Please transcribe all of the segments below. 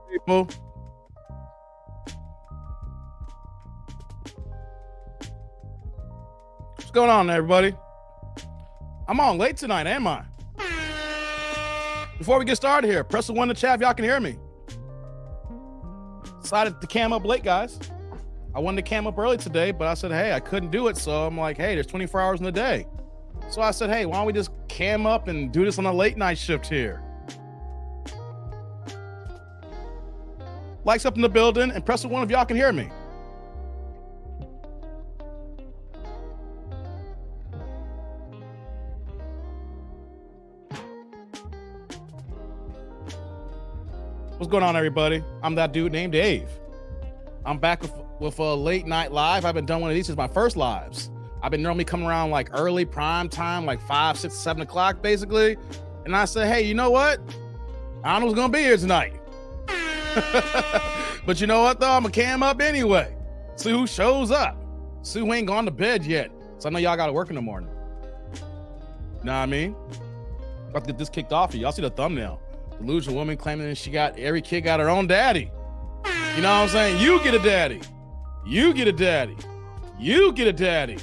People. What's going on, everybody? I'm on late tonight, am I? Before we get started here, press the one in the chat if y'all can hear me. Decided to cam up late, guys. I wanted to cam up early today, but I said, hey, I couldn't do it. So I'm like, hey, there's 24 hours in the day. So I said, hey, why don't we just cam up and do this on a late night shift here? Likes up in the building and press the one if y'all can hear me. What's going on, everybody? I'm that dude named Dave. I'm back with a late night live. I haven't done one of these since my first lives. I've been normally coming around like early prime time, like 5, 6, 7 o'clock basically. And I said, hey, you know what? I don't know who's gonna be here tonight. But you know what though? I'm gonna cam up anyway. See who shows up. See who ain't gone to bed yet. So I know y'all gotta work in the morning. Know what I mean? About to get this kicked off of you. Y'all see the thumbnail. Delusional woman claiming that every kid got her own daddy. You know what I'm saying? You get a daddy. You get a daddy. You get a daddy.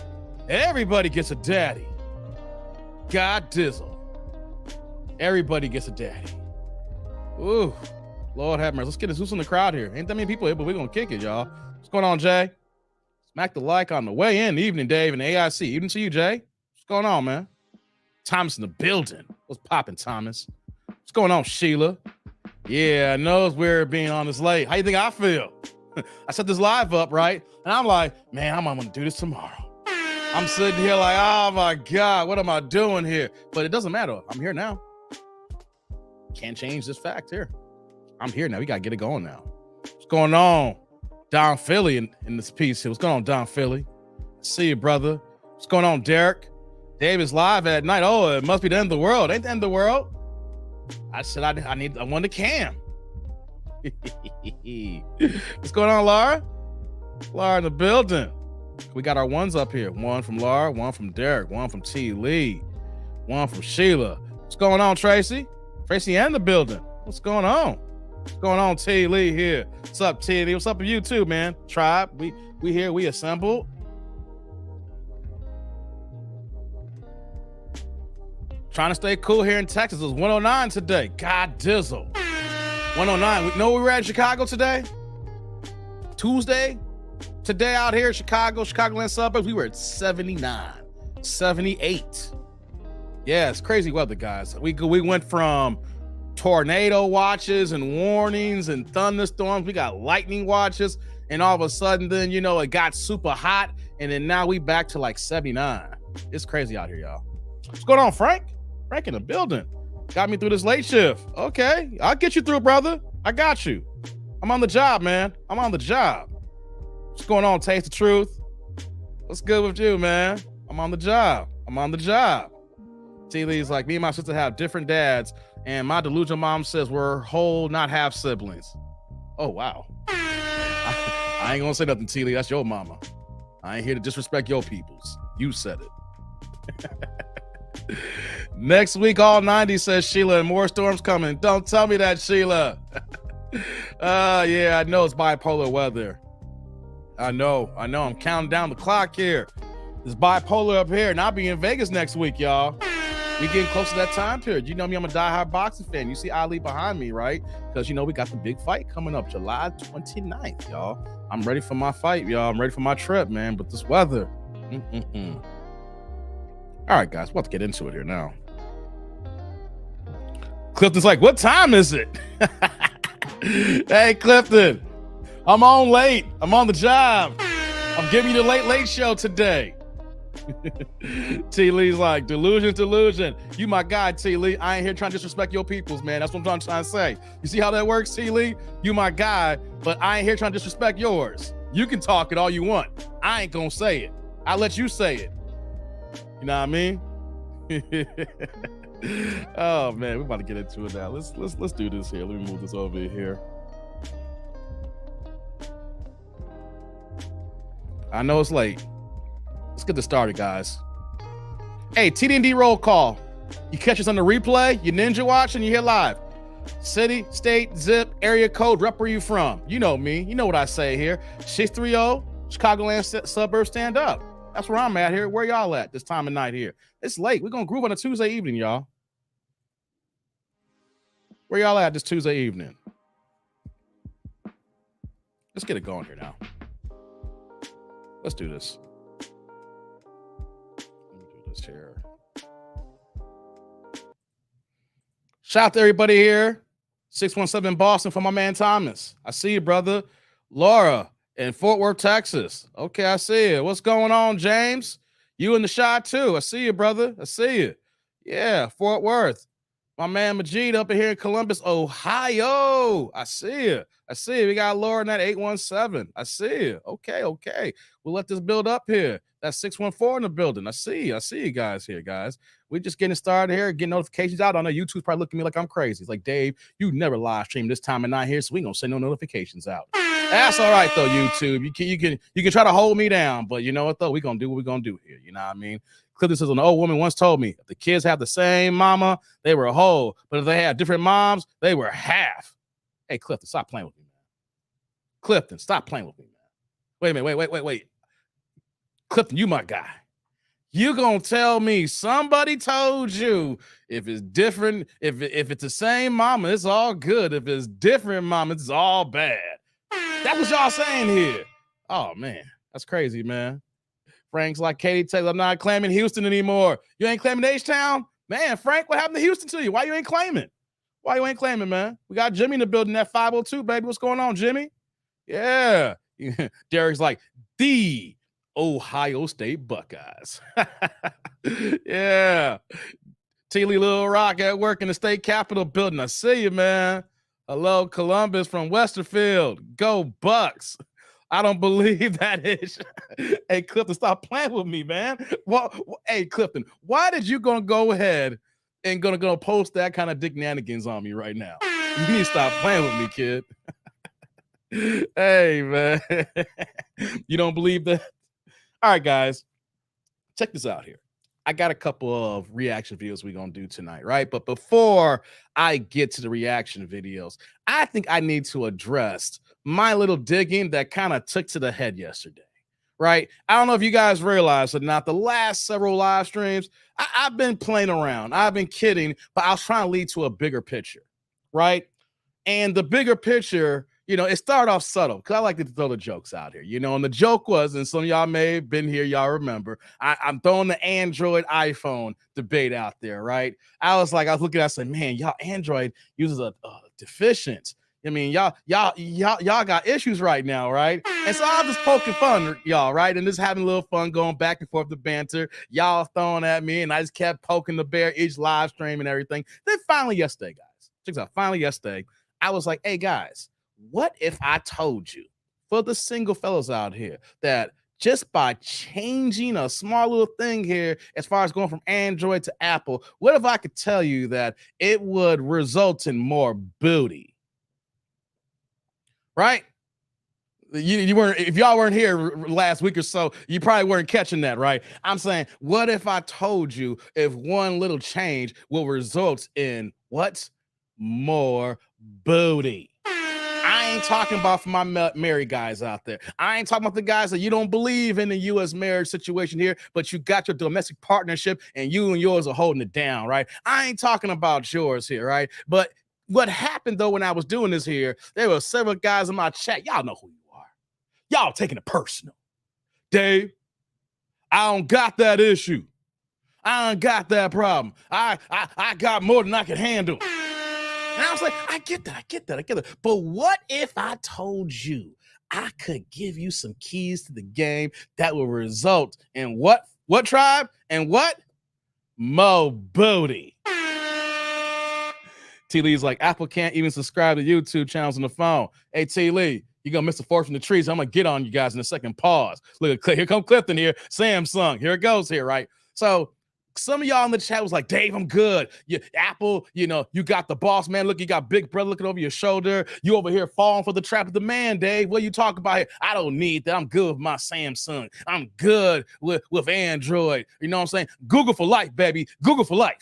Everybody gets a daddy. God dizzle. Everybody gets a daddy. Ooh. Lord have mercy. Let's get a Zeus in the crowd here. Ain't that many people here, but we're going to kick it, y'all. What's going on, Jay? Smack the like on the way in. Evening, Dave, and AIC. Evening to you, Jay. What's going on, man? Thomas in the building. What's popping, Thomas? What's going on, Sheila? Yeah, I know it's weird being on this late. How you think I feel? I set this live up, right? And I'm like, man, I'm going to do this tomorrow. I'm sitting here like, oh, my God, what am I doing here? But it doesn't matter. I'm here now. Can't change this fact here. I'm here now. We got to get it going now. What's going on? Don Philly in this piece here. What's going on, Don Philly? See you, brother. What's going on, Derek? Dave is live at night. Oh, it must be the end of the world. Ain't the end of the world. I said I want to cam. What's going on, Laura? Laura in the building. We got our ones up here. One from Laura, one from Derek, one from T. Lee, one from Sheila. What's going on, Tracy? Tracy in the building. What's going on? What's going on, T. Lee here? What's up, T. Lee? What's up with you too, man? Tribe, we here, we assembled. Trying to stay cool here in Texas. It was 109 today. God dizzle. 109. We know we were at Chicago today. Tuesday. Today out here in Chicago, Chicagoland suburbs, we were at 79, 78. Yeah, it's crazy weather, guys. We went from tornado watches and warnings and thunderstorms. We got lightning watches, and all of a sudden then, you know, it got super hot, and then now we back to like 79. It's crazy out here, y'all. What's going on, Frank? Frank in the building. Got me through this late shift. Okay, I'll get you through, brother. I got you. I'm on the job, man. I'm on the job. What's going on, Taste the Truth? What's good with you, man? I'm on the job. I'm on the job. T. Lee's like, me and my sister have different dads, and my delusional mom says we're whole, not half siblings. Oh, wow. I ain't gonna say nothing, T. Lee. That's your mama. I ain't here to disrespect your peoples. You said it. Next week, all 90, says Sheila, and more storms coming. Don't tell me that, Sheila. Yeah, I know it's bipolar weather. I know. I'm counting down the clock here. It's bipolar up here, and I'll be in Vegas next week, y'all. We getting close to that time period. You know me, I'm a diehard boxing fan. You see Ali behind me, right? Because, we got the big fight coming up July 29th, y'all. I'm ready for my fight, y'all. I'm ready for my trip, man. But this weather. All right, guys, we'll have to get into it here now. Clifton's like, what time is it? Hey, Clifton, I'm on late. I'm on the job. I'm giving you the late show today. T. Lee's like, delusion. You my guy, T. Lee. I ain't here trying to disrespect your peoples, man. That's what I'm trying to say. You see how that works, T. Lee? You my guy, but I ain't here trying to disrespect yours. You can talk it all you want. I ain't gonna say it. I'll let you say it. You know what I mean? Oh man, we're about to get into it now. Let's do this here. Let me move this over here. I know it's late. Let's get this started, guys. Hey, TD&D roll call. You catch us on the replay, you ninja watch, and you hear live. City, state, zip, area code, rep where you from. You know me. You know what I say here. 630, Chicagoland suburbs, stand up. That's where I'm at here. Where y'all at this time of night here? It's late. We're going to groove on a Tuesday evening, y'all. Where y'all at this Tuesday evening? Let's get it going here now. Let's do this. Let me do this here. Shout out to everybody here. 617 Boston for my man Thomas. I see you, brother. Laura in Fort Worth, Texas. Okay, I see you. What's going on, James? You in the shot too. I see you, brother. I see you. Yeah, Fort Worth. My man Majid up in here in Columbus, Ohio. I see you. We got Laura in that 817. I see you. Okay. We'll let this build up here. That's 614 in the building. I see you guys here, guys. We're just getting started here, getting notifications out. I know YouTube's probably looking at me like I'm crazy. It's like, Dave, you never live stream this time of night here, so we gonna send no notifications out. That's all right though, YouTube. You can try to hold me down, but you know what though? We're gonna do what we're gonna do here. You know what I mean? Clifton says an old woman once told me if the kids have the same mama, they were whole. But if they had different moms, they were half. Hey, Clifton, stop playing with me, man. Clifton, stop playing with me, man. Wait. Clifton, you my guy. You gonna tell me somebody told you if it's different, if it's the same mama, it's all good. If it's different mama, it's all bad. That's what y'all saying here. Oh man, that's crazy, man. Frank's like Katie Taylor, I'm not claiming Houston anymore. You ain't claiming H-Town? Man, Frank, what happened to Houston to you? Why you ain't claiming? Man? We got Jimmy in the building at 502, baby. What's going on, Jimmy? Yeah. Derek's like, the Ohio State Buckeyes. Yeah. T. Lee Little Rock at work in the state capitol building. I see you, man. Hello, Columbus from Westerfield. Go Bucks. I don't believe that is. Hey, Clifton, stop playing with me, man. Well, hey, Clifton, why did you gonna go ahead and gonna post that kind of dick nanigans on me right now? You need to stop playing with me, kid. Hey, man. You don't believe that? All right, guys, check this out here. I got a couple of reaction videos we're going to do tonight, right? But before I get to the reaction videos, I think I need to address my little digging that kind of took to the head yesterday, right? I don't know if you guys realize or not, the last several live streams, I've been playing around. I've been kidding, but I was trying to lead to a bigger picture, right? And the bigger picture, it started off subtle because I like to throw the jokes out here, and the joke was, and some of y'all may have been here, y'all remember, I'm throwing the Android iPhone debate out there, right? I was looking at, I said, man, y'all Android uses a deficient. I mean, y'all got issues right now, right? And so I'm just poking fun, y'all, right? And just having a little fun going back and forth, the banter, y'all throwing at me, and I just kept poking the bear each live stream and everything. Then finally yesterday, guys, check this out, finally yesterday, I was like, hey, guys, What if I told you, for the single fellas out here, that just by changing a small little thing here, as far as going from Android to Apple, what if I could tell you that it would result in more booty? Right? You weren't, if y'all weren't here last week or so, you probably weren't catching that, right? I'm saying, what if I told you if one little change will result in what? More booty. I ain't talking about for my married guys out there. I ain't talking about the guys that you don't believe in the U.S. marriage situation here, but you got your domestic partnership and you and yours are holding it down, right? I ain't talking about yours here, right? But what happened though when I was doing this here, there were several guys in my chat. Y'all know who you are. Y'all taking it personal. Dave, I don't got that issue. I don't got that problem. I got more than I can handle. And I was like, I get that. But what if I told you I could give you some keys to the game that will result in what tribe and what? Mo booty. T. Lee's like, Apple can't even subscribe to YouTube channels on the phone. Hey, T. Lee, you're going to miss the forest from the trees. I'm going to get on you guys in a second. Pause. Look, here come Clifton here. Samsung. Here it goes here, right? So some of y'all in the chat was like, Dave, I'm good. Apple, you got the boss, man. Look, you got Big Brother looking over your shoulder. You over here falling for the trap of the man, Dave. What you talking about here? I don't need that. I'm good with my Samsung. I'm good with Android. You know what I'm saying? Google for life, baby. Google for life.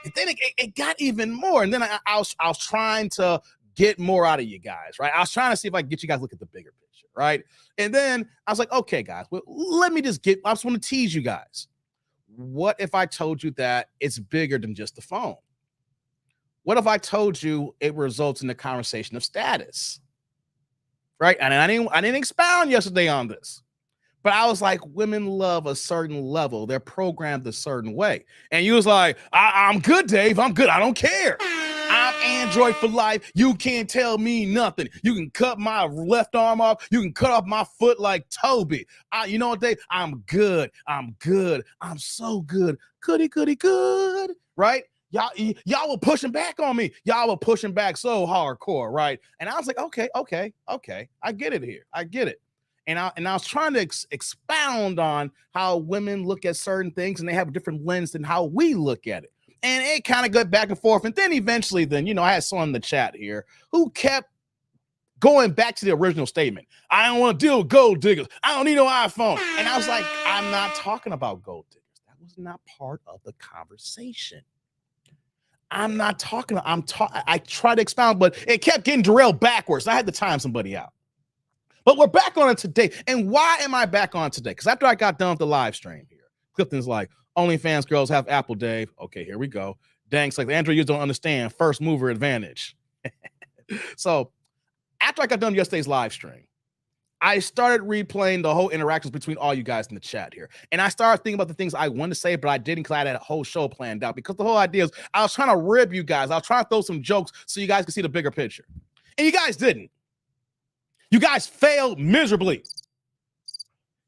And then it got even more. And then I was trying to get more out of you guys, right? I was trying to see if I can get you guys to look at the bigger picture, right? And then I was like, okay, guys, well, let me just I just want to tease you guys. What if I told you that it's bigger than just the phone? What if I told you it results in the conversation of status? Right? And I didn't expound yesterday on this. But I was like, women love a certain level. They're programmed a certain way. And you was like, I'm good, Dave. I'm good. I don't care. I'm Android for life. You can't tell me nothing. You can cut my left arm off. You can cut off my foot like Toby. You know what, Dave? I'm good. I'm so good. Goody, good. Right? Y'all were pushing back on me. Y'all were pushing back so hardcore, right? And I was like, okay. I get it here. I get it. And I was trying to expound on how women look at certain things and they have a different lens than how we look at it. And it kind of got back and forth. And then eventually, I had someone in the chat here who kept going back to the original statement. I don't want to deal with gold diggers. I don't need no iPhone. And I was like, I'm not talking about gold diggers. That was not part of the conversation. I'm not talking. I tried to expound, but it kept getting derailed backwards. I had to time somebody out. But we're back on it today. And why am I back on today? Because after I got done with the live stream here, Clifton's like, OnlyFans girls have Apple, Dave. Okay, here we go. Dang, it's like the Android users don't understand first mover advantage. So after I got done with yesterday's live stream, I started replaying the whole interactions between all you guys in the chat here. And I started thinking about the things I wanted to say, but I didn't because I had a whole show planned out. Because the whole idea is I was trying to rib you guys. I was trying to throw some jokes so you guys could see the bigger picture. And you guys didn't. You guys failed miserably.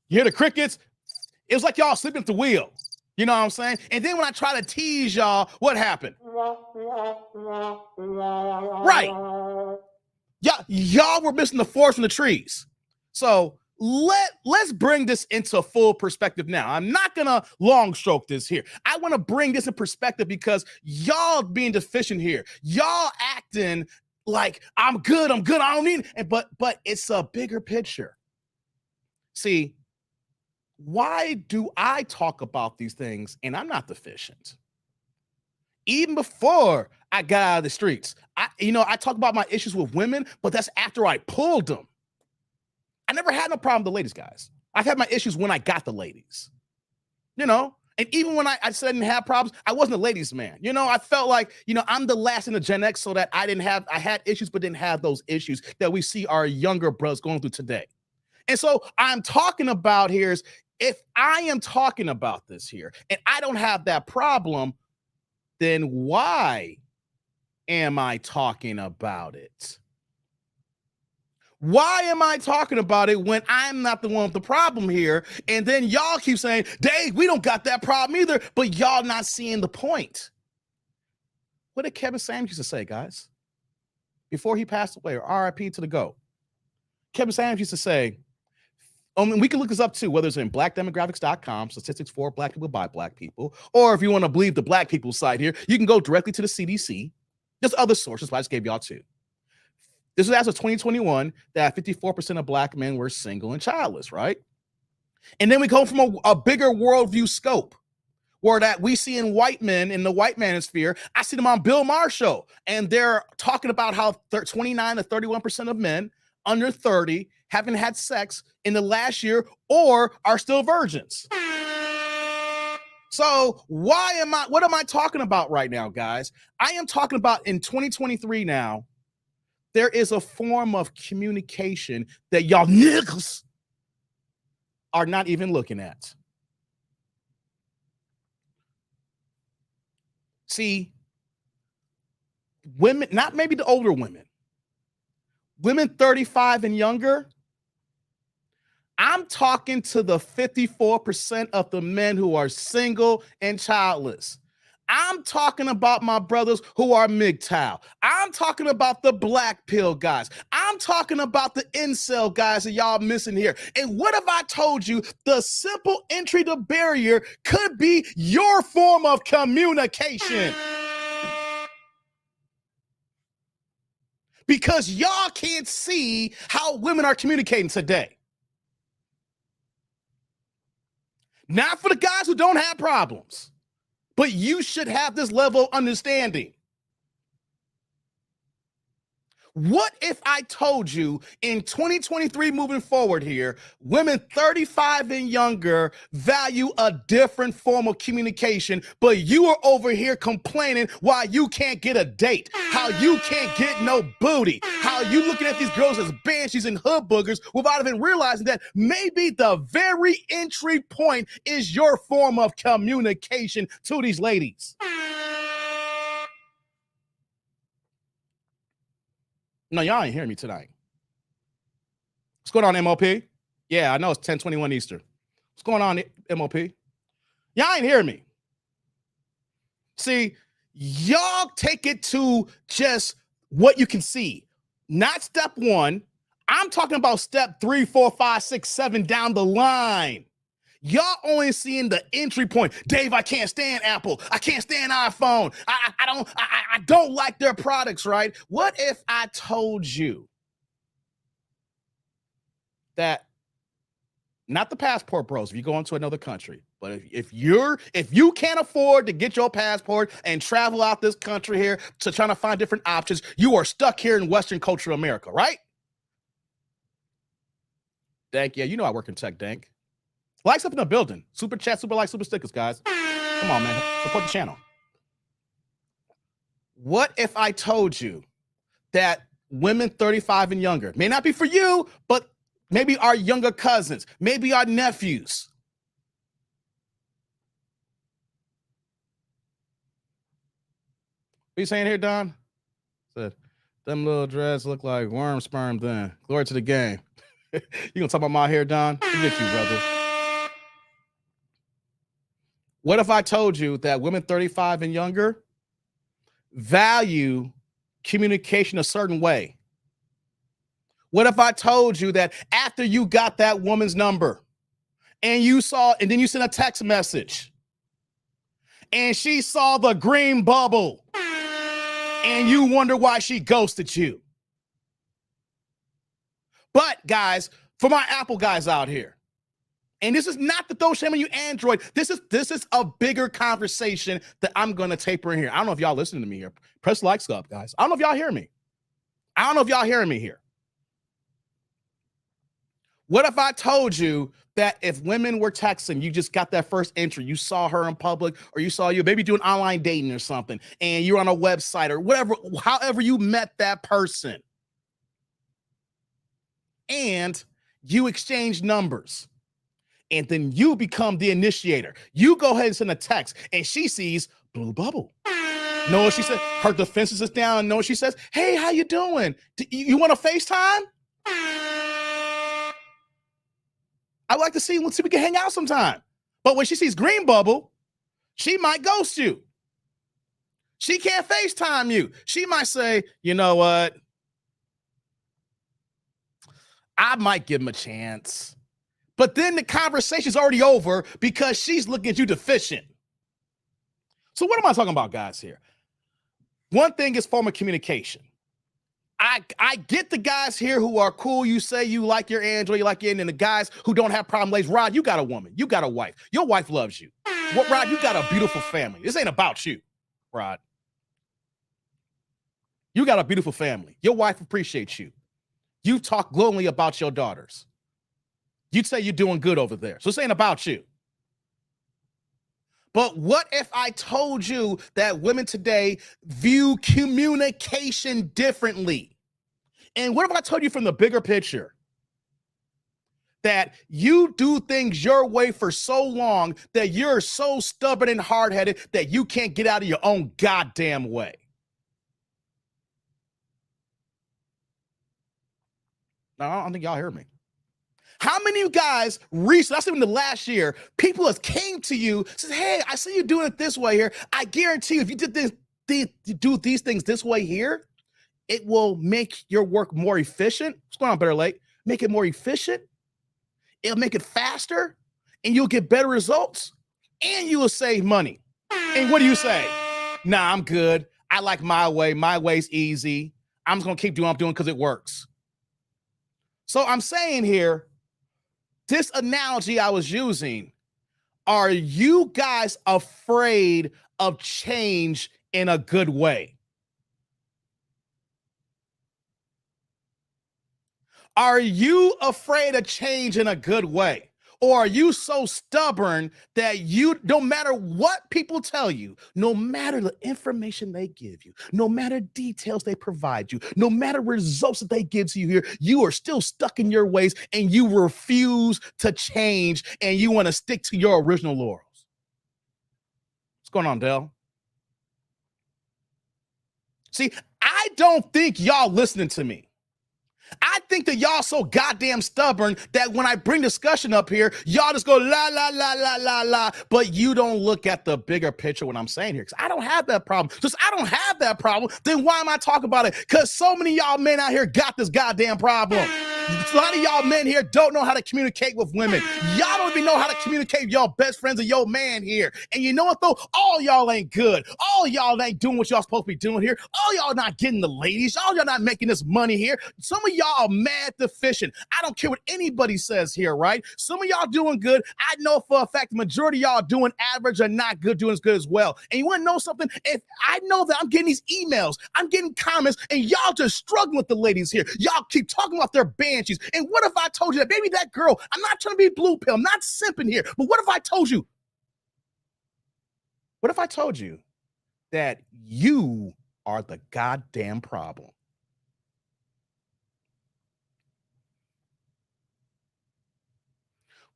You hear the crickets? It was like y'all sleeping at the wheel. You know what I'm saying? And then when I try to tease y'all, what happened? Right. Y'all were missing the forest from the trees. So let's bring this into full perspective now. I'm not gonna long stroke this here. I want to bring this in perspective because y'all being deficient here. Y'all acting like I'm good, I don't need it. But it's a bigger picture. See, why do I talk about these things and I'm not deficient? Even before I got out of the streets, I talk about my issues with women, but that's after I pulled them. I never had no problem with the ladies, guys. I've had my issues when I got the ladies, And even when I said I didn't have problems, I wasn't a ladies' man. I felt like, I'm the last in the Gen X so that I had issues, but didn't have those issues that we see our younger brothers going through today. And so I'm talking about here is if I am talking about this here and I don't have that problem, then why am I talking about it? Why am I talking about it when I'm not the one with the problem here? And then y'all keep saying, Dave, we don't got that problem either, but y'all not seeing the point. What did Kevin Samuels used to say, guys? before he passed away, or RIP to the GOAT. Kevin Samuels used to say, we can look this up too, whether it's in blackdemographics.com, statistics for black people by black people, or if you want to believe the black people site here, you can go directly to the CDC. There's other sources, but I just gave y'all two. This is as of 2021, that 54% of black men were single and childless, right? And then we go from a bigger worldview scope, where that we see in white men in the white manosphere. I see them on Bill Maher's show, and they're talking about how 29 to 31% of men under 30 haven't had sex in the last year or are still virgins. So what am I talking about right now, guys? I am talking about in 2023 now, there is a form of communication that y'all niggas are not even looking at. See, women, not maybe the older women 35 and younger, I'm talking to the 54% of the men who are single and childless. I'm talking about my brothers who are MGTOW. I'm talking about the black pill guys. I'm talking about the incel guys that y'all missing here. And what if I told you the simple entry to barrier could be your form of communication? Because y'all can't see how women are communicating today. Not for the guys who don't have problems, but you should have this level of understanding. What if I told you in 2023 moving forward here, women 35 and younger value a different form of communication, but you are over here complaining why you can't get a date, how you can't get no booty, how you looking at these girls as banshees and hood boogers without even realizing that maybe the very entry point is your form of communication to these ladies. No, y'all ain't hearing me tonight. What's going on, MOP? Yeah, I know it's 10:21 Eastern. What's going on, MOP? Y'all ain't hearing me. See, y'all take it to just what you can see. Not step one. I'm talking about step 3, 4, 5, 6, 7 down the line. Y'all only seeing the entry point. Dave, I can't stand Apple. I can't stand iPhone. I don't like their products, right? What if I told you that, not the passport bros, if you go into another country, but if you can't afford to get your passport and travel out this country here to trying to find different options, you are stuck here in Western culture America, right? Dank, yeah, you know I work in tech, Dank. Likes up in the building. Super chat, super likes, super stickers, guys. Come on, man. Support the channel. What if I told you that women 35 and younger, may not be for you, but maybe our younger cousins, maybe our nephews, what are you saying here, Don? Said, them little dreads look like worm sperm then. Glory to the game. You gonna talk about my hair, Don? Forget you, brother. What if I told you that women 35 and younger value communication a certain way? What if I told you that after you got that woman's number and then you sent a text message and she saw the green bubble and you wonder why she ghosted you? But guys, for my Apple guys out here, and this is not to throw shame on you, Android. This is a bigger conversation that I'm going to taper in here. I don't know if y'all listening to me here. Press likes up, guys. I don't know if y'all hear me. I don't know if y'all hearing me here. What if I told you that if women were texting, you just got that first entry, you saw her in public, or you saw you maybe doing online dating or something, and you're on a website or whatever, however you met that person, and you exchange numbers. And then you become the initiator. You go ahead and send a text, and she sees blue bubble. Know what she said? Her defenses is down. Know what she says? Hey, how you doing? You want to FaceTime? I'd like to see. Let's see if we can hang out sometime. But when she sees green bubble, she might ghost you. She can't FaceTime you. She might say, you know what? I might give him a chance. But then the conversation's already over because she's looking at you deficient. So what am I talking about, guys, here? One thing is form of communication. I get the guys here who are cool. You say you like your Android, you like your, and the guys who don't have problem ladies. Rod, you got a woman. You got a wife. Your wife loves you. What, Rod, you got a beautiful family. This ain't about you, Rod. You got a beautiful family. Your wife appreciates you. You talk glowingly about your daughters. You'd say you're doing good over there. So this ain't about you. But what if I told you that women today view communication differently? And what if I told you from the bigger picture that you do things your way for so long that you're so stubborn and hard-headed that you can't get out of your own goddamn way? Now, I don't think y'all heard me. How many of you guys recently, that's even the last year, people have came to you, says, hey, I see you doing it this way here. I guarantee you, if you did this, do these things this way here, it will make your work more efficient. What's going on, Better Lake? Make it more efficient. It'll make it faster, and you'll get better results, and you will save money. And what do you say? Nah, I'm good. I like my way. My way's easy. I'm just going to keep doing what I'm doing because it works. So I'm saying here, this analogy I was using, are you guys afraid of change in a good way? Are you afraid of change in a good way? Or are you so stubborn that you, no matter what people tell you, no matter the information they give you, no matter details they provide you, no matter results that they give to you here, you are still stuck in your ways and you refuse to change and you want to stick to your original laurels? What's going on, Dell? See, I don't think y'all listening to me. I think that y'all so goddamn stubborn that when I bring discussion up here, y'all just go la, la, la, la, la, la, but you don't look at the bigger picture when I'm saying here, because I don't have that problem. Just I don't have that problem, then why am I talking about it? Because so many y'all men out here got this goddamn problem. A lot of y'all men here don't know how to communicate with women. Y'all don't even know how to communicate with y'all best friends or your man here. And you know what, though? All y'all ain't good. All y'all ain't doing what y'all supposed to be doing here. All y'all not getting the ladies. All y'all not making this money here. Some of y'all are mad deficient. I don't care what anybody says here, right? Some of y'all doing good. I know for a fact the majority of y'all doing average or not good, doing as good as well. And you want to know something? If I know that I'm getting these emails, I'm getting comments, and y'all just struggling with the ladies here. Y'all keep talking about their banshees. And what if I told you that, baby, that girl, I'm not trying to be blue pill, I'm not simping here, but what if I told you that you are the goddamn problem?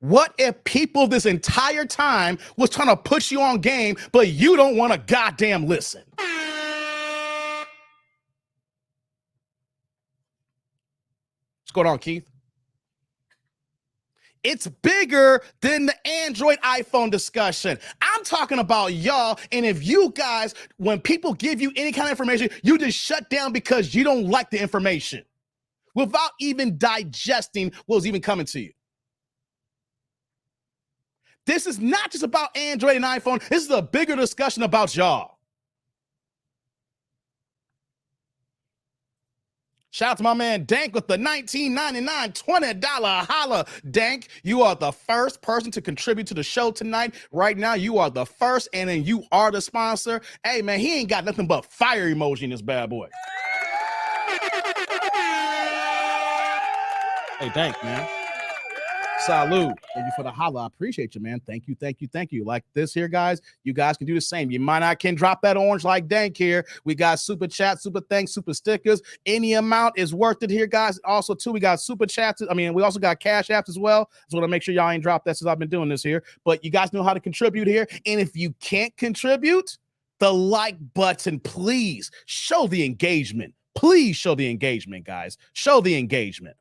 What if people this entire time was trying to push you on game, but you don't want to goddamn listen? What's going on, Keith? It's bigger than the Android iPhone discussion. I'm talking about y'all, and if you guys, when people give you any kind of information, you just shut down because you don't like the information without even digesting what's even coming to you. This is not just about Android and iPhone. This is a bigger discussion about y'all. Shout out to my man Dank with the $19.99 $20 holla. Dank, you are the first person to contribute to the show tonight. Right now, you are the first, and then you are the sponsor. Hey, man, he ain't got nothing but fire emoji in this bad boy. Hey, Dank, man. Salute. Thank you for the holla. I appreciate you, man. Thank you, thank you, thank you. Like this here, guys, you guys can do the same. You might not can drop that orange like Dank here. We got super chat, super thanks, super stickers. Any amount is worth it here, guys. Also, too, we got super chats. I mean, we also got cash apps as well. Just want to make sure y'all ain't dropped that since I've been doing this here. But you guys know how to contribute here. And if you can't contribute, the like button, please show the engagement. Please show the engagement, guys. Show the engagement.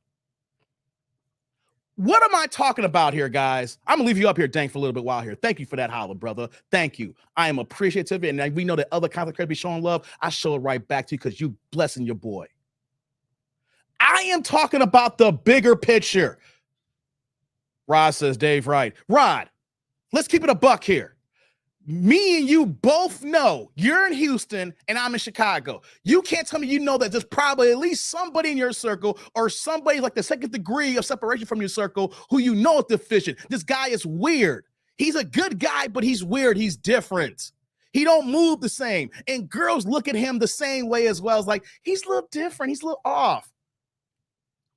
What am I talking about here, guys? I'm gonna leave you up here, Dank, for a little bit while here. Thank you for that holla, brother. Thank you. I am appreciative, and we know that other content creators be showing love. I show it right back to you because you blessing your boy. I am talking about the bigger picture. Rod says, Dave, right. Rod, let's keep it a buck here. Me and you both know you're in Houston and I'm in Chicago. You can't tell me you know that there's probably at least somebody in your circle or somebody like the second degree of separation from your circle who you know is deficient. This guy is weird. He's a good guy, but he's weird. He's different. He don't move the same. And girls look at him the same way as well. It's like, he's a little different. He's a little off.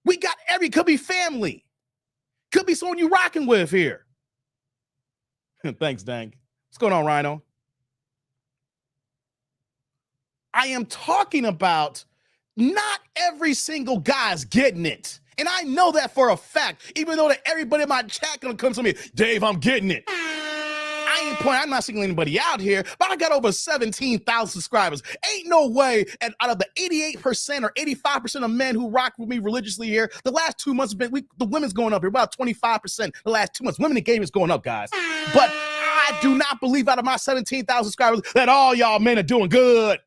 We got could be family. Could be someone you rocking with here. Thanks, Dank. What's going on, Rhino? I am talking about not every single guy's getting it. And I know that for a fact, even though that everybody in my chat gonna come to me, Dave, I'm getting it. I'm not singling anybody out here, but I got over 17,000 subscribers. Ain't no way, and out of the 88% or 85% of men who rock with me religiously here, the last 2 months have been, the women's going up here, about 25% the last 2 months. Women in game is going up, guys. But I do not believe out of my 17,000 subscribers that all y'all men are doing good.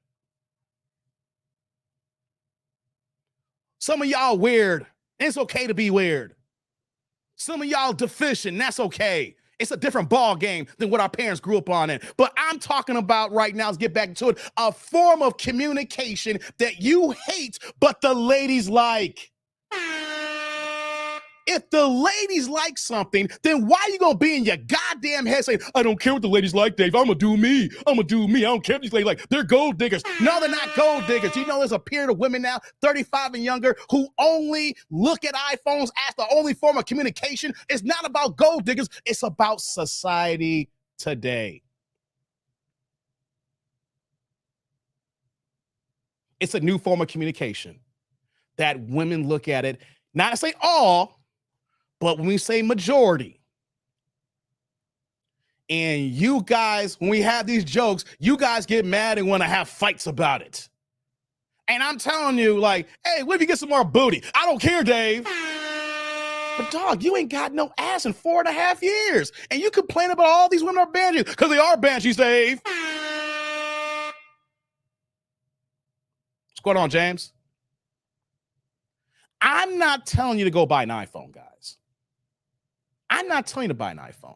Some of y'all weird. It's okay to be weird. Some of y'all deficient. That's okay. It's a different ball game than what our parents grew up on in. But I'm talking about right now, let's get back to it, a form of communication that you hate, but the ladies like. If the ladies like something, then why are you going to be in your goddamn head saying, I don't care what the ladies like, Dave. I'm going to do me. I'm going to do me. I don't care if these ladies like. They're gold diggers. No, they're not gold diggers. You know there's a period of women now, 35 and younger, who only look at iPhones as the only form of communication. It's not about gold diggers. It's about society today. It's a new form of communication that women look at it, not to say all, but when we say majority, and you guys, when we have these jokes, you guys get mad and want to have fights about it. And I'm telling you, like, hey, what if you get some more booty? I don't care, Dave. But dog, you ain't got no ass in 4.5 years. And you complain about all these women are banshees, because they are banshees, Dave. What's going on, James? I'm not telling you to go buy an iPhone, guys. I'm not telling you to buy an iPhone.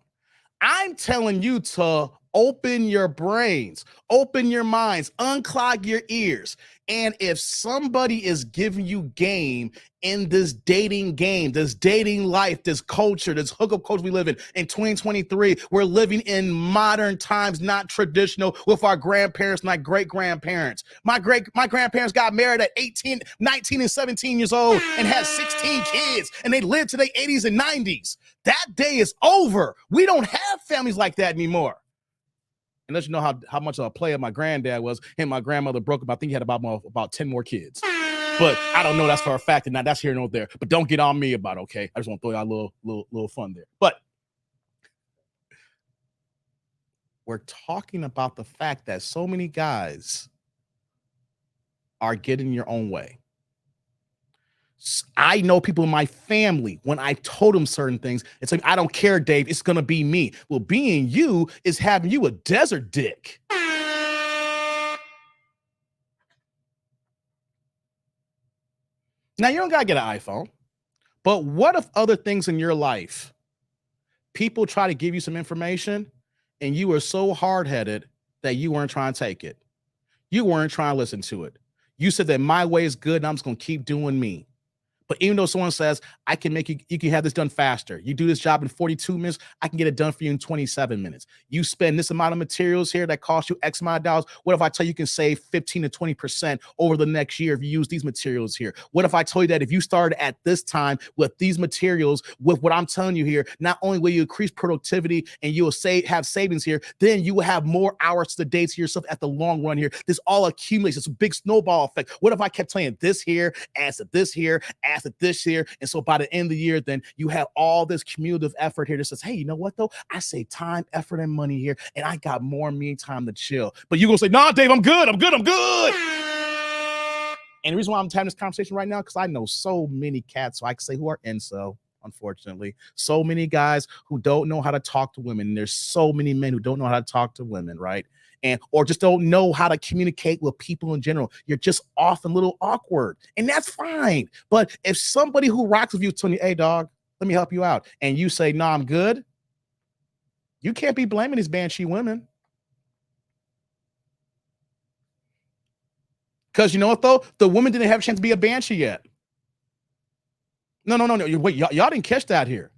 I'm telling you to open your brains, open your minds, unclog your ears. And if somebody is giving you game in this dating game, this dating life, this culture, this hookup culture we live in 2023, we're living in modern times, not traditional with our grandparents, not great-grandparents. My grandparents got married at 18, 19, and 17 years old and had 16 kids, and they lived to their 80s and 90s. That day is over. We don't have families like that anymore. And let you know how much of a player my granddad was. Him and my grandmother broke up. I think he had about 10 more kids. But I don't know that's for a fact, and that's here nor there. But don't get on me about it, okay? I just want to throw y'all a little fun there. But we're talking about the fact that so many guys are getting your own way. I know people in my family, when I told them certain things, it's like, I don't care, Dave, it's going to be me. Well, being you is having you a desert dick. Now, you don't got to get an iPhone, but what if other things in your life, people try to give you some information and you were so hard-headed that you weren't trying to take it? You weren't trying to listen to it. You said that my way is good and I'm just going to keep doing me. But even though someone says, I can make you can have this done faster. You do this job in 42 minutes, I can get it done for you in 27 minutes. You spend this amount of materials here that cost you X amount of dollars. What if I tell you can save 15 to 20% over the next year if you use these materials here? What if I told you that if you started at this time with these materials, with what I'm telling you here, not only will you increase productivity and you will have savings here, then you will have more hours to the day to yourself at the long run here. This all accumulates. It's a big snowball effect. What if I kept telling you this here, adds to this here, adds to this year, and so by the end of the year, then you have all this cumulative effort here that says, hey, you know what though? I save time, effort, and money here, and I got more me time to chill. But you're gonna say, nah, Dave, I'm good. And the reason why I'm having this conversation right now, because I know so many cats, so I can say who are incel, unfortunately. So many guys who don't know how to talk to women. And there's so many men who don't know how to talk to women, right? or just don't know how to communicate with people in general. You're just off and a little awkward, and that's fine. But if somebody who rocks with you is telling you, hey, dog, let me help you out, and you say, no, I'm good, you can't be blaming these banshee women. Because you know what, though? The woman didn't have a chance to be a banshee yet. No. Wait, y'all didn't catch that here.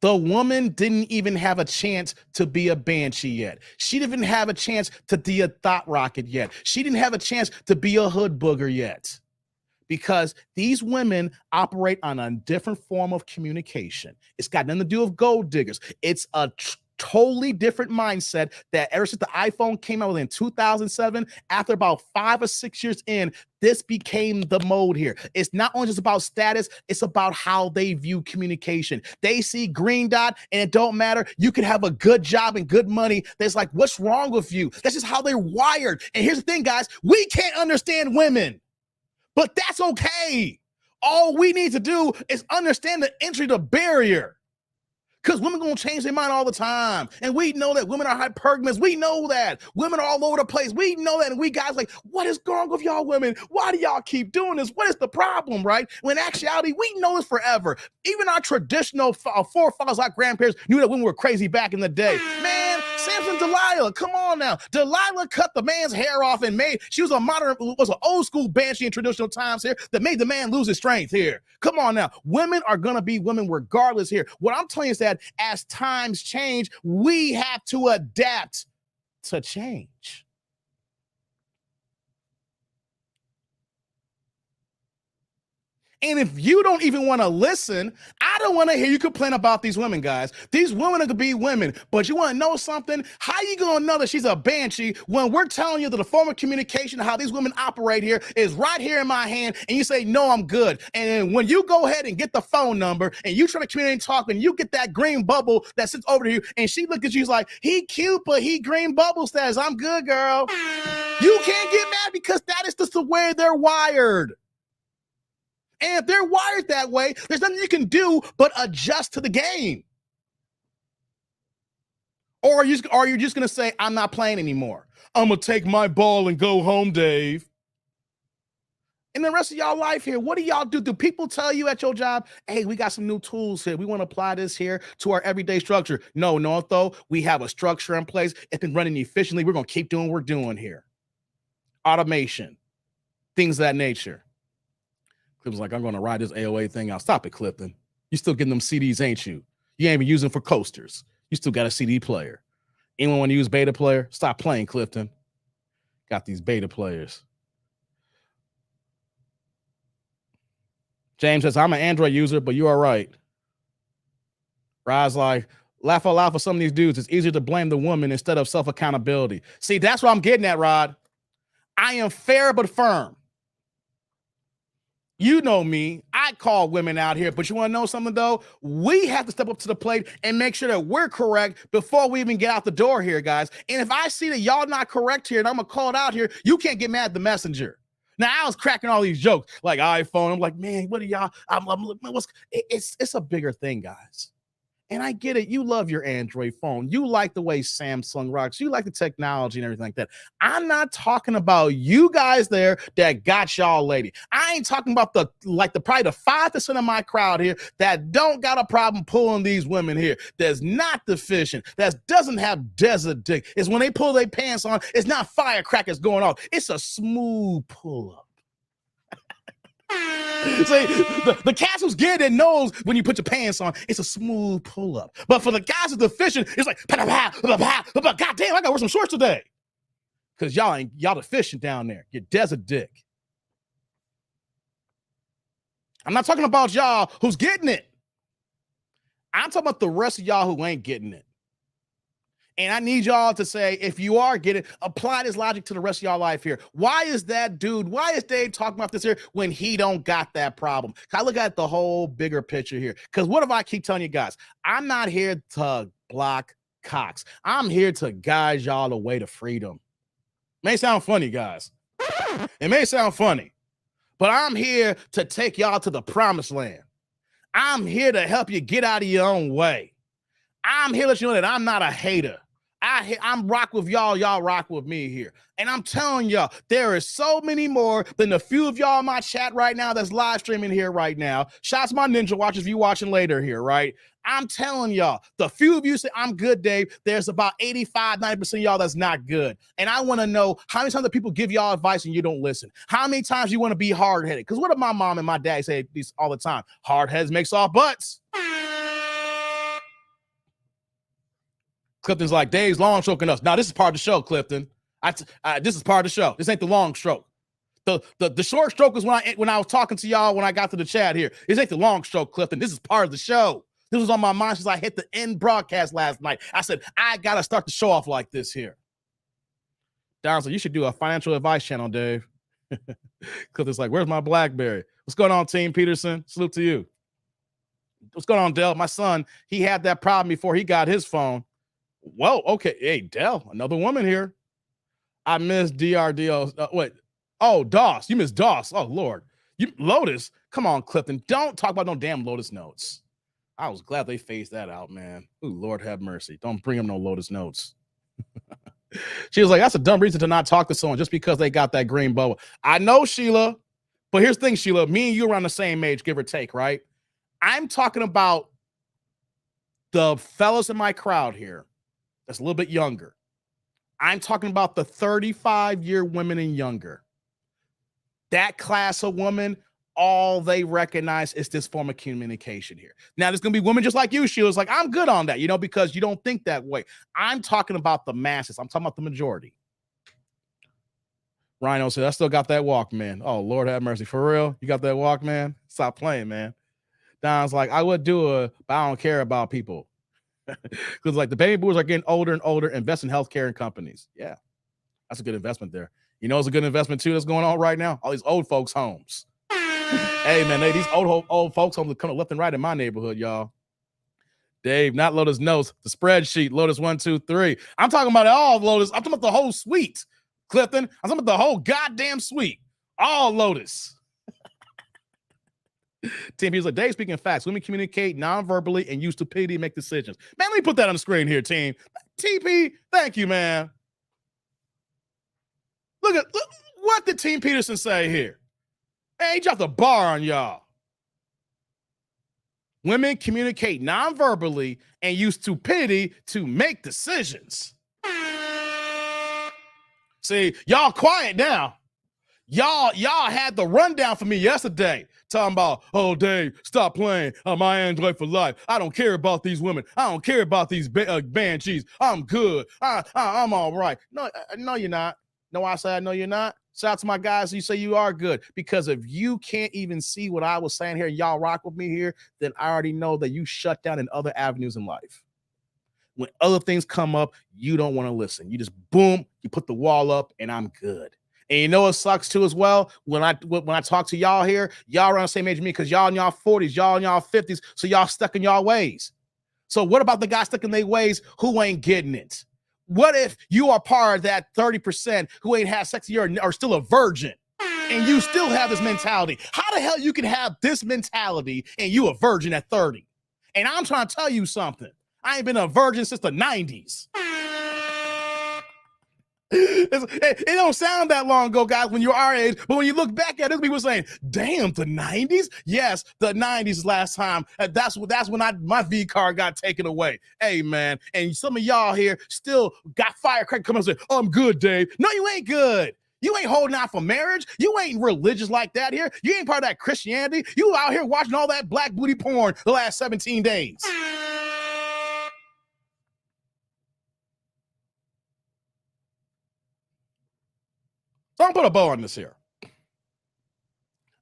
The woman didn't even have a chance to be a banshee yet. She didn't even have a chance to be a thought rocket yet. She didn't have a chance to be a hood booger yet. Because these women operate on a different form of communication. It's got nothing to do with gold diggers. It's a totally different mindset that ever since the iPhone came out in 2007, after about 5 or 6 years in, this became the mode here. It's not only just about status, it's about how they view communication. They see green dot and it don't matter. You can have a good job and good money. That's like, what's wrong with you? That's just how they're wired. And here's the thing, guys, we can't understand women, but that's okay. All we need to do is understand the entry to barrier. Because women going to change their mind all the time. And we know that women are hypergamous. We know that. Women are all over the place. We know that. And we guys like, what is wrong with y'all women? Why do y'all keep doing this? What is the problem, right? When in actuality, we know this forever. Even our traditional forefathers, our grandparents, knew that women were crazy back in the day. Man, Samson Delilah, come on now. Delilah cut the man's hair off and she was an old school banshee in traditional times here that made the man lose his strength here. Come on now. Women are going to be women regardless here. What I'm telling you is that as times change, we have to adapt to change. And if you don't even want to listen, I don't want to hear you complain about these women, guys. These women are going to be women, but you want to know something? How you going to know that she's a banshee when we're telling you that the form of communication, how these women operate here is right here in my hand, and you say, no, I'm good. And then when you go ahead and get the phone number and you try to communicate and talk, and you get that green bubble that sits over to you, and she looks at you, she's like, he cute, but he green bubble status. I'm good, girl. You can't get mad because that is just the way they're wired. And if they're wired that way, there's nothing you can do but adjust to the game. Or are you just going to say, I'm not playing anymore? I'm going to take my ball and go home, Dave. In the rest of y'all life here, what do y'all do? Do people tell you at your job, hey, we got some new tools here. We want to apply this here to our everyday structure? No, though. We have a structure in place. It's been running efficiently. We're going to keep doing what we're doing here. Automation, things of that nature. Clifton's like, I'm going to ride this AOA thing out. Stop it, Clifton. You still getting them CDs, ain't you? You ain't even using for coasters. You still got a CD player. Anyone want to use beta player? Stop playing, Clifton. Got these beta players. James says, I'm an Android user, but you are right. Rod's like, laugh out loud for some of these dudes. It's easier to blame the woman instead of self-accountability. See, that's what I'm getting at, Rod. I am fair but firm. You know me, I call women out here, but you want to know something, though? We have to step up to the plate and make sure that we're correct before we even get out the door here, guys. And if I see that y'all not correct here and I'm going to call it out here, you can't get mad at the messenger. Now, I was cracking all these jokes like iPhone. I'm like, man, what are y'all? It's a bigger thing, guys. And I get it. You love your Android phone. You like the way Samsung rocks. You like the technology and everything like that. I'm not talking about you guys there that got y'all lady. I ain't talking about probably the 5% of my crowd here that don't got a problem pulling these women here. That's not deficient. That doesn't have desert dick. It's when they pull their pants on, it's not firecrackers going off. It's a smooth pull up. See, the cats who's good that knows when you put your pants on, it's a smooth pull-up. But for the guys who's deficient, it's like, God damn, I gotta wear some shorts today. Because y'all deficient down there. You're desert dick. I'm not talking about y'all who's getting it. I'm talking about the rest of y'all who ain't getting it. And I need y'all to say, if you are getting it, apply this logic to the rest of y'all life here. Why is that dude, why is Dave talking about this here when he don't got that problem? I look at the whole bigger picture here. Because what if I keep telling you guys, I'm not here to block cocks. I'm here to guide y'all away to freedom. May sound funny, guys. It may sound funny. But I'm here to take y'all to the promised land. I'm here to help you get out of your own way. I'm here to let you know that I'm not a hater. I'm rock with y'all. Y'all rock with me here. And I'm telling y'all, there is so many more than the few of y'all in my chat right now that's live streaming here right now. Shouts to my Ninja Watchers if you watching later here, right? I'm telling y'all, the few of you say I'm good, Dave. There's about 85, 90% of y'all that's not good. And I want to know how many times the people give y'all advice and you don't listen. How many times you want to be hard-headed? Because what did my mom and my dad say these all the time? Hard heads make soft butts. Clifton's like, Dave's long stroking us. Now, this is part of the show, Clifton. This is part of the show. This ain't the long stroke. The short stroke is when I was talking to y'all when I got to the chat here. This ain't the long stroke, Clifton. This is part of the show. This was on my mind since I hit the end broadcast last night. I said, I got to start the show off like this here. Darren's like, you should do a financial advice channel, Dave. Clifton's like, where's my BlackBerry? What's going on, Team Peterson? Salute to you. What's going on, Dell? My son, he had that problem before he got his phone. Whoa, okay. Hey, Dell, another woman here. I miss DRDO. Wait. Oh, DOS. You miss DOS. Oh, Lord. Lotus. Come on, Clifton. Don't talk about no damn Lotus Notes. I was glad they phased that out, man. Ooh, Lord have mercy. Don't bring them no Lotus Notes. She was like, that's a dumb reason to not talk to someone just because they got that green boa. I know, Sheila. But here's the thing, Sheila. Me and you are around the same age, give or take, right? I'm talking about the fellas in my crowd here that's a little bit younger. I'm talking about the 35-year women and younger. That class of woman, all they recognize is this form of communication here. Now, there's going to be women just like you, Sheila's like, I'm good on that, because you don't think that way. I'm talking about the masses. I'm talking about the majority. Rhino said, I still got that Walkman. Oh, Lord have mercy. For real? You got that Walkman? Stop playing, man. Don's like, I would do it, but I don't care about people. Because like the baby boomers are getting older and older, invest in healthcare and companies. Yeah, that's a good investment there. It's a good investment too that's going on right now? All these old folks' homes. Hey, man, these old folks' homes are coming left and right in my neighborhood, y'all. Dave, not Lotus Notes, the spreadsheet, Lotus 1, 2, 3. I'm talking about all Lotus. I'm talking about the whole suite, Clifton. I'm talking about the whole goddamn suite. All Lotus. Tim, he's like, Dave, speaking facts. Women communicate non-verbally and use stupidity to make decisions. Man, let me put that on the screen here, team. TP, thank you, man. Look, what did Team Peterson say here? Hey, he dropped a bar on y'all. Women communicate non-verbally and use stupidity to make decisions. See, y'all quiet now. Y'all had the rundown for me yesterday, talking about, oh, Dave, stop playing my Android for life. I don't care about these women. I don't care about these banshees. I'm good. I'm all right. No, you're not. No, I say I know you're not. Shout out to my guys who say you are good. Because if you can't even see what I was saying here, y'all rock with me here, then I already know that you shut down in other avenues in life. When other things come up, you don't want to listen. You just boom, you put the wall up, and I'm good. And you know what sucks too as well? When I talk to y'all here, y'all around the same age as me because y'all in y'all 40s, y'all in y'all 50s, so y'all stuck in y'all ways. So what about the guys stuck in their ways who ain't getting it? What if you are part of that 30% who ain't had sex yet or still a virgin, and you still have this mentality? How the hell you can have this mentality and you a virgin at 30? And I'm trying to tell you something. I ain't been a virgin since the 90s. It don't sound that long ago, guys, when you're our age, but when you look back at it, people saying, damn, the 90s? Yes, the 90s last time. That's when my V card got taken away. Hey, man, and some of y'all here still got firecracker coming and say, oh, I'm good, Dave. No, you ain't good. You ain't holding out for marriage. You ain't religious like that here. You ain't part of that Christianity. You out here watching all that black booty porn the last 17 days. So I'm gonna put a bow on this here. I'm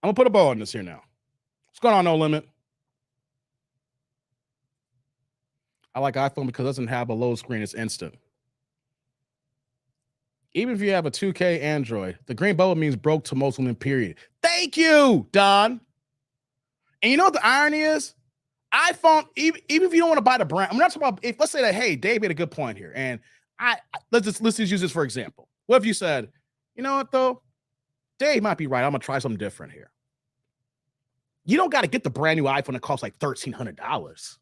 gonna put a bow on this here now. What's going on, No Limit? I like iPhone because it doesn't have a load screen. It's instant. Even if you have a 2K Android, the green bubble means broke to most women, period. Thank you, Don. And you know what the irony is? iPhone, even if you don't want to buy the brand, I'm not talking about, let's say that, hey, Dave made a good point here. And let's just use this for example. What if you said, you know what, though? Dave might be right. I'm going to try something different here. You don't got to get the brand new iPhone that costs like $1,300.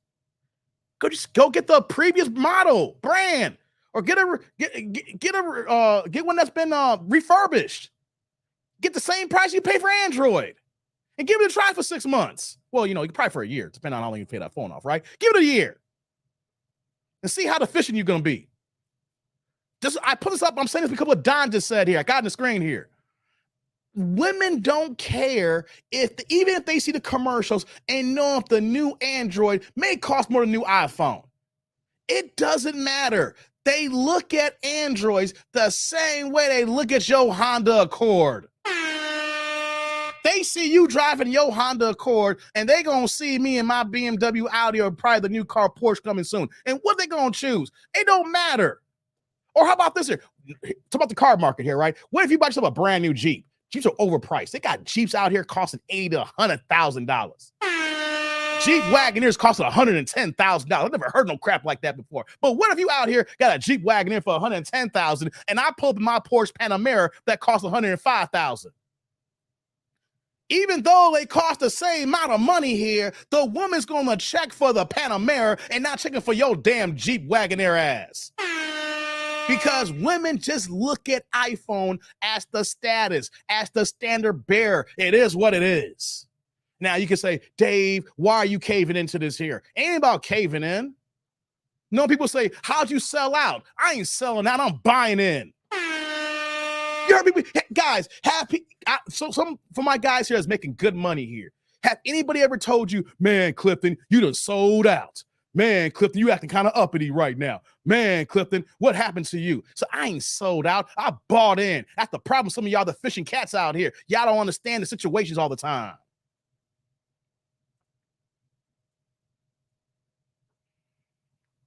Go get the previous model brand. or get one that's been refurbished. Get the same price you pay for Android, and give it a try for 6 months. Well, you can probably for a year, depending on how long you pay that phone off, right? Give it a year and see how efficient you're gonna be. I put this up. I'm saying this because what Don just said here. I got on the screen here. Women don't care even if they see the commercials and know if the new Android may cost more than the new iPhone. It doesn't matter. They look at Androids the same way they look at your Honda Accord. They see you driving your Honda Accord, and they gonna see me in my BMW, Audi, or probably the new car Porsche coming soon. And what they gonna choose? It don't matter. Or how about this here? Talk about the car market here, right? What if you buy yourself a brand new Jeep? Jeeps are overpriced. They got Jeeps out here costing $80,000 to $100,000. Jeep Wagoneers costing $110,000. I've never heard no crap like that before. But what if you out here got a Jeep Wagoneer for $110,000, and I pull up my Porsche Panamera that costs $105,000? Even though they cost the same amount of money here, the woman's gonna check for the Panamera and not checking for your damn Jeep Wagoneer ass. Because women just look at iPhone as the status, as the standard bearer. It is what it is. Now you can say, Dave, why are you caving into this here? Ain't about caving in. No, people say, how'd you sell out? I ain't selling out, I'm buying in. You heard me, guys, some for my guys here that's making good money here. Have anybody ever told you, man, Clifton, you done sold out? Man, Clifton, you acting kind of uppity right now. Man, Clifton, what happened to you? So I ain't sold out. I bought in. That's the problem. Some of y'all, the fishing cats out here, y'all don't understand the situations all the time.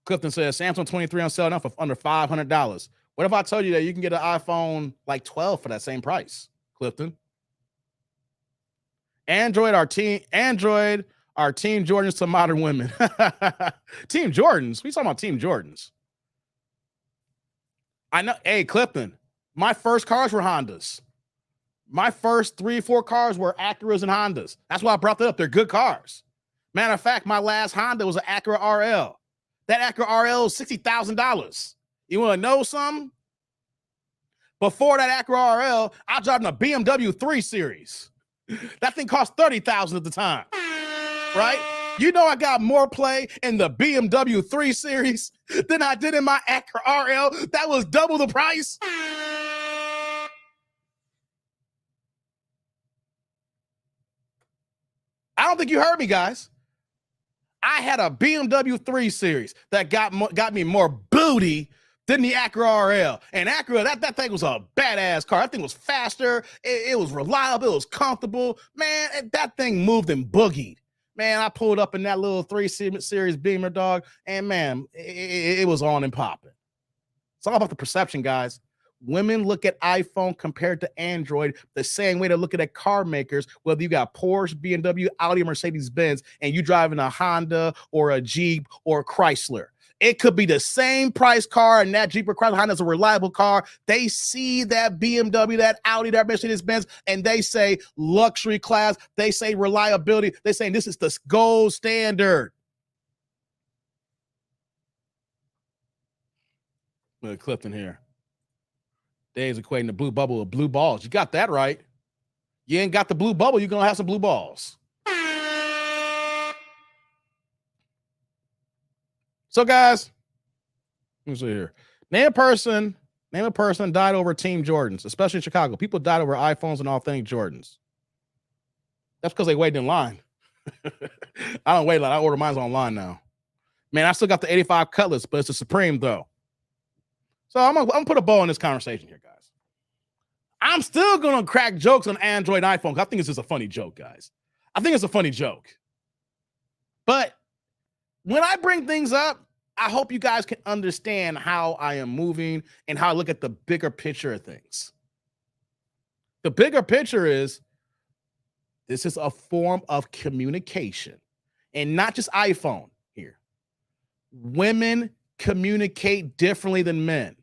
Clifton says Samsung 23 on sale now for under $500. What if I told you that you can get an iPhone like 12 for that same price, Clifton? Android are Team Jordans to modern women. Team Jordans? We talking about Team Jordans. I know. Hey, Clifton, my first cars were Hondas. My first 3-4 cars were Acuras and Hondas. That's why I brought that up. They're good cars. Matter of fact, my last Honda was an Acura RL. That Acura RL is $60,000. You want to know something? Before that Acura RL, I was driving a BMW 3 Series. That thing cost $30,000 at the time. Right? You know I got more play in the BMW 3 Series than I did in my Acura RL. That was double the price. I don't think you heard me, guys. I had a BMW 3 Series that got me more booty than the Acura RL. And Acura, that thing was a badass car. That thing was faster. It was reliable. It was comfortable. Man, that thing moved and boogied. Man, I pulled up in that little 3 Series Beamer, dog, and man, it was on and popping. It's all about the perception, guys. Women look at iPhone compared to Android the same way they look at car makers, whether you got Porsche, BMW, Audi, Mercedes-Benz, and you driving a Honda or a Jeep or a Chrysler. It could be the same price car, and that Jeep or Chrysler Honda is a reliable car. They see that BMW, that Audi, that Mercedes-Benz, and they say luxury class. They say reliability. They say this is the gold standard. Look at Clifton here. Dave's equating the blue bubble with blue balls. You got that right. You ain't got the blue bubble, you're going to have some blue balls. So, guys, let me see here. Name a person died over Team Jordans, especially in Chicago. People died over iPhones and all things Jordans. That's because they waited in line. I don't wait in line. I order mine online now. Man, I still got the 85 Cutlass, but it's a Supreme, though. So I'm gonna put a bow in this conversation here, guys. I'm still gonna crack jokes on Android and iPhone. I think it's just a funny joke, guys. I think it's a funny joke. But when I bring things up, I hope you guys can understand how I am moving and how I look at the bigger picture of things. The bigger picture is this is a form of communication, and not just iPhone here. Women communicate differently than men.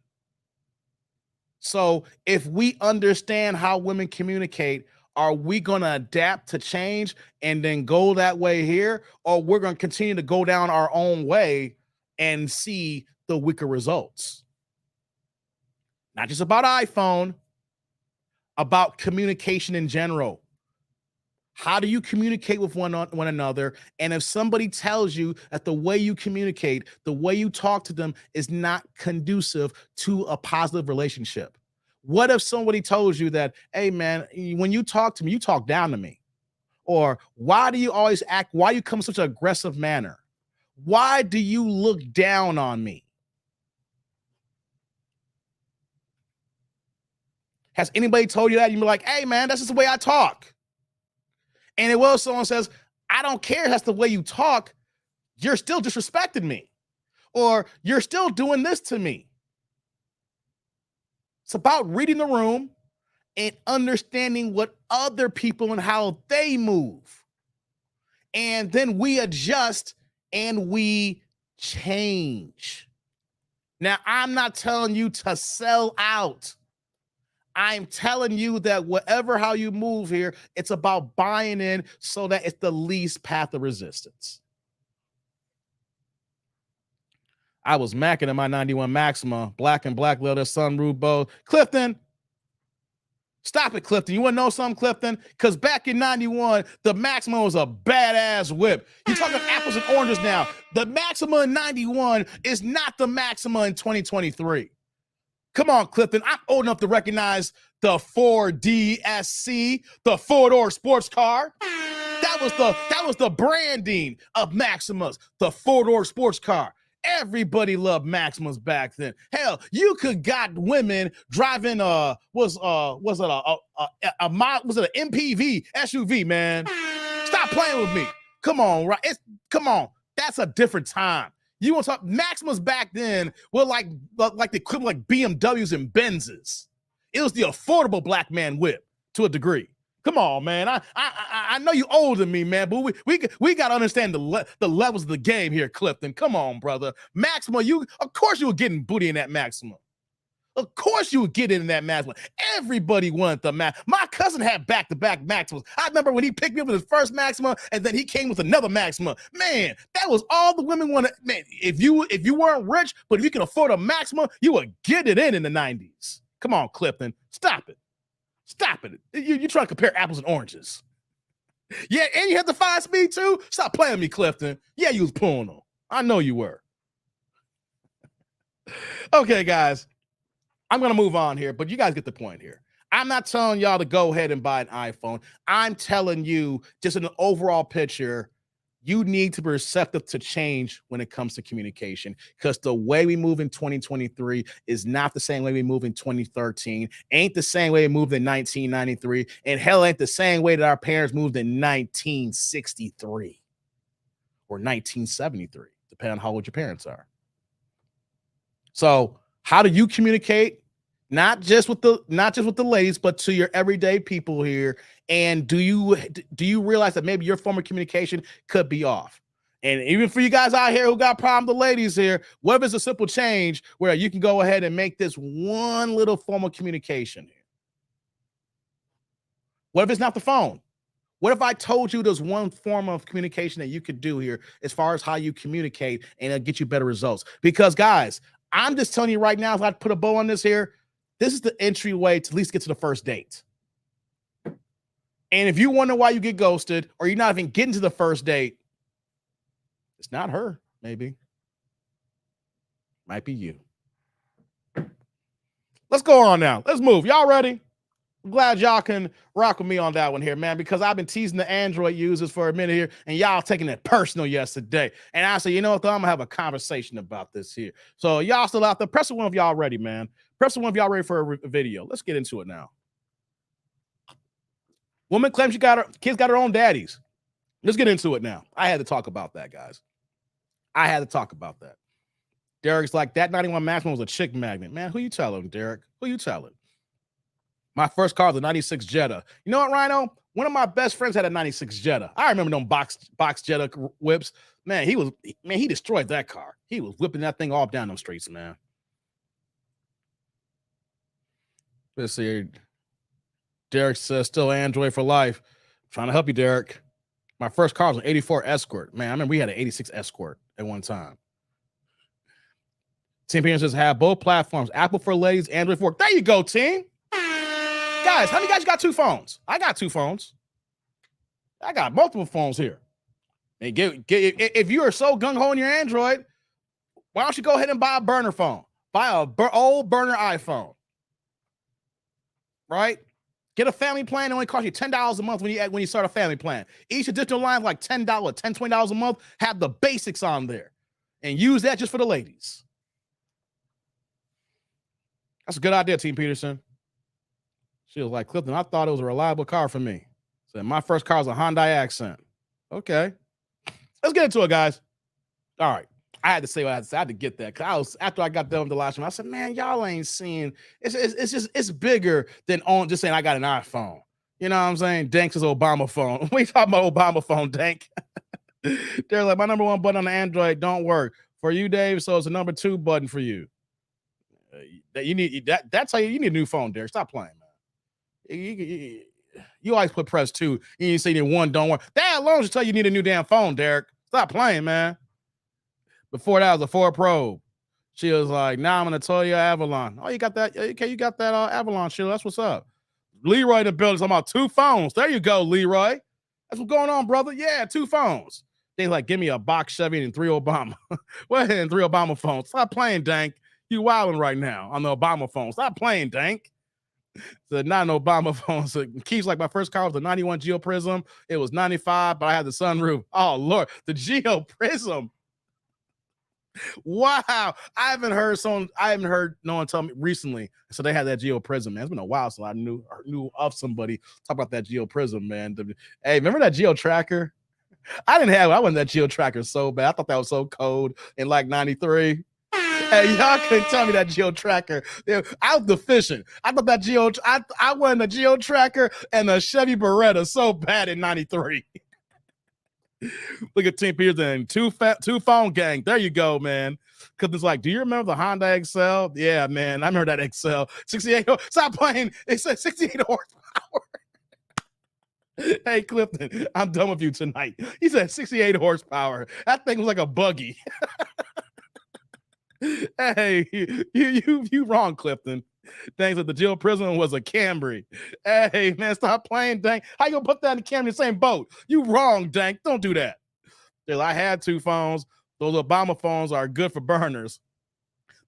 So if we understand how women communicate, are we going to adapt to change and then go that way here? Or we're going to continue to go down our own way and see the weaker results? not just about iPhone, about communication in general. How do you communicate with one another? And if somebody tells you that the way you communicate, the way you talk to them is not conducive to a positive relationship? What if somebody told you that, hey, man, when you talk to me, you talk down to me? Or why do you always act? Why you come in such an aggressive manner? Why do you look down on me? Has anybody told you that? You'd be like, hey, man, that's just the way I talk. And it was someone says, I don't care if that's the way you talk. You're still disrespecting me. Or you're still doing this to me. It's about reading the room and understanding what other people and how they move. And then we adjust and we change. Now, I'm not telling you to sell out. I'm telling you that whatever how you move here, it's about buying in so that it's the least path of resistance. I was macking in my 91 Maxima, black and black leather, sunroof bow. Clifton, stop it, Clifton. You want to know something, Clifton? Because back in 91, the Maxima was a badass whip. You're talking apples and oranges now. The Maxima in 91 is not the Maxima in 2023. Come on, Clifton. I'm old enough to recognize the 4DSC, the four-door sports car. That was the branding of Maximas, the four-door sports car. Everybody loved Maximas back then. Hell, you could got women driving was it an MPV SUV, man? Stop playing with me. Come on, right? Come on. That's a different time. You want to talk Maximas back then were like the equivalent like BMWs and Benzes. It was the affordable black man whip to a degree. Come on, man. I know you older than me, man, but we got to understand the levels of the game here, Clifton. Come on, brother. Maxima, of course you were getting booty in that Maxima. Of course you would get in that Maxima. Everybody wanted the Maxima. My cousin had back-to-back Maximas. I remember when he picked me up with his first Maxima, and then he came with another Maxima. Man, that was all the women wanted. Man, if you weren't rich, but if you can afford a Maxima, you would get it in the 90s. Come on, Clifton. Stop it. Stop it. You're trying to compare apples and oranges. Yeah, and you had the 5-speed too? Stop playing with me, Clifton. Yeah, you was pulling them. I know you were. Okay, guys. I'm going to move on here, but you guys get the point here. I'm not telling y'all to go ahead and buy an iPhone. I'm telling you, just in an overall picture, you need to be receptive to change when it comes to communication, because the way we move in 2023 is not the same way we move in 2013, ain't the same way we moved in 1993, and hell ain't the same way that our parents moved in 1963 or 1973, depending on how old your parents are. So how do you communicate? Not just with the ladies, but to your everyday people here. And do you realize that maybe your form of communication could be off? And even for you guys out here who got problem with the ladies here, what if it's a simple change where you can go ahead and make this one little form of communication here? What if it's not the phone? What if I told you there's one form of communication that you could do here as far as how you communicate and it'll get you better results? Because guys, I'm just telling you right now, if I put a bow on this here, this is the entryway to at least get to the first date. And if you wonder why you get ghosted or you're not even getting to the first date, it's not her, maybe. Might be you. Let's go on now. Let's move. Y'all ready? I'm glad y'all can rock with me on that one here, man, because I've been teasing the Android users for a minute here, and y'all taking it personal yesterday. And I said, you know what, though? I'm going to have a conversation about this here. So y'all still out there? Press the one if y'all ready, man. Press the one if y'all ready for a video. Let's get into it now. Woman claims kids got her own daddies. Let's get into it now. I had to talk about that, guys. I had to talk about that. Derek's like, that 91 Maxima was a chick magnet. Man, who you telling, Derek? Who you telling? My first car was a 96 Jetta. You know what, Rhino? One of my best friends had a 96 Jetta. I remember them box Jetta whips. Man, he destroyed that car. He was whipping that thing off down them streets, man. Let's see. Derek says, still Android for life. Trying to help you, Derek. My first car was an 84 Escort. Man, I remember we had an 86 Escort at one time. Team Peterson's have both platforms, Apple for ladies, Android for. There you go, team. Guys, how many guys got 2 phones? I got 2 phones. I got multiple phones here. And if you are so gung-ho on your Android, why don't you go ahead and buy a burner phone? Buy a old burner iPhone. Right? Get a family plan. It only costs you $10 a month when you start a family plan. Each additional line is like $10, $20 a month. Have the basics on there. And use that just for the ladies. That's a good idea, Team Peterson. She was like, Clifton, I thought it was a reliable car for me. So my first car was a Hyundai Accent. Okay. Let's get into it, guys. All right. I had to say what I had to say. I had to get that. Cause after I got done with the last one, I said, man, y'all ain't seeing it's bigger than just saying I got an iPhone. You know what I'm saying? Dank's his Obama phone. We talking about Obama phone, Dank. They're like, my number 1 button on the Android don't work. For you, Dave, so it's a number 2 button for you. You need that's how you need a new phone, Derek. Stop playing, man. You always put press 2. You say that 1 don't work. That alone should tell you need a new damn phone, Derek. Stop playing, man. Before that was a 4 Pro. She was like, now I'm gonna tell you Avalon. Oh, you got that? Okay, you got that Avalon, Sheila. That's what's up. Leroy in the building talking about 2 phones. There you go, Leroy. That's what's going on, brother. Yeah, 2 phones. They like, give me a box Chevy and 3 Obama. Well, and 3 Obama phones. Stop playing, Dank. You wilding right now on the Obama phone. Stop playing, Dank. The not an Obama phone. So Keith's like, my first car was the 91 Geo Prism. It was 95, but I had the sunroof. Oh, Lord. The Geo Prism. Wow. I haven't heard no one tell me recently. So they had that Geo Prism, man. It's been a while since I knew of somebody talk about that Geo Prism, man. Hey, remember that Geo Tracker? I wasn't that Geo Tracker so bad. I thought that was so cold in like 93. Hey, y'all couldn't tell me that Geo Tracker. I was deficient. I thought that I wanted a Geo Tracker and a Chevy Beretta so bad in 93. Look at Team Peterson, 2 phone gang. There you go, man. Because it's like, do you remember the Honda Excel? Yeah, man. I remember that Excel. 68. Stop playing. It said 68 horsepower. Hey, Clifton, I'm done with you tonight. He said 68 horsepower. That thing was like a buggy. Hey, you wrong, Clifton. Thanks that the Geo Prism was a Camry. Hey, man, stop playing, Dank. How you gonna put that in the Camry in the same boat? You wrong, Dank. Don't do that. I had 2 phones. Those Obama phones are good for burners.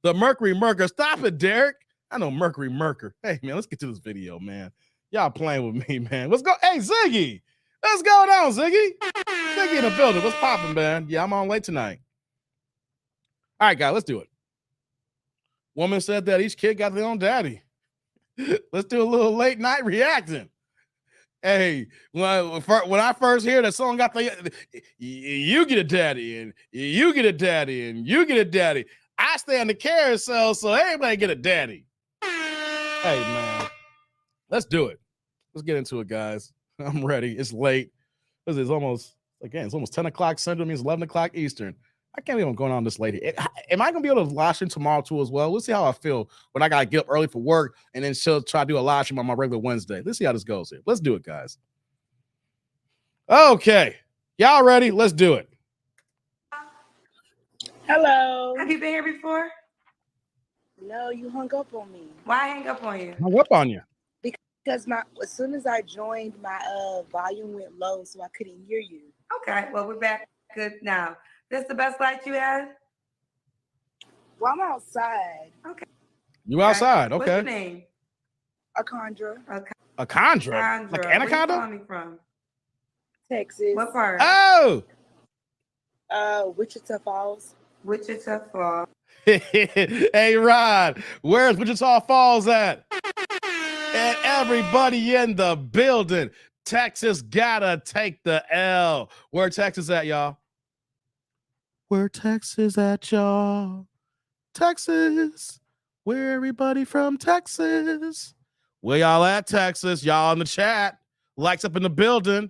The Mercury Merker. Stop it, Derek. I know Mercury Merker. Hey, man, let's get to this video, man. Y'all playing with me, man. Let's go. Hey, Ziggy. Let's go down, Ziggy. Ziggy in the building. What's popping, man? Yeah, I'm on late tonight. All right, guys, let's do it. Woman said that each kid got their own daddy. Let's do a little late night reacting. Hey, when I first hear that song got you get a daddy and you get a daddy and you get a daddy. I stay on the carousel so everybody get a daddy. Hey, man, let's do it. Let's get into it, guys. I'm ready. It's late. It's almost 10 o'clock Central, means 11 o'clock Eastern. I can't believe I'm going on this late. Am I going to be able to live stream tomorrow too as well? Let's see how I feel when I got to get up early for work and then she'll try to do a live stream on my regular Wednesday. Let's see how this goes here. Let's do it, guys. Okay. Y'all ready? Let's do it. Hello. Have you been here before? No, you hung up on me. Why hang up on you? I hung up on you. Because as soon as I joined, my volume went low, so I couldn't hear you. Okay, well, we're back good now. This the best light you had? Well, I'm outside. Okay. You outside, okay. What's your name? Akandra. Okay. Akandra? Like Anaconda? Where you calling from? Texas. What part? Oh! Wichita Falls. Wichita Falls. Hey, Rod, where's Wichita Falls at? And everybody in the building. Texas gotta take the L. Where Texas at, y'all? Where Texas at, y'all? Texas. Where everybody from Texas? Where y'all at, Texas? Y'all in the chat. Likes up in the building.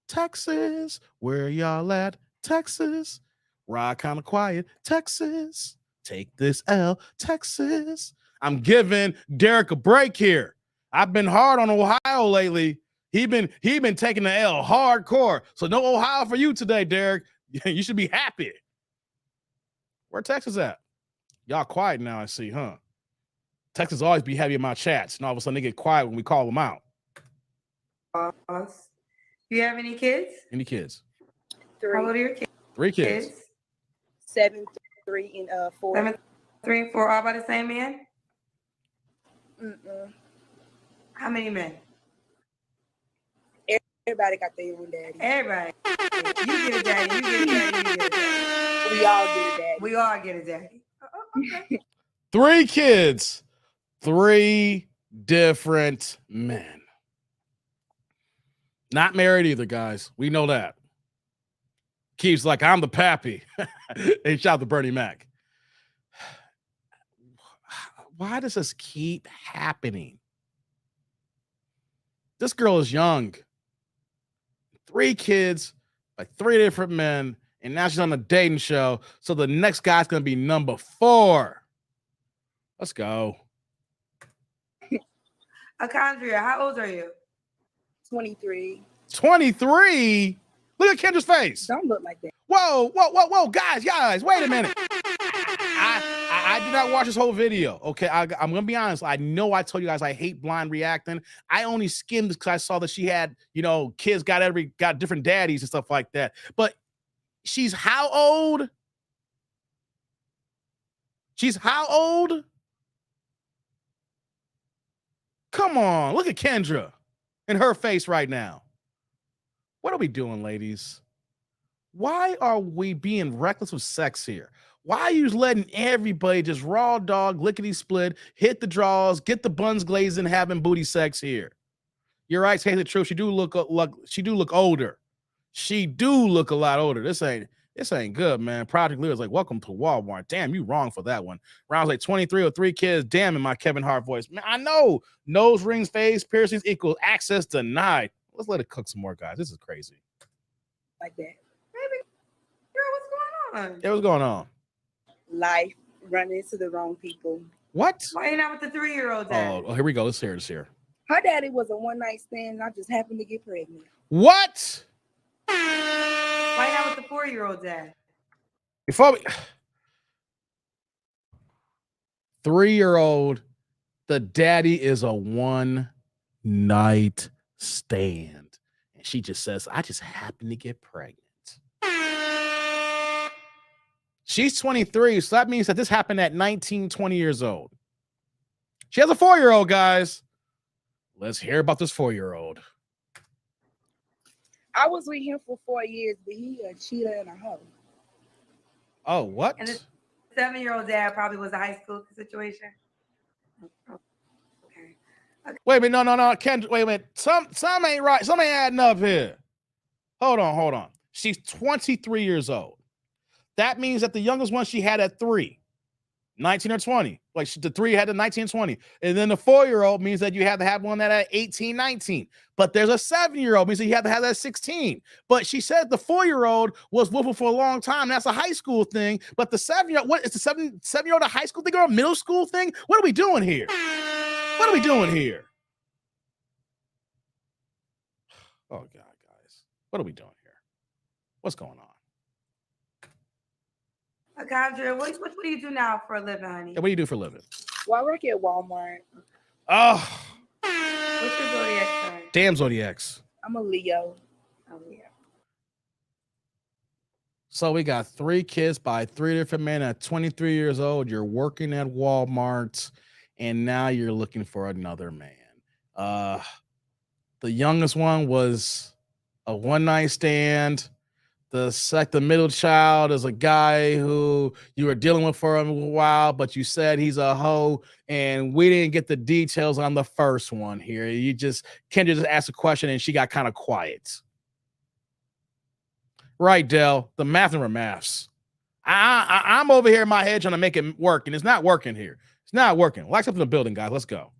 Texas. Where y'all at, Texas? Rod kind of quiet. Texas. Take this L. Texas. I'm giving Derek a break here. I've been hard on Ohio lately. He been taking the L hardcore. So no Ohio for you today, Derek. You should be happy. Where Texas at? Y'all quiet now, I see, huh? Texans always be heavy in my chats, and all of a sudden they get quiet when we call them out. Do you have any kids? Any kids? How old are your kids? 3 kids. 7, 3, and 4. 7, 3, and 4, all by the same man? Mm-mm. How many men? Everybody got their own daddy. Everybody. You get a daddy. You get a daddy. You get a daddy. We all get a daddy. We all get a daddy. Okay. 3 kids, 3 different men. Not married either, guys. We know that. Keeps like, I'm the pappy. Hey, shout out to Bernie Mac. Why does this keep happening? This girl is young. 3 kids, like 3 different men, and now she's on a dating show. So the next guy's going to be number 4. Let's go. Akandria, how old are you? 23. 23? Look at Kendra's face. Don't look like that. Whoa. Guys, wait a minute. I did not watch this whole video. Okay, I'm going to be honest. I know I told you guys I hate blind reacting. I only skimmed because I saw that she had, kids got different daddies and stuff like that. But she's how old? Come on, look at Kendra and her face right now. What are we doing, ladies? Why are we being reckless with sex here? Why are you letting everybody just raw dog, lickety split, hit the draws, get the buns glazed, and having booty sex here? You're right, say the truth. She do look older. She do look a lot older. This ain't good, man. Project Leader's like, welcome to Walmart. Damn, you wrong for that one. Rounds like 23 or 3 kids. Damn, in my Kevin Hart voice. Man, I know. Nose rings, face piercings equals access denied. Let's let it cook some more, guys. This is crazy. Like that. Baby, girl, what's going on? Yeah, what's going on? Life, running into the wrong people. What? Why you not with the 3-year-old? Oh, here we go. Let's hear this here. Her daddy was a one-night stand, and I just happened to get pregnant. What? Why not with the 4-year-old dad? Before we 3-year-old, the daddy is a one-night stand. And she just says, I just happened to get pregnant. She's 23, so that means that this happened at 19, 20 years old. She has a 4-year-old, guys. Let's hear about this 4-year-old. I was with him for 4 years, but he a cheater and a hoe. Oh, what? And the 7-year-old dad probably was a high school situation. Okay. Wait a minute, no. Ken, wait a minute. Some ain't right. Some ain't adding up here. Hold on. She's 23 years old. That means that the youngest one she had at 3, 19 or 20. Like the 3 had the 19 and 20. And then the 4-year-old means that you have to have one that at 18, 19. But there's a 7-year-old means that you have to have that at 16. But she said the 4-year-old was with her for a long time. That's a high school thing. But the 7-year-old, what is the 7-year-old a high school thing or a middle school thing? What are we doing here? Oh, God, guys. What are we doing here? What's going on? Akandra, what do you do now for a living, honey? What do you do for a living? Well, I work at Walmart. Oh. What's your zodiac sign? Damn Zodiacs. I'm a Leo. Oh, yeah. So we got 3 kids by 3 different men at 23 years old. You're working at Walmart, and now you're looking for another man. The youngest one was a one-night stand. The middle child is a guy who you were dealing with for a while, but you said he's a hoe, and we didn't get the details on the first one here. Kendra just asked a question, and she got kind of quiet. Right, Del. The math never maths. I'm over here in my head trying to make it work, and it's not working here. It's not working. Lights up in the building, guys. Let's go.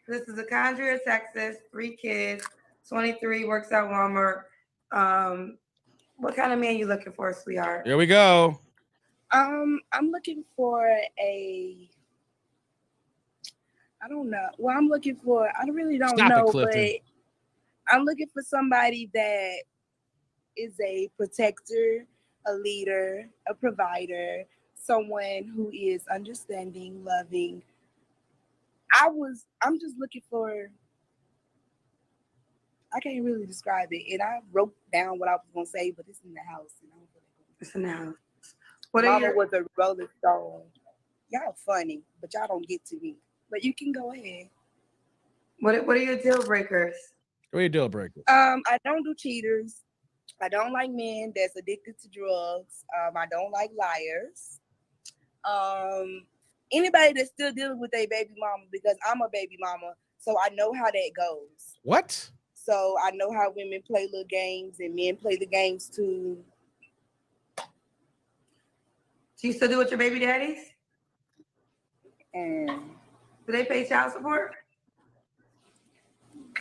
This is Akandria, Texas, 3 kids, 23, works at Walmart. What kind of man you looking for, sweetheart? Here we go. I'm looking for I don't know. Well, I really don't know, but I'm looking for somebody that is a protector, a leader, a provider, someone who is understanding, loving. I'm just looking for, I can't really describe it. And I wrote down what I was gonna say, but it's in the house. And I don't really It's in the house. What are Mama your was a Rolling Stone. Y'all funny, but y'all don't get to me. But you can go ahead. what are your deal breakers? What are your deal breakers? I don't do cheaters. I don't like men that's addicted to drugs. I don't like liars. Anybody that's still dealing with a baby mama, because I'm a baby mama, so I know how that goes. What? So I know how women play little games and men play the games too. Do you still do with your baby daddies? And Do they pay child support?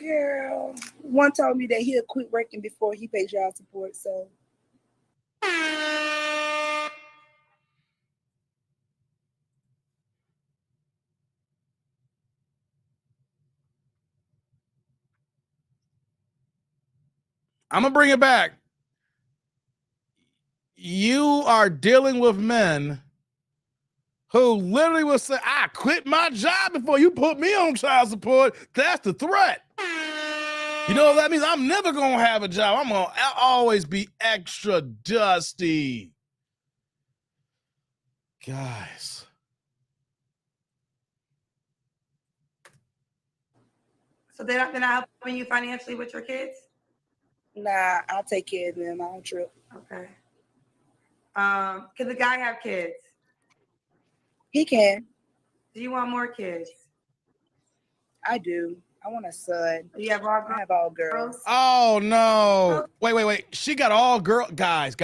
girl, one told me that he'll quit working before he pays child support. So I'm gonna bring it back. You are dealing with men who literally will say, I quit my job before you put me on child support. That's the threat. You know what that means? I'm never going to have a job. I'm going to always be extra dusty. Guys. So they're not helping you financially with your kids? nah, I'll take care of them. I don't trip. Okay. Can the guy have kids? He can. Do you want more kids? I do. I want a son. Do you have all I girls? have all girls. Oh, no. Wait. She got all girl. Guys.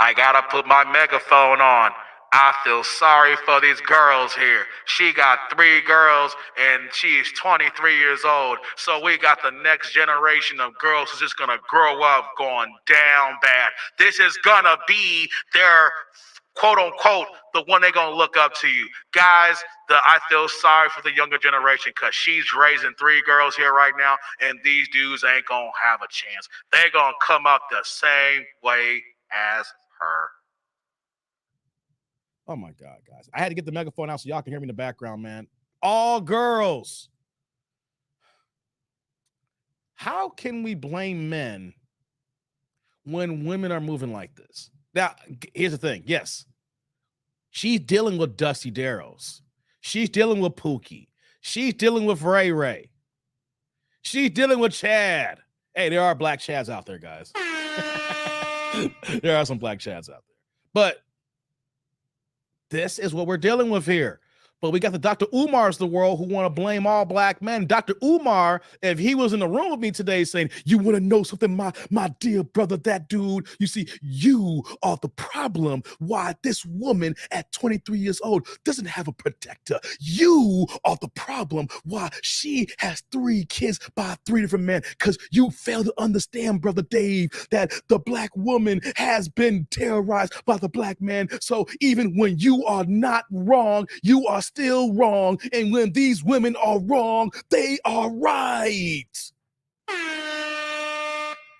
I gotta put my megaphone on. I feel sorry for these girls here. She got 3 girls and she's 23 years old. So we got the next generation of girls who's just gonna grow up going down bad. This is gonna be their quote unquote the one they're gonna look up to you. Guys, I feel sorry for the younger generation because she's raising 3 girls here right now, and these dudes ain't gonna have a chance. They're gonna come up the same way as her. Oh my God, guys. I had to get the megaphone out so y'all can hear me in the background, man. All girls. How can we blame men when women are moving like this? Now, here's the thing. Yes, she's dealing with Dusty Darrows. She's dealing with Pookie. She's dealing with Ray Ray. She's dealing with Chad. Hey, there are black Chads out there, guys. There are some black Chads out there. But this is what we're dealing with here. But we got the Dr. Umars of the world who want to blame all black men. Dr. Umar, if he was in the room with me today saying, you want to know something, my dear brother, that dude, you see, you are the problem why this woman at 23 years old doesn't have a protector. You are the problem why she has 3 kids by 3 different men, because you fail to understand, brother Dave, that the black woman has been terrorized by the black man. So even when you are not wrong, you are still wrong. And when these women are wrong, they are right.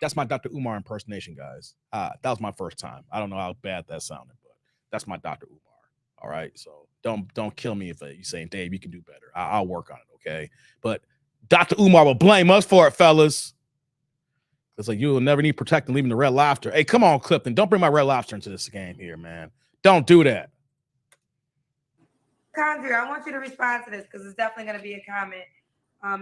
That's my Dr. Umar impersonation, guys. That was my first time. I don't know how bad that sounded, but that's my Dr. Umar. All right. So don't kill me if you're saying, Dave, you can do better. I'll work on it. Okay. But Dr. Umar will blame us for it, fellas. It's like, you will never need protecting leaving the Red Lobster. Hey, come on, Clifton. Don't bring my Red Lobster into this game here, man. Don't do that. Condria, I want you to respond to this because it's definitely going to be a comment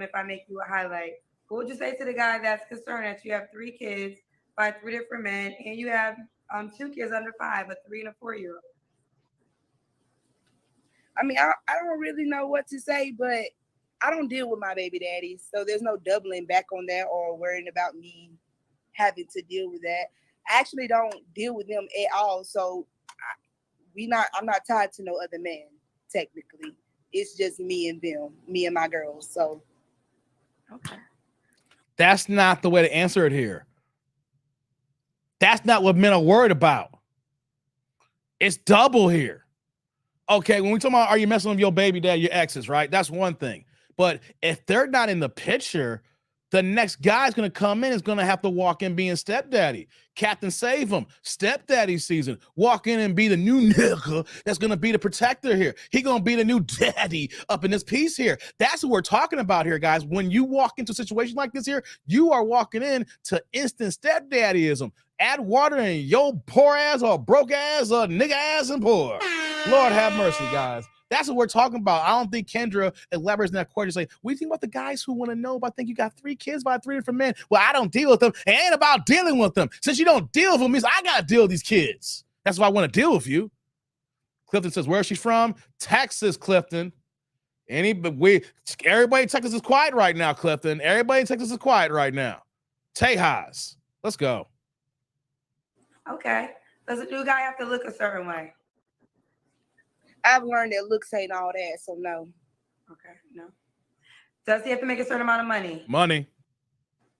if I make you a highlight. What would you say to the guy that's concerned that you have 3 kids by 3 different men and you have 2 kids under 5, a 3 and a 4-year-old? I mean, I don't really know what to say, but I don't deal with my baby daddies. So there's no doubling back on that or worrying about me having to deal with that. I actually don't deal with them at all. So I'm not tied to no other man. Technically, it's just me and them, me and my girls. So, okay, that's not the way to answer it here. That's not what men are worried about. It's double here. Okay, when we talk about are you messing with your baby dad, your exes, right? That's one thing. But if they're not in the picture, The next guy's going to come in is going to have to walk in being stepdaddy. Captain Save him. Stepdaddy season. Walk in and be the new nigga that's going to be the protector here. He going to be the new daddy up in this piece here. That's what we're talking about here, guys. When you walk into a situation like this here, you are walking in to instant stepdaddyism. Add water in your poor ass or broke ass or nigga ass and poor. Lord have mercy, guys. That's what we're talking about. I don't think Kendra elaborates in that question. Say, what do you think about the guys who want to know? But I think you got 3 kids by 3 different men. Well, I don't deal with them. It ain't about dealing with them. Since you don't deal with them, means I got to deal with these kids. That's why I want to deal with you. Clifton says, where is she from? Texas, Clifton. Everybody in Texas is quiet right now, Clifton. Everybody in Texas is quiet right now. Tejas, let's go. Okay. Does a new guy have to look a certain way? I've learned that looks ain't all that, so no. Okay, no. Does he have to make a certain amount of money? Money.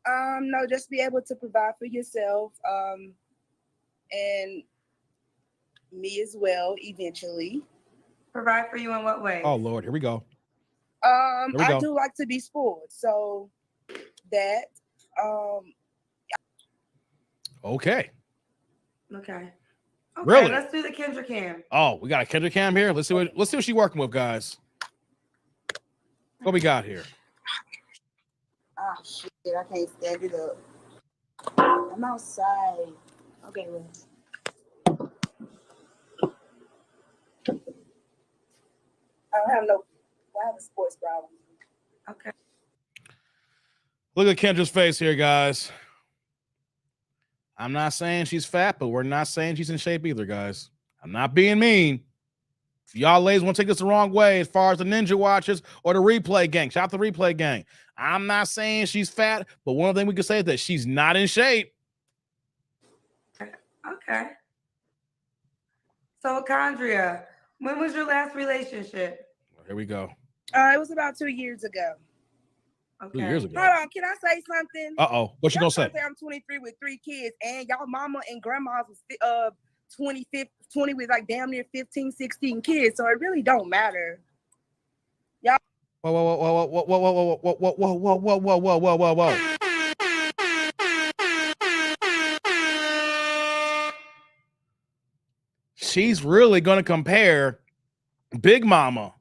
No, just be able to provide for yourself, and me as well, eventually. Provide for you in what way? Oh Lord, here we go. I do like to be spoiled, so that. Okay. Okay. Really? Let's do the Kendra cam. Oh, we got a Kendra cam here. Let's see what she's working with, guys. What we got here? Ah, shit! I can't stand it up. I'm outside. Okay, well. I have a sports problem. Okay. Look at Kendra's face here, guys. I'm not saying she's fat, but we're not saying she's in shape either, guys. I'm not being mean. If y'all ladies want to take this the wrong way as far as the Ninja Watchers or the Replay Gang, shout out the Replay Gang. I'm not saying she's fat, but one thing we can say is that she's not in shape. Okay. So, Condria, when was your last relationship? Here we go. It was about 2 years ago. Okay. 2 years ago. Hold on, can I say something? Uh-oh. What you gonna say? I'm 23 with 3 kids, and y'all mama and grandma's was 20 with like damn near 15, 16 kids. So it really don't matter. Y'all. Whoa. She's really gonna compare Big Mama.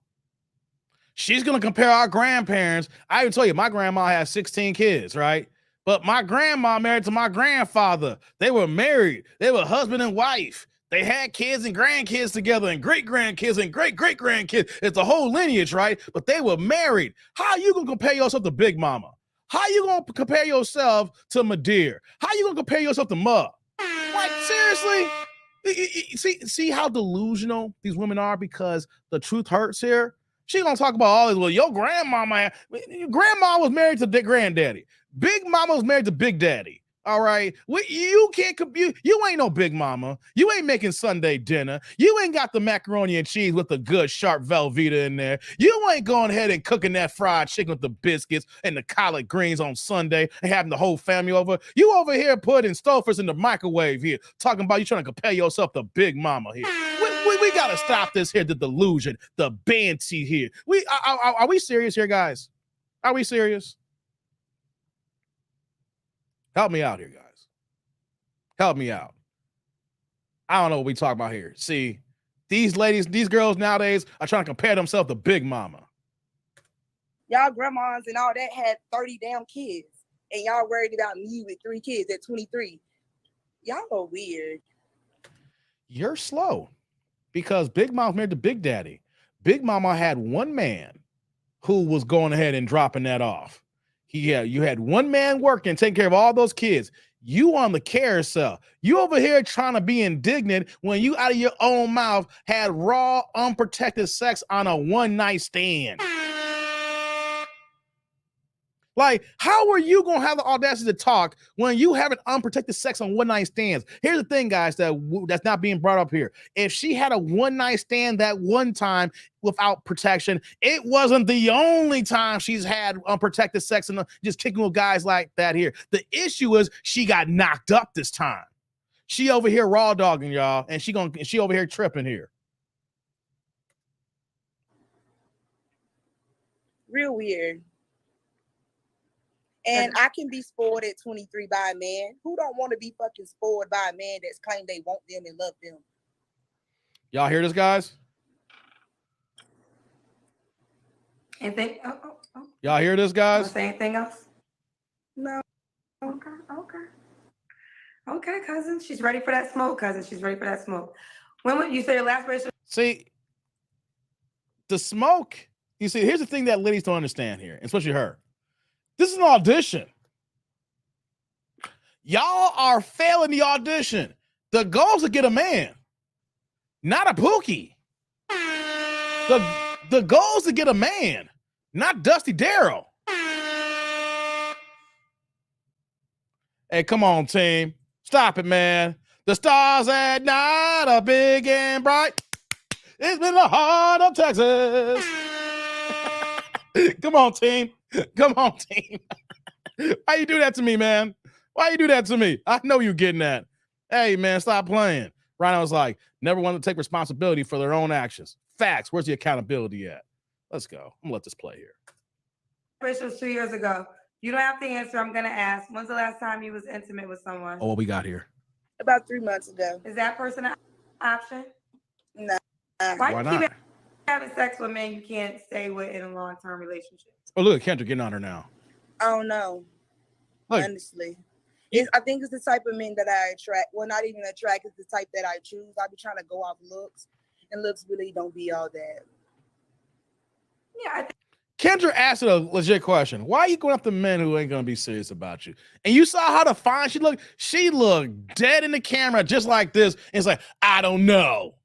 She's going to compare our grandparents. I even tell you, my grandma has 16 kids, right? But my grandma married to my grandfather. They were married. They were husband and wife. They had kids and grandkids together and great-grandkids and great-great-grandkids. It's a whole lineage, right? But they were married. How are you going to compare yourself to Big Mama? How are you going to compare yourself to Madeir? How are you going to compare yourself to Ma? Like, seriously? See how delusional these women are because the truth hurts here? She gonna talk about all this. Well, your grandma was married to granddaddy. Big Mama was married to Big Daddy. All right, you can't compute. You ain't no Big Mama. You ain't making Sunday dinner. You ain't got the macaroni and cheese with the good sharp Velveeta in there. You ain't going ahead and cooking that fried chicken with the biscuits and the collard greens on Sunday and having the whole family over. You over here putting Stouffer's in the microwave here, talking about you trying to compare yourself to Big Mama here. We gotta stop this here, the delusion, the banty here. Are we serious here, guys? Are we serious? Help me out here, guys. Help me out. I don't know what we talking about here. See, these girls nowadays are trying to compare themselves to Big Mama. Y'all grandmas and all that had 30 damn kids, and y'all worried about me with 3 kids at 23. Y'all are weird. You're slow. Because Big Mama married to Big Daddy. Big Mama had one man who was going ahead and dropping that off. You had one man working, taking care of all those kids. You on the carousel. You over here trying to be indignant when you out of your own mouth had raw, unprotected sex on a one-night stand. Like, how are you going to have the audacity to talk when you having unprotected sex on one-night stands? Here's the thing, guys, that's not being brought up here. If she had a one-night stand that one time without protection, it wasn't the only time she's had unprotected sex and just kicking with guys like that here. The issue is she got knocked up this time. She over here raw dogging y'all, and she over here tripping here. Real weird. And I can be spoiled at 23 by a man. Who don't want to be fucking spoiled by a man that's claimed they want them and love them? Y'all hear this, guys? Anything? Y'all hear this, Want guys? to say anything else? No. Okay, cousin. She's ready for that smoke, cousin. She's ready for that smoke. When would you say your last relationship? See, the smoke. You see, here's the thing that ladies don't understand here, especially her. This is an audition. Y'all are failing the audition. The goal is to get a man, not a pookie. The goal is to get a man, not Dusty Darrell. Hey, come on, team. Stop it, man. The stars at night are big and bright. It's been the heart of Texas. Come on, team. Come on, team. Why you do that to me, man? Why you do that to me? I know you're getting that. Hey, man, stop playing. Rhino was like, never wanted to take responsibility for their own actions. Facts. Where's the accountability at? Let's go. I'm gonna let this play here. This was 2 years ago. You don't have to answer. I'm gonna ask. When's the last time you was intimate with someone? Oh, what we got here? About 3 months ago. Is that person an option? No. Why you not? keep having sex with men you can't stay with in a long-term relationship? Oh, look at Kendra getting on her now. I don't know. Look. Honestly. I think it's the type of men that I attract. Well, not even attract. It's the type that I choose. I be trying to go off looks, and looks really don't be all that. Yeah, Kendra asked a legit question. Why are you going after men who ain't gonna be serious about you? And you saw how defiant she looked. She looked dead in the camera, just like this. And it's like, I don't know.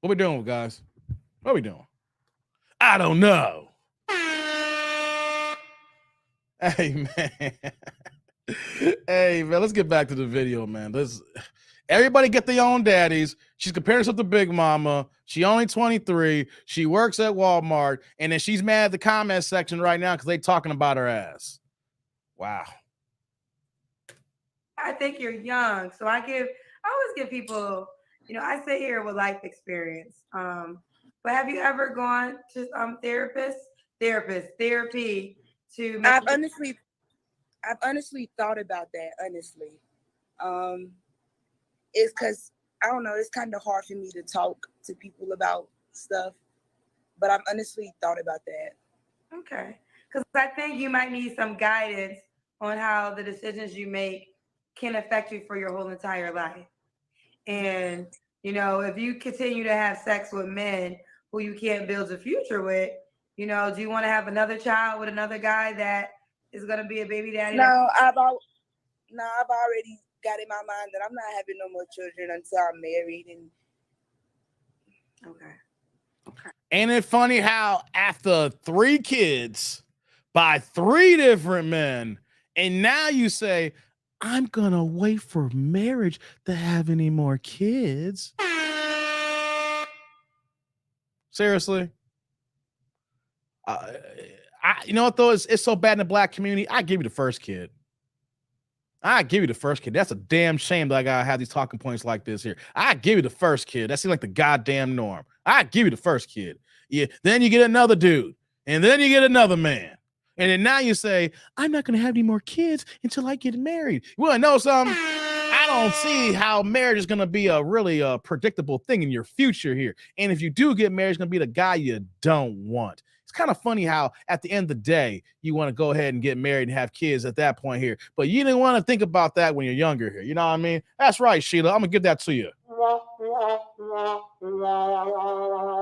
What we doing, guys? What we doing? I don't know. Hey, man. Hey, man, let's get back to the video, man. Everybody get their own daddies. She's comparing herself to Big Mama. She only 23. She works at Walmart. And then she's mad at the comment section right now because they talking about her ass. Wow. I think you're young. So I always give people, I sit here with life experience. But have you ever gone to therapy to make I've honestly thought about that, honestly. It's because, I don't know, it's kind of hard for me to talk to people about stuff. But I've honestly thought about that. Okay. Because I think you might need some guidance on how the decisions you make can affect you for your whole entire life. And, if you continue to have sex with men who you can't build a future with, do you want to have another child with another guy that is going to be a baby daddy? No, I've already got in my mind that I'm not having no more children until I'm married. And Okay. Ain't it funny how after 3 kids by 3 different men, and now you say, I'm going to wait for marriage to have any more kids? Seriously? You know what, though? It's so bad in the black community. I give you the first kid. That's a damn shame that I gotta have these talking points like this here. I give you the first kid. That seems like the goddamn norm. I give you the first kid. Yeah. Then you get another dude, and then you get another man, and then now you say, I'm not gonna have any more kids until I get married. You wanna know something? I don't see how marriage is gonna be a really predictable thing in your future here. And if you do get married, it's gonna be the guy you don't want. It's kind of funny how at the end of the day, you want to go ahead and get married and have kids at that point here. But you didn't want to think about that when you're younger here. You know what I mean? That's right, Sheila. I'm going to give that to you.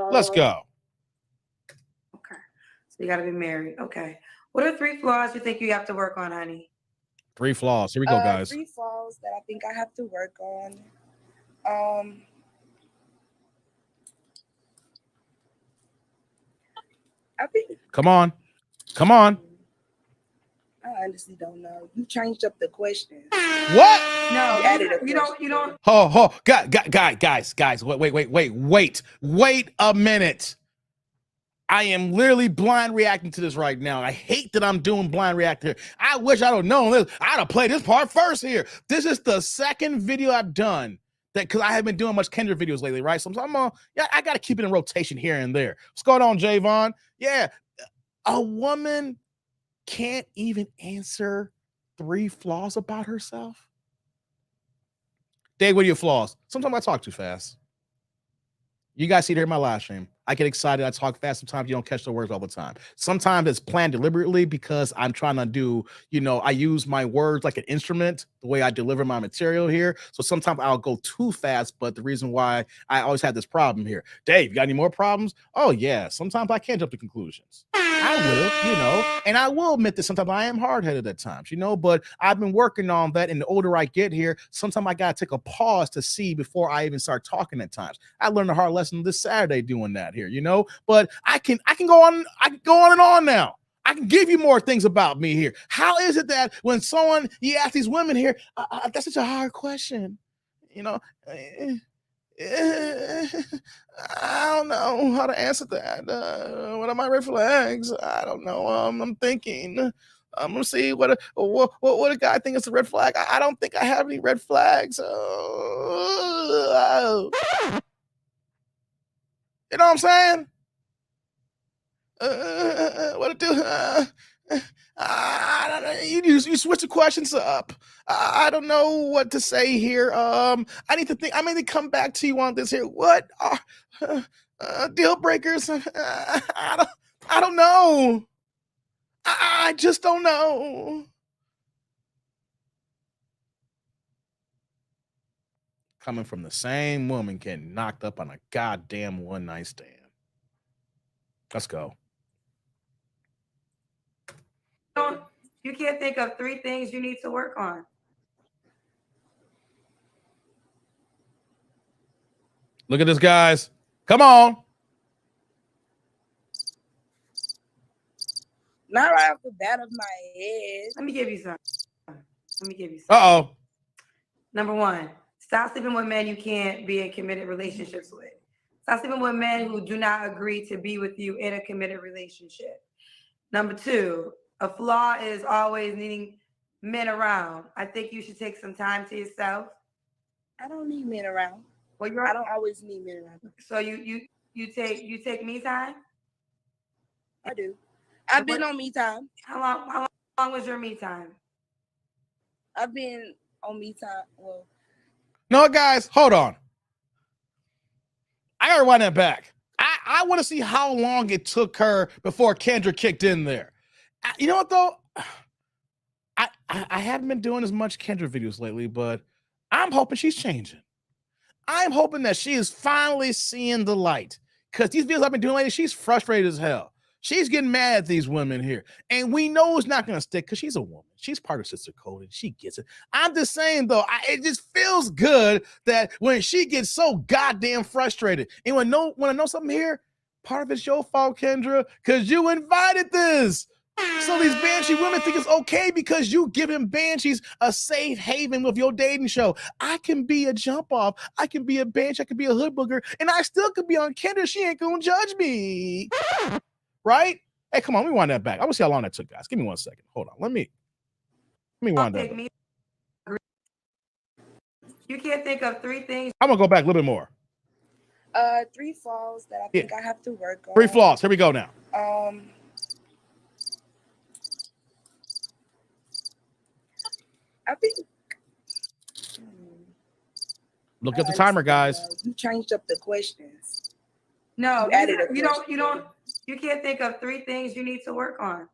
Let's go. Okay. So you got to be married. Okay. What are 3 flaws you think you have to work on, honey? 3 flaws. Here we go, guys. 3 flaws that I think I have to work on. I think. Come on. I honestly don't know. You changed up the question. What? No, you don't. Guys. Wait a minute. I am literally blind reacting to this right now. I hate that I'm doing blind react here. I wish I'd have known this. I'd have played this part first here. This is the second video I've done that because I haven't been doing much Kendra videos lately, right? So I got to keep it in rotation here and there. What's going on, Javon? Yeah, a woman can't even answer 3 flaws about herself. Dave, what are your flaws? Sometimes I talk too fast. You guys see it here in my live stream. I get excited. I talk fast. Sometimes you don't catch the words all the time. Sometimes it's planned deliberately because I'm trying to do, I use my words like an instrument, the way I deliver my material here. So sometimes I'll go too fast, but the reason why I always have this problem here. Dave, you got any more problems? Oh, yeah. Sometimes I can't jump to conclusions. I will, and I will admit that sometimes I am hard-headed at times, but I've been working on that. And the older I get here, sometimes I got to take a pause to see before I even start talking at times. I learned a hard lesson this Saturday doing that here, but I can go on and on now. I can give you more things about me here. How is it that when you ask these women here, that's such a hard question, I don't know how to answer that. What are my red flags? I don't know. I'm thinking. I'm gonna see what a guy think is a red flag. I don't think I have any red flags. You know what I'm saying? What to do? I don't know. You switch the questions up. I don't know what to say here. I need to think. I may come back to you on this here. What are deal breakers? I don't know. I just don't know. Coming from the same woman getting knocked up on a goddamn one night stand. Let's go. You can't think of 3 things you need to work on. Look at this, guys. Come on. Not right off the bat of my head. Let me give you some. Uh-oh. Number 1, stop sleeping with men you can't be in committed relationships with. Stop sleeping with men who do not agree to be with you in a committed relationship. Number 2, a flaw is always needing men around. I think you should take some time to yourself. I don't need men around. Well, I don't always need men around. So you take me time? I do. I've been on me time. How long was your me time? I've been on me time. Well, no, guys, hold on. I gotta run that back. I want to see how long it took her before Kendra kicked in there. You know what though? I haven't been doing as much Kendra videos lately, but I'm hoping she's changing. I'm hoping that she is finally seeing the light. Because these videos I've been doing lately, she's frustrated as hell. She's getting mad at these women here. And we know it's not going to stick because she's a woman. She's part of Sister Code and she gets it. I'm just saying, though, it just feels good that when she gets so goddamn frustrated. And when I know something here, part of it's your fault, Kendra, because you invited this. So these Banshee women think it's okay because you give him Banshees a safe haven with your dating show. I can be a jump off. I can be a Banshee. I can be a hood booger. And I still could be on Kendra. She ain't going to judge me. Right? Hey, come on. Let me wind that back. I want to see how long that took, guys. Give me 1 second. Hold on. Let me wind that back. You can't think of 3 things. I'm going to go back a little bit more. 3 flaws that I think I have to work on. 3 flaws. Here we go now. I think. Look at the timer, guys. You changed up the questions. No, you can't think of 3 things you need to work on.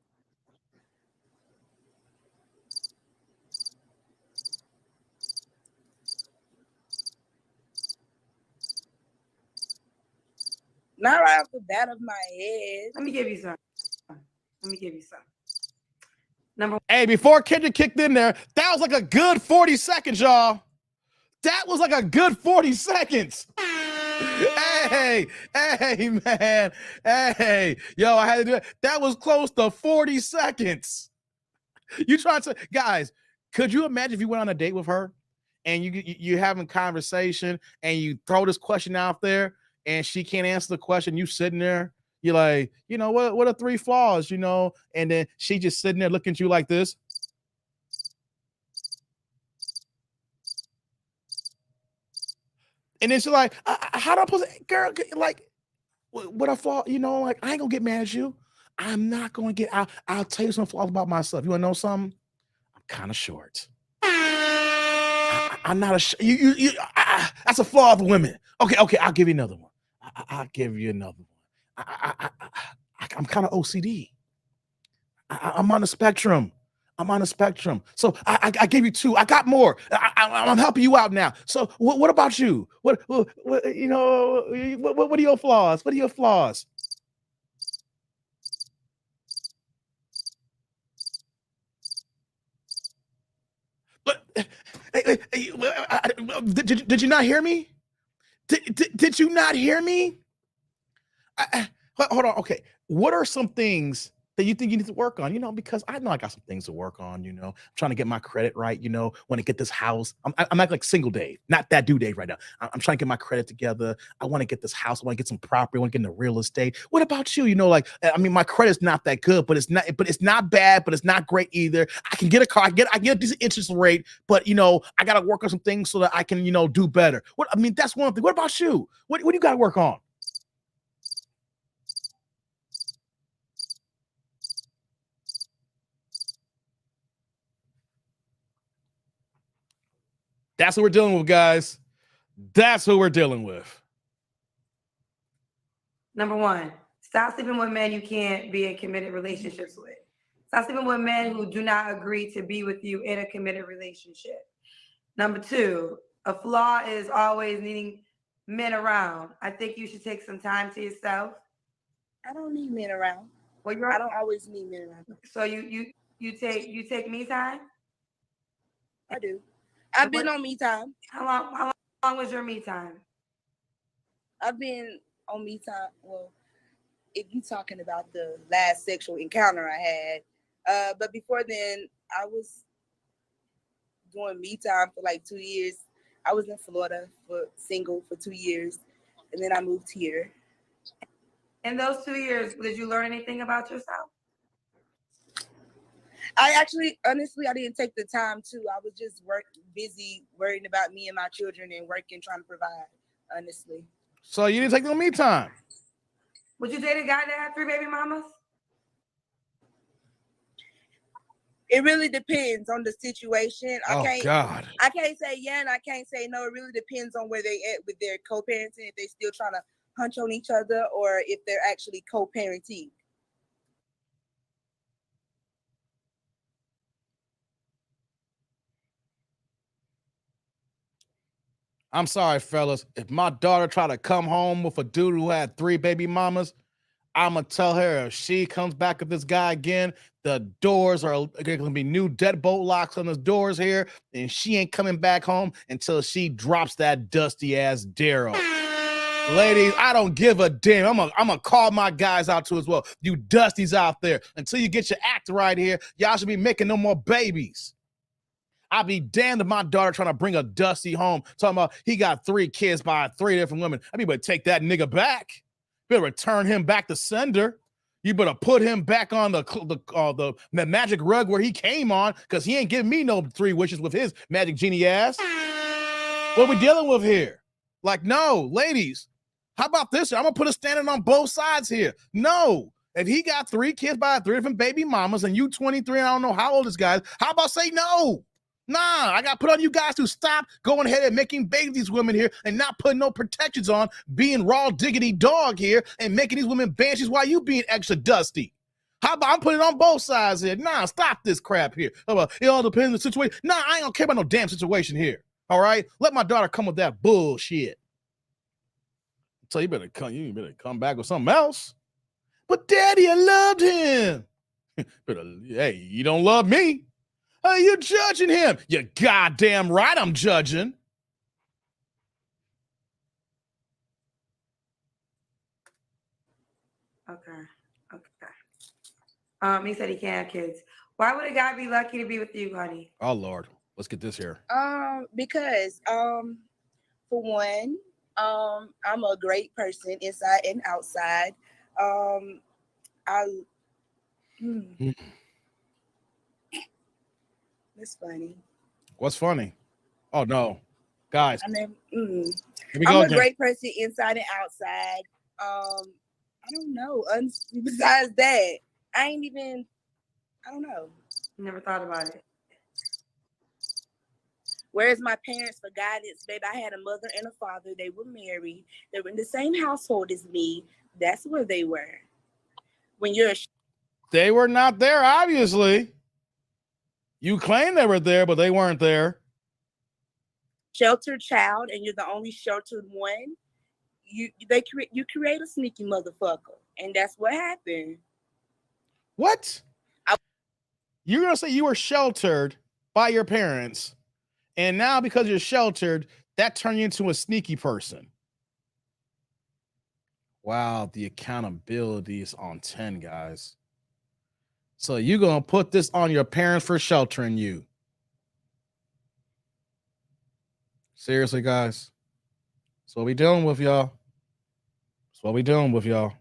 Not right off the bat of my head. Let me give you some. Hey, before Kendra kicked in there, that was like a good 40 seconds, y'all. That was like a good 40 seconds. Hey, man. Hey, yo, I had to do it. That was close to 40 seconds. You trying to, guys, could you imagine if you went on a date with her and you having conversation and you throw this question out there and she can't answer the question, you sitting there, you're like, what are 3 flaws, and then she just sitting there looking at you like this. And then she's like, how do I put it? Girl, like, what I fall, like, I ain't gonna get mad at you. I'm not gonna get out. I'll tell you some flaws about myself. You wanna know something? I'm kind of short. I'm not that's a flaw of women. Okay, I'll give you another one. I'll give you another one. I'm kind of OCD. I'm on the spectrum. I'm on the spectrum. So I gave you two. I got more. I'm helping you out now. So what about you? What are your flaws? What are your flaws? But did you not hear me? Did you not hear me? Hold on. Okay. What are some things that you think you need to work on? Because I know I got some things to work on. I'm trying to get my credit right. Want to get this house. I'm like single Dave, not that dude Dave right now. I'm trying to get my credit together. I want to get this house. I want to get some property. I want to get into real estate. What about you? My credit's not that good, but it's not bad, but it's not great either. I can get a car. I get a decent interest rate, but I got to work on some things so that I can, do better. That's one thing. What about you? What do you got to work on? That's what we're dealing with, guys. That's who we're dealing with. Number one, stop sleeping with men you can't be in committed relationships with. Stop sleeping with men who do not agree to be with you in a committed relationship. Number two, a flaw is always needing men around. I think you should take some time to yourself. I don't need men around. Well, I don't always need men around. So you take me time? I do. I've been on me time. How long was your me time? I've been on me time. Well, if you're talking about the last sexual encounter I had, but before then, I was doing me time for like 2 years. I was in Florida single for 2 years, and then I moved here. In those 2 years, did you learn anything about yourself? Honestly, I didn't take the time to. I was just busy worrying about me and my children and working, trying to provide, honestly. So you didn't take no me time? Would you date a guy that had 3 baby mamas? It really depends on the situation. God. I can't say yeah and I can't say no. It really depends on where they at with their co-parenting, if they still trying to hunch on each other or if they're actually co-parenting. I'm sorry, fellas. If my daughter tried to come home with a dude who had 3 baby mamas, I'm going to tell her if she comes back with this guy again, the doors are going to be new deadbolt locks on the doors here, and she ain't coming back home until she drops that dusty ass Daryl. Ladies, I don't give a damn. I'm gonna call my guys out too as well. You dusties out there, until you get your act right here, y'all should be making no more babies. I'd be damned if my daughter trying to bring a dusty home, talking about he got 3 kids by 3 different women. I mean, better take that nigga back. Better return him back to sender. You better put him back on the magic rug where he came on, because he ain't giving me no 3 wishes with his magic genie ass. What are we dealing with here? Like, no, ladies, how about this? I'm going to put a standard on both sides here. No. If he got 3 kids by 3 different baby mamas and you 23, and I don't know how old this guy is, how about say no? Nah, I got to put on you guys to stop going ahead and making babies these women here and not putting no protections on, being raw diggity dog here and making these women banshees while you being extra dusty. How about I'm putting it on both sides here? Nah, stop this crap here. It all depends on the situation. Nah, I ain't gonna care about no damn situation here. All right? Let my daughter come with that bullshit. So you better come back with something else. But daddy, I loved him. Hey, you don't love me. Hey, you judging him. You goddamn right I'm judging. Okay. He said he can't have kids. Why would a guy be lucky to be with you, honey? Oh Lord, let's get this here. Because for one, I'm a great person inside and outside. It's funny. What's funny? Oh no. Guys, I never. here we I'm go a again. great person inside and outside. I don't know. Besides that, I don't know. Never thought about it. Where's my parents for guidance, baby? I had a mother and a father. They were married. They were in the same household as me. That's where they were. When you're They were not there, obviously. You claim they were there, but they weren't there. sheltered child and you're the only sheltered one, you create a sneaky motherfucker, and that's what happened. What? You're gonna say you were sheltered by your parents, and now because you're sheltered, that turned you into a sneaky person. Wow, the accountability is on 10, guys. So you're gonna put this on your parents for sheltering you. Seriously, guys. That's what we dealing with, y'all. That's what we dealing with, y'all.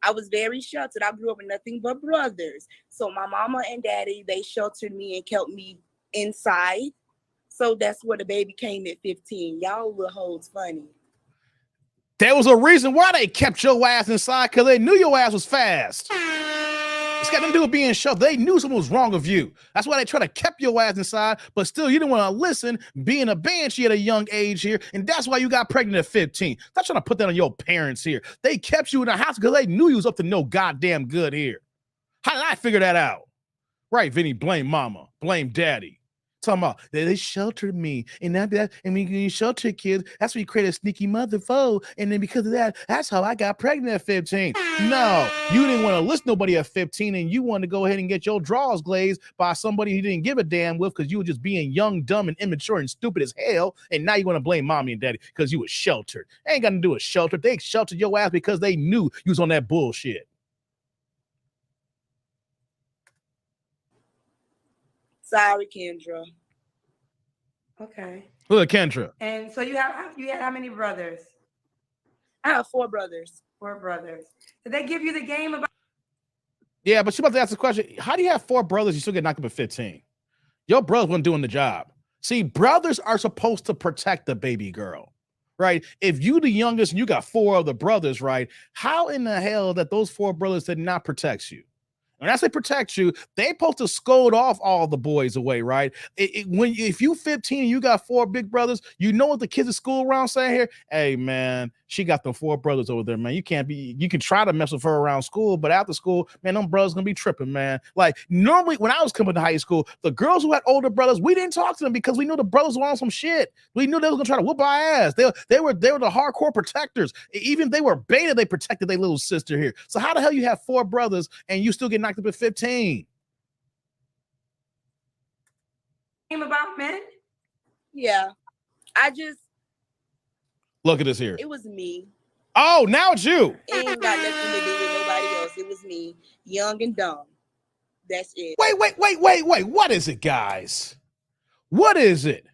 I was very sheltered. I grew up with nothing but brothers. So my mama and daddy, they sheltered me and kept me inside. So that's where the baby came at 15. Y'all little hoes funny. There was a reason why they kept your ass inside, because they knew your ass was fast. It's got nothing to do with being sheltered. They knew something was wrong with you. That's why they try to keep your ass inside, but still you didn't want to listen, being a banshee at a young age here, and that's why you got pregnant at 15. Stop trying to put that on your parents here. They kept you in the house because they knew you was up to no goddamn good here. How did I figure that out? Right, Vinny, blame mama, blame daddy. Talking about they sheltered me, and that, and when you shelter kids, that's when you create a sneaky mother foe, and then because of that, that's how I got pregnant at 15. No, you didn't want to listen to nobody at 15, and you wanted to go ahead and get your drawers glazed by somebody you didn't give a damn with because you were just being young, dumb, and immature and stupid as hell, and now you want to blame mommy and daddy because you were sheltered. They ain't got to do with sheltered. They sheltered your ass because they knew you was on that bullshit. Sorry, Kendra. Okay. Look, Kendra. And so you had how many brothers? I have 4 brothers. 4 brothers. Did they give you the game about? Yeah, but she about to ask the question. How do you have 4 brothers? You still get knocked up at 15. Your brothers weren't doing the job. See, brothers are supposed to protect the baby girl, right? If you the youngest and you got 4 other brothers, right? How in the hell that those 4 brothers did not protect you? When I say protect you, they supposed to scold off all the boys away, right? If you 15 and you got 4 big brothers, you know what the kids at school around saying here? Hey, man, she got them 4 brothers over there, man. You can try to mess with her around school, but after school, man, them brothers gonna be tripping, man. Like normally when I was coming to high school, the girls who had older brothers, we didn't talk to them because we knew the brothers were on some shit. We knew they was gonna try to whoop our ass. They were the hardcore protectors. Even if they were beta, they protected their little sister here. So how the hell you have 4 brothers and you still get knocked up at 15? Game about men? Yeah. I just Look at this here. It was me. Oh, now it's you. It ain't got nothing to do with nobody else. It was me, young and dumb. That's it. Wait. What is it, guys? What is it?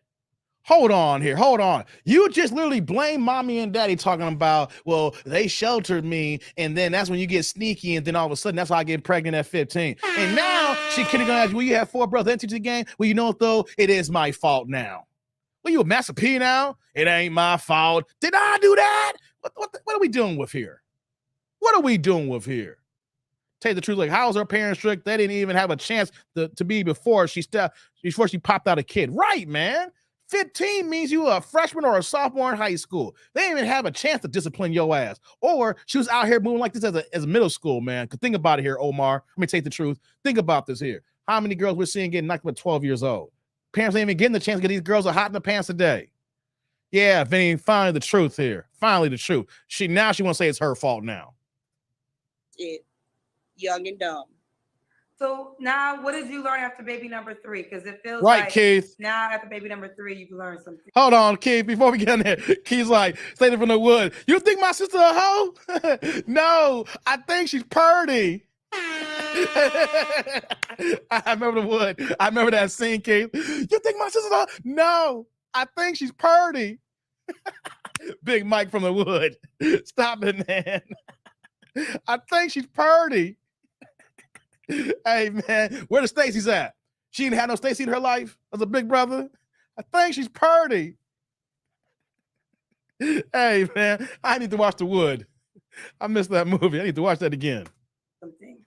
Hold on here. Hold on. You just literally blame mommy and daddy talking about, well, they sheltered me. And then that's when you get sneaky. And then all of a sudden, that's how I get pregnant at 15. And now she could have gone ask you, well, you have 4 brothers into the game. Well, you know what, though? It is my fault now. Well, you a Master P now? It ain't my fault. Did I do that? What are we doing with here? What are we doing with here? Tell you the truth, like, how was her parents strict? They didn't even have a chance to be before she popped out a kid. Right, man. 15 means you are a freshman or a sophomore in high school. They didn't even have a chance to discipline your ass. Or she was out here moving like this as a middle school, man. Think about it here, Omar. Let me tell you the truth. Think about this here. How many girls we're seeing getting knocked up at 12 years old? Parents ain't even getting the chance to get these girls are hot in the pants today. Yeah, Vinny, finally the truth here. Finally the truth. She want to say it's her fault now. It. Young and dumb. So now, what did you learn after baby number 3? Because it feels right, like Keith. Now after baby number 3, you've learned something. Hold on, Keith. Before we get in there, Keith's like, Stated from the wood. You think my sister a hoe? No, I think she's purty. I remember the wood. I remember that scene, Keith. You think my sister's a hoe? No, I think she's purty. Big Mike from the wood. Stop it, man. I think she's purty. Hey, man, where the Stacy's at? She didn't have no Stacy in her life as a big brother. I think she's purty. Hey, man, I need to watch The Wood. I missed that movie. I need to watch that again. Some things.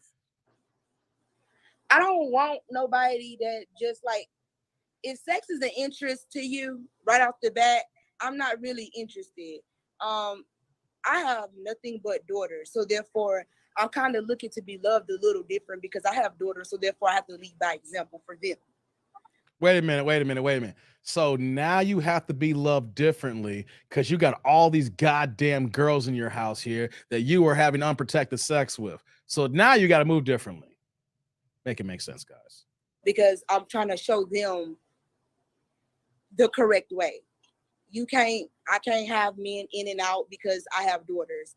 I don't want nobody that just like, if sex is an interest to you right off the bat, I'm not really interested. I have nothing but daughters, so therefore I'm kind of looking to be loved a little different because I have daughters, so therefore I have to lead by example for them. Wait a minute. So now you have to be loved differently because you got all these goddamn girls in your house here that you are having unprotected sex with. So now you got to move differently. Make it make sense, guys. Because I'm trying to show them the correct way. I can't have men in and out because I have daughters.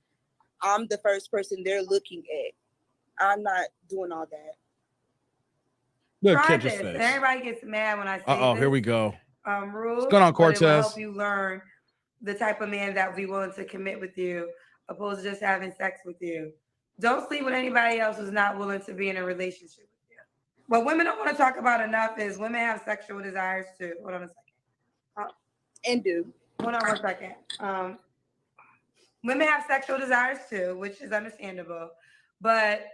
I'm the first person they're looking at. I'm not doing all that. Look, Try Kendra's this. face. And everybody gets mad when I say Uh-oh, this. here we go. Rules. What's going on, But it will Cortez? help you learn the type of man that will be willing to commit with you, opposed to just having sex with you. Don't sleep with anybody else who's not willing to be in a relationship with you. What women don't want to talk about enough is women have sexual desires too. Hold on a second. And do. Hold on 1 second. Women have sexual desires too, which is understandable. But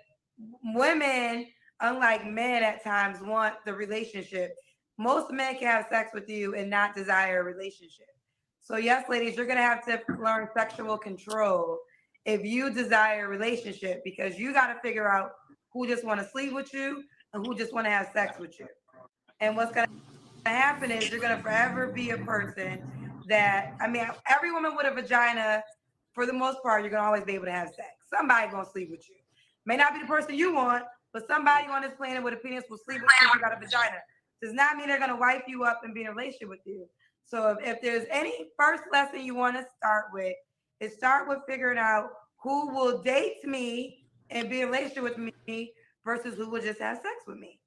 women, unlike men at times, want the relationship. Most men can have sex with you and not desire a relationship. So yes, ladies, you're going to have to learn sexual control if you desire a relationship, because you got to figure out who just want to sleep with you and who just want to have sex with you. And what's going to happen is you're going to forever be a person that, I mean, every woman with a vagina, for the most part, you're going to always be able to have sex. Somebody going to sleep with you. May not be the person you want, but somebody on this planet with a penis will sleep with you if you got a vagina. Does not mean they're going to wipe you up and be in a relationship with you. So if there's any first lesson you want to start with, is start with figuring out who will date me and be in a relationship with me versus who will just have sex with me.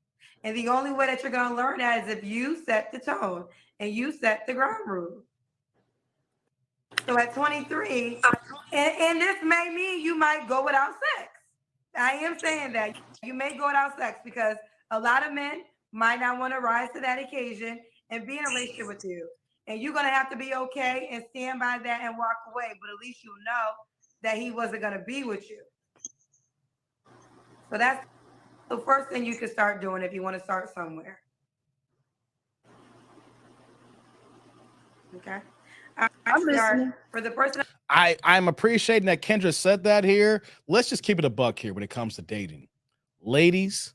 And the only way that you're going to learn that is if you set the tone and you set the ground rules. So at 23, and this may mean you might go without sex. I am saying that you may go without sex because a lot of men might not want to rise to that occasion and be in a relationship with you. And you're going to have to be okay and stand by that and walk away. But at least you know that he wasn't going to be with you. So that's the first thing you can start doing if you want to start somewhere. Okay. I'm listening. For the person, I'm appreciating that Kendra said that here. Let's just keep it a buck here when it comes to dating. Ladies,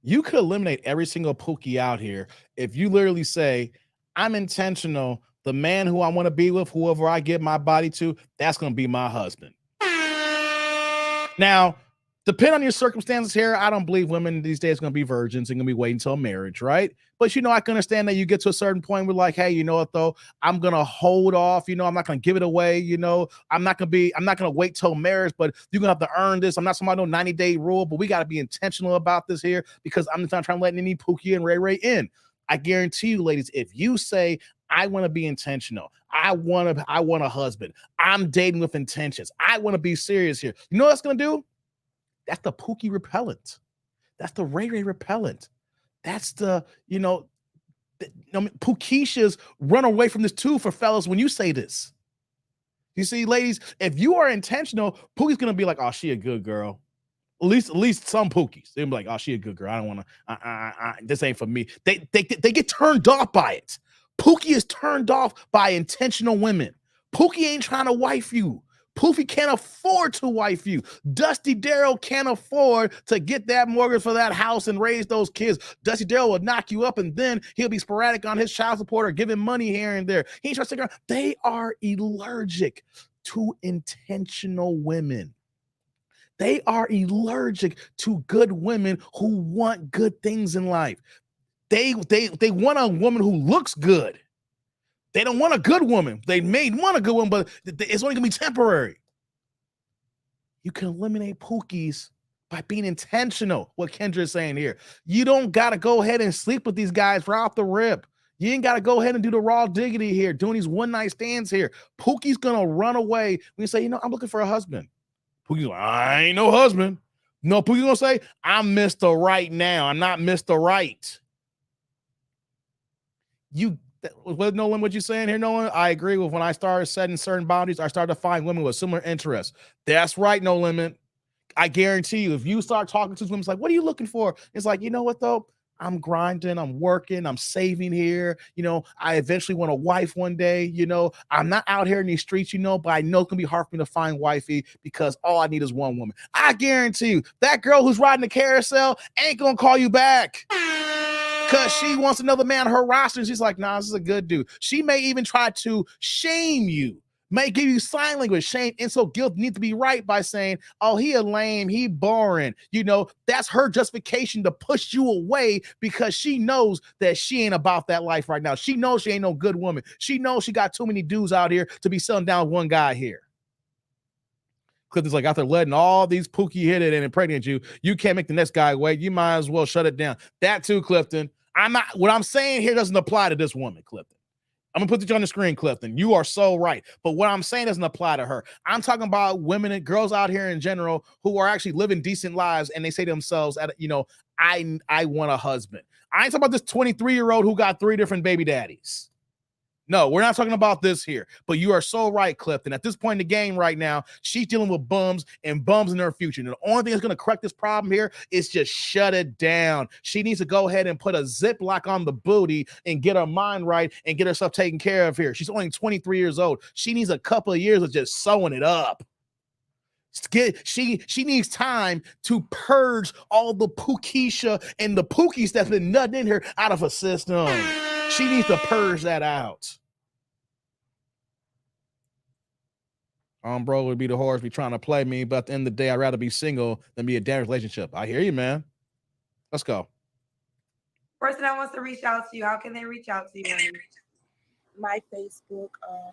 you could eliminate every single pookie out here if you literally say, I'm intentional. The man who I want to be with, whoever I give my body to, that's going to be my husband. Now, depending on your circumstances here, I don't believe women these days are going to be virgins and going to be waiting until marriage, right? But, I can understand that you get to a certain point where like, hey, you know what, though? I'm going to hold off. I'm not going to give it away. I'm not going to wait till marriage, but you're going to have to earn this. I'm not somebody no 90-day rule, but we got to be intentional about this here because I'm just not trying to let any Pookie and Ray in. I guarantee you, ladies, if you say, I want to be intentional, I want a husband, I'm dating with intentions, I want to be serious here. You know what that's going to do? That's the Pookie repellent. That's the Ray repellent. That's the, Pookishas run away from this too for fellas when you say this. You see, ladies, if you are intentional, Pookie's going to be like, oh, she a good girl. At least some Pookies. They'll be like, oh, she a good girl. I don't want to, this ain't for me. They get turned off by it. Pookie is turned off by intentional women. Pookie ain't trying to wife you. Pookie can't afford to wife you. Dusty Darrell can't afford to get that mortgage for that house and raise those kids. Dusty Darrell will knock you up and then he'll be sporadic on his child support or giving money here and there. He ain't trying to stick around. They are allergic to intentional women. They are allergic to good women who want good things in life. They want a woman who looks good. They don't want a good woman. They may want a good one, but it's only going to be temporary. You can eliminate Pookies by being intentional, what Kendra is saying here. You don't got to go ahead and sleep with these guys right off the rip. You ain't got to go ahead and do the raw diggity here, doing these one-night stands here. Pookie's going to run away when you say, I'm looking for a husband. Pookie's like, I ain't no husband. No, Pookie's going to say, I'm Mr. Right now. I'm not Mr. Right. You What Nolan, what you saying here, Nolan? I agree with when I started setting certain boundaries, I started to find women with similar interests. That's right, No Limit. I guarantee you, if you start talking to women, it's like, what are you looking for? It's like, you know what though? I'm grinding, I'm working, I'm saving here. I eventually want a wife one day. I'm not out here in these streets, but I know it's gonna be hard for me to find wifey because all I need is one woman. I guarantee you, that girl who's riding the carousel ain't gonna call you back. Because she wants another man on her roster. And she's like, nah, this is a good dude. She may even try to shame you, may give you sign language. Shame, insult, guilt need to be right by saying, oh, he a lame, he boring. That's her justification to push you away because she knows that she ain't about that life right now. She knows she ain't no good woman. She knows she got too many dudes out here to be selling down one guy here. Clifton's like, after letting all these Pookie hit it and impregnate you, you can't make the next guy wait. You might as well shut it down. That too, Clifton. What I'm saying here doesn't apply to this woman, Clifton. I'm gonna put this on the screen, Clifton. You are so right. But what I'm saying doesn't apply to her. I'm talking about women and girls out here in general who are actually living decent lives, and they say to themselves, I want a husband. I ain't talking about this 23-year-old who got 3 different baby daddies. No, we're not talking about this here. But you are so right, Clifton. At this point in the game right now, she's dealing with bums and bums in her future. And the only thing that's going to correct this problem here is just shut it down. She needs to go ahead and put a Ziploc on the booty and get her mind right and get herself taken care of here. She's only 23 years old. She needs a couple of years of just sewing it up. She needs time to purge all the Pookisha and the Pookies that's been nutting in her out of her system. She needs to purge that out. Bro would be the horse be trying to play me, but at the end of the day, I'd rather be single than be a damaged relationship. I hear you, man. Let's go. Person that wants to reach out to you, how can they reach out to you? My Facebook.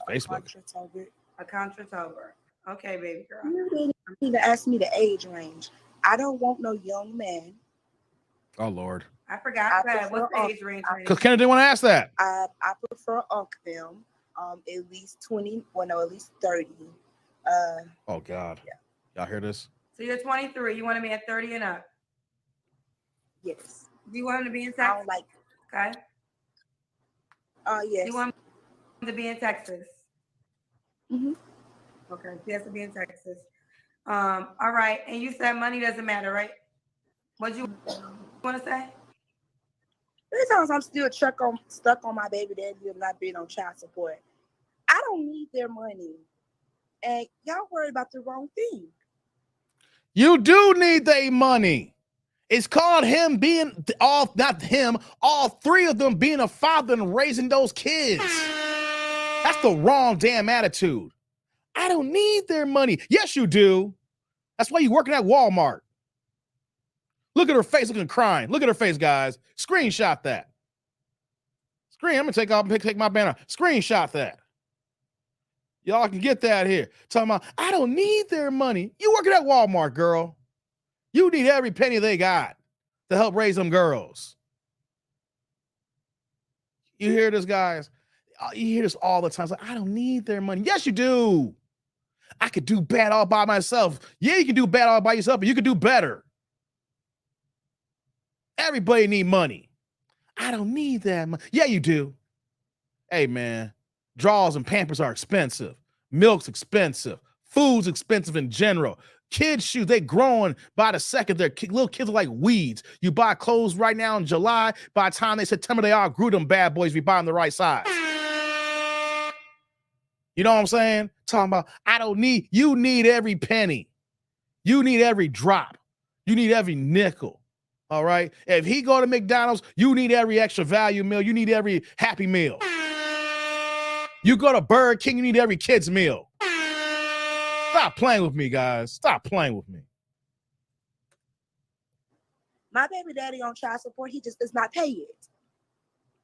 A Contratober. Okay, baby girl. You need to ask me the age range. I don't want no young man. Oh, Lord. I forgot that. What's the age range? Because Kennedy didn't want to ask that. I prefer them. At least 20. Well, no, at least 30. Oh, God. Yeah. Y'all hear this? So you're 23. You want to be at 30 and up? Yes. Do you want him to be in Texas? I don't like it. Okay. Yes. You want him to be in Texas? Mm-hmm. Okay. He has to be in Texas. All right. And you said money doesn't matter, right? What you want to say? Sometimes I'm still stuck on my baby daddy of not being on child support. I don't need their money. And y'all worried about the wrong thing. You do need their money. It's called him being all 3 of them being a father and raising those kids. That's the wrong damn attitude. I don't need their money. Yes, you do. That's why you're working at Walmart. Look at her face, looking crying. Look at her face, guys. Screenshot that. I'm gonna take my banner. Screenshot that. Y'all can get that here. Talking about, I don't need their money. You working at Walmart, girl. You need every penny they got to help raise them girls. You hear this, guys? You hear this all the time. It's like, I don't need their money. Yes, you do. I could do bad all by myself. Yeah, you can do bad all by yourself, but you can do better. Everybody need money. I don't need that money. Yeah, you do. Hey, man, draws and Pampers are expensive. Milk's expensive. Food's expensive in general. Kids' shoes, they growing by the second. Little kids are like weeds. You buy clothes right now in July. By the time September, they all grew them bad boys if you buy them the right size. You know what I'm saying? Talking about, you need every penny. You need every drop. You need every nickel. All right? If he go to McDonald's, you need every extra value meal. You need every Happy Meal. You go to Burger King, you need every kid's meal. Stop playing with me, guys. Stop playing with me. My baby daddy on child support, he just does not pay it.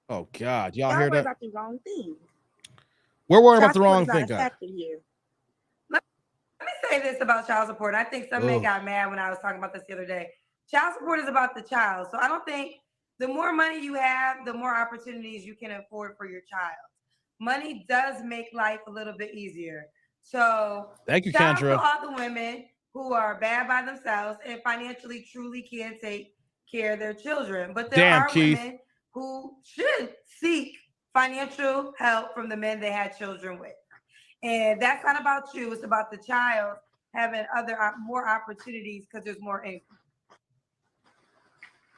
Oh, God. Y'all hear that? Worried about the wrong thing. We're worried about the wrong thing, guys. Here. Let me say this about child support. I think some men got mad when I was talking about this the other day. Child support is about the child. So I don't think the more money you have, the more opportunities you can afford for your child. Money does make life a little bit easier. So thank you, shout Kendra. out to all the women who are bad by themselves and financially truly can take care of their children. But there are women who should seek financial help from the men they had children with. And that's not about you. It's about the child having more opportunities because there's more income.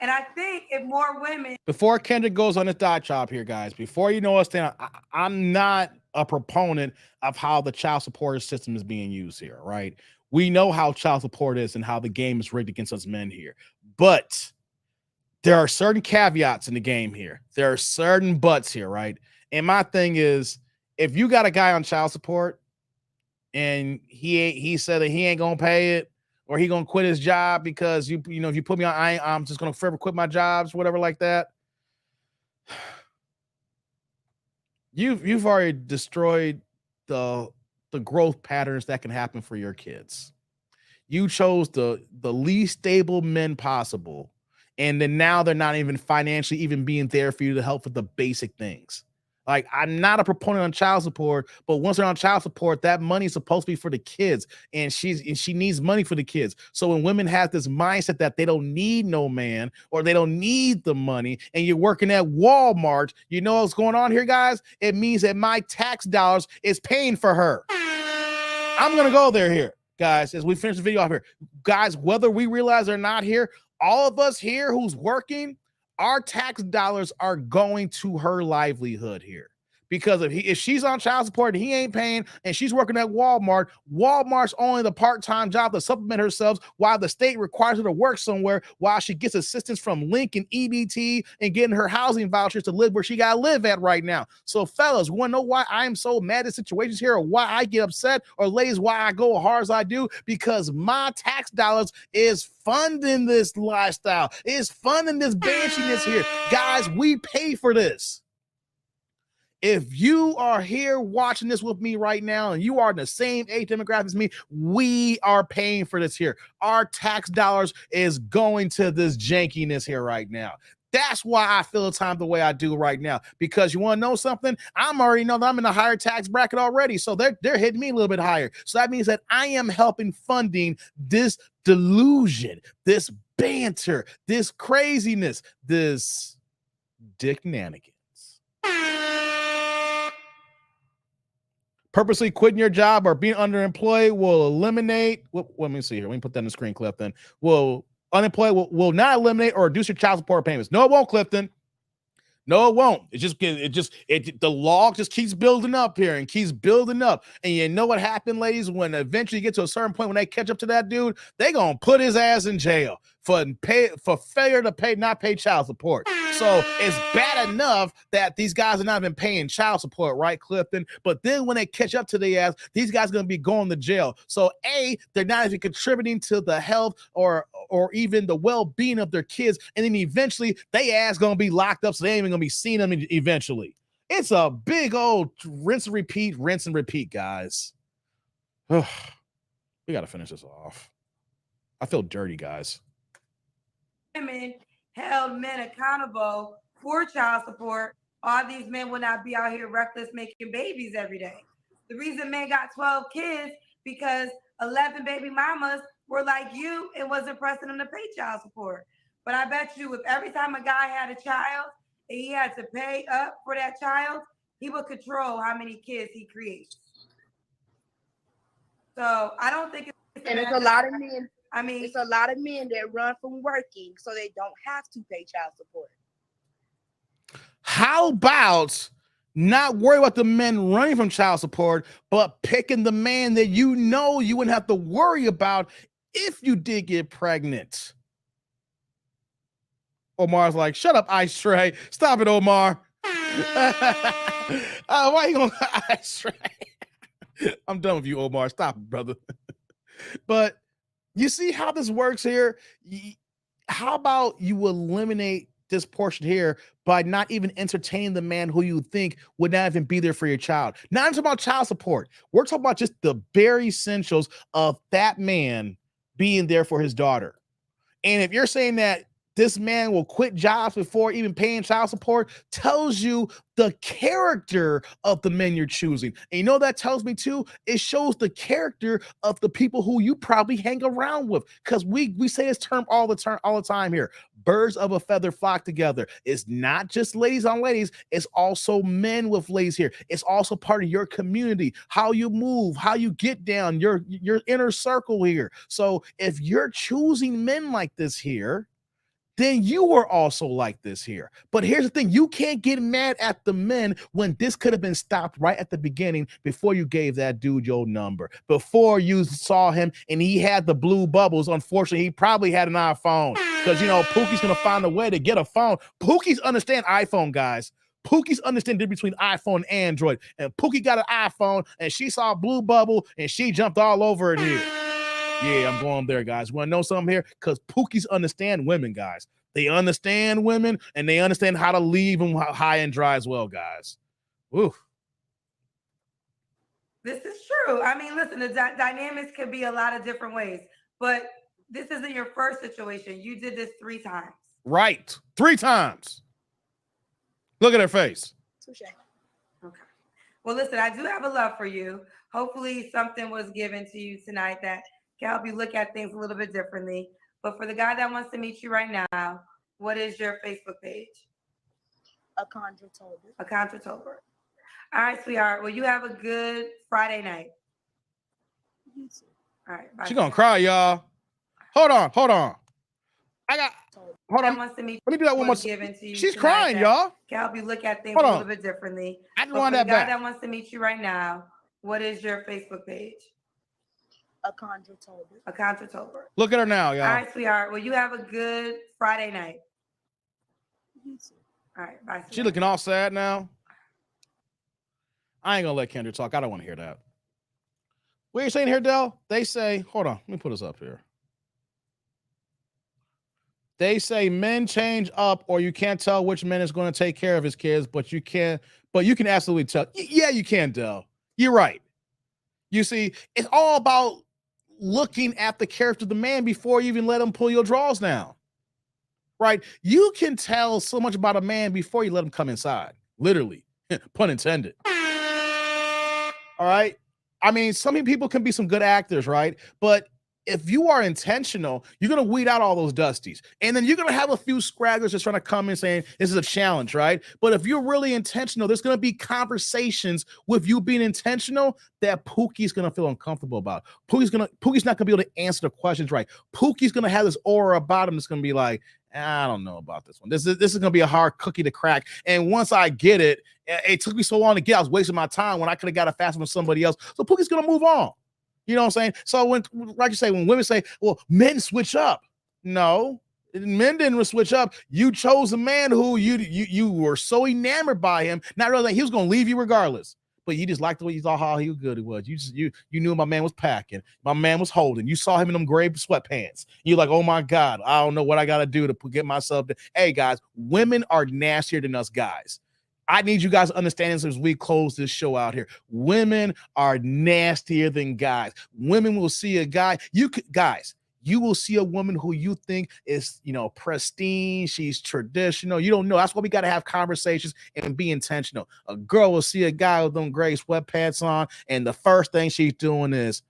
And I think if more women. Before Kendrick goes on his dot chop here, guys, before you know us down, I'm not a proponent of how the child support system is being used here, right? We know how child support is and how the game is rigged against us men here. But there are certain caveats in the game here. There are certain buts here, right? And my thing is, if you got a guy on child support and he said that he ain't gonna pay it, or he gonna quit his job because if you put me on, I'm just gonna forever quit my jobs, whatever like that. You've already destroyed the growth patterns that can happen for your kids. You chose the least stable men possible, and then now they're not even financially even being there for you to help with the basic things. Like, I'm not a proponent on child support, but once they're on child support, that money is supposed to be for the kids, and she needs money for the kids. So when women have this mindset that they don't need no man or they don't need the money, and you're working at Walmart, you know what's going on here, guys? It means that my tax dollars is paying for her. I'm gonna go there here, guys, as we finish the video off here. Guys, whether we realize or not here, all of us here who's working, our tax dollars are going to her livelihood here. Because if she's on child support and he ain't paying and she's working at Walmart, Walmart's only the part-time job to supplement herself while the state requires her to work somewhere while she gets assistance from Link and EBT and getting her housing vouchers to live where she got to live at right now. So fellas, want to know why I'm so mad at situations here, or why I get upset, or ladies, why I go as hard as I do? Because my tax dollars is funding this lifestyle, is funding this banshiness here. Guys, we pay for this. If you are here watching this with me right now and you are in the same age demographic as me, we are paying for this here. Our tax dollars is going to this jankiness here right now. That's why I feel the time the way I do right now. Because you want to know something? I'm already know that I'm in a higher tax bracket already. So they're hitting me a little bit higher. So that means that I am helping funding this delusion, this banter, this craziness, this dick nanigans. Purposely quitting your job or being underemployed will eliminate. Let me see here. Let me put that in the screen, Clifton. Will not eliminate or reduce your child support payments. No, it won't, Clifton. No, it won't. The log just keeps building up here and keeps building up. And you know what happened, ladies? When eventually you get to a certain point, when they catch up to that dude, they gonna put his ass in jail for failure to not pay child support. So it's bad enough that these guys are not even paying child support, right, Clifton? But then when they catch up to their ass, these guys are gonna be going to jail. So they're not even contributing to the health or even the well-being of their kids, and then eventually they ass gonna be locked up, so they ain't even gonna be seeing them eventually. It's a big old rinse and repeat, guys. We gotta finish this off. I feel dirty, guys. Women held men accountable for child support, all these men would not be out here reckless making babies every day. The reason men got 12 kids because 11 baby mamas were like you and wasn't pressing them to pay child support. But I bet you if every time a guy had a child and he had to pay up for that child, he would control how many kids he creates. So I don't think it's a lot of men. I mean, it's a lot of men that run from working so they don't have to pay child support. How about not worry about the men running from child support, but picking the man that you know you wouldn't have to worry about if you did get pregnant? Omar's like, shut up, Ice Tray. Stop it, Omar. Why are you going to Ice Tray? I'm done with you, Omar. Stop it, brother. But you see how this works here? How about you eliminate this portion here by not even entertaining the man who you think would not even be there for your child? Not talking about child support. We're talking about just the bare essentials of that man being there for his daughter. And if you're saying that this man will quit jobs before even paying child support tells you the character of the men you're choosing. And you know that tells me too? It shows the character of the people who you probably hang around with. Because we say this term all the time here. Birds of a feather flock together. It's not just ladies on ladies, it's also men with ladies here. It's also part of your community, how you move, how you get down, your inner circle here. So if you're choosing men like this here, then you were also like this here. But here's the thing, you can't get mad at the men when this could have been stopped right at the beginning before you gave that dude your number, before you saw him and he had the blue bubbles. Unfortunately, he probably had an iPhone because, you know, Pookie's going to find a way to get a phone. Pookie's understand iPhone, guys. Pookie's understand the difference between iPhone and Android. And Pookie got an iPhone and she saw a blue bubble and she jumped all over it here. Yeah, I'm going there, guys. Want to know something here? Because Pookies understand women, guys. They understand women, and they understand how to leave them high and dry as well, guys. Oof. This is true. I mean, listen, the dynamics could be a lot of different ways, but this isn't your first situation. You did this 3 times. Right. 3 times. Look at her face. Touche. Okay. Well, listen, I do have a love for you. Hopefully something was given to you tonight that can help you look at things a little bit differently. But for the guy that wants to meet you right now, what is your Facebook page? A Contra-tober. A Contra-tober. All right, sweetheart. Well, you have a good Friday night. You too. All right. Bye. She's going to cry, y'all. Hold on. Hold on. Wants to meet Let me do that one more time. She's crying, y'all. Can help you look at things a little bit differently. I just want that back. The guy that wants to meet you right now, what is your Facebook page? A Contra-tober. A Contra-tober. Look at her now, y'all. All right, sweetheart. Well, you have a good Friday night. You too. All right, bye. Sweetheart. She looking all sad now. I ain't gonna let Kendra talk. I don't want to hear that. What are you saying here, Del? They say, hold on, let me put this up here. They say men change up, or you can't tell which man is going to take care of his kids, but you can absolutely tell. Yeah, you can, Del. You're right. You see, it's all about looking at the character of the man before you even let him pull your drawers down. Right? You can tell so much about a man before you let him come inside. Literally. Pun intended. All right. I mean, some people can be some good actors, right? But if you are intentional, you're going to weed out all those dusties. And then you're going to have a few scragglers just trying to come in saying, this is a challenge, right? But if you're really intentional, there's going to be conversations with you being intentional that Pookie's going to feel uncomfortable about. Pookie's not going to be able to answer the questions right. Pookie's going to have this aura about him that's going to be like, I don't know about this one. This is going to be a hard cookie to crack. And once I get it, it took me so long to get, I was wasting my time when I could have got it faster from somebody else. So Pookie's going to move on. You know what I'm saying? So when, like you say, when women say, well, men switch up. No, men didn't switch up. You chose a man who you were so enamored by him, not realizing he was going to leave you regardless. But you just liked the way you thought how he good he was. You knew my man was packing. My man was holding. You saw him in them gray sweatpants. You're like, oh my God, I don't know what I got to do to get myself to. Hey guys, women are nastier than us guys. I need you guys to understand this as we close this show out here. Women are nastier than guys. Women will see a guy. You will see a woman who you think is, pristine. She's traditional. You don't know. That's why we got to have conversations and be intentional. A girl will see a guy with them gray sweatpants on, and the first thing she's doing is,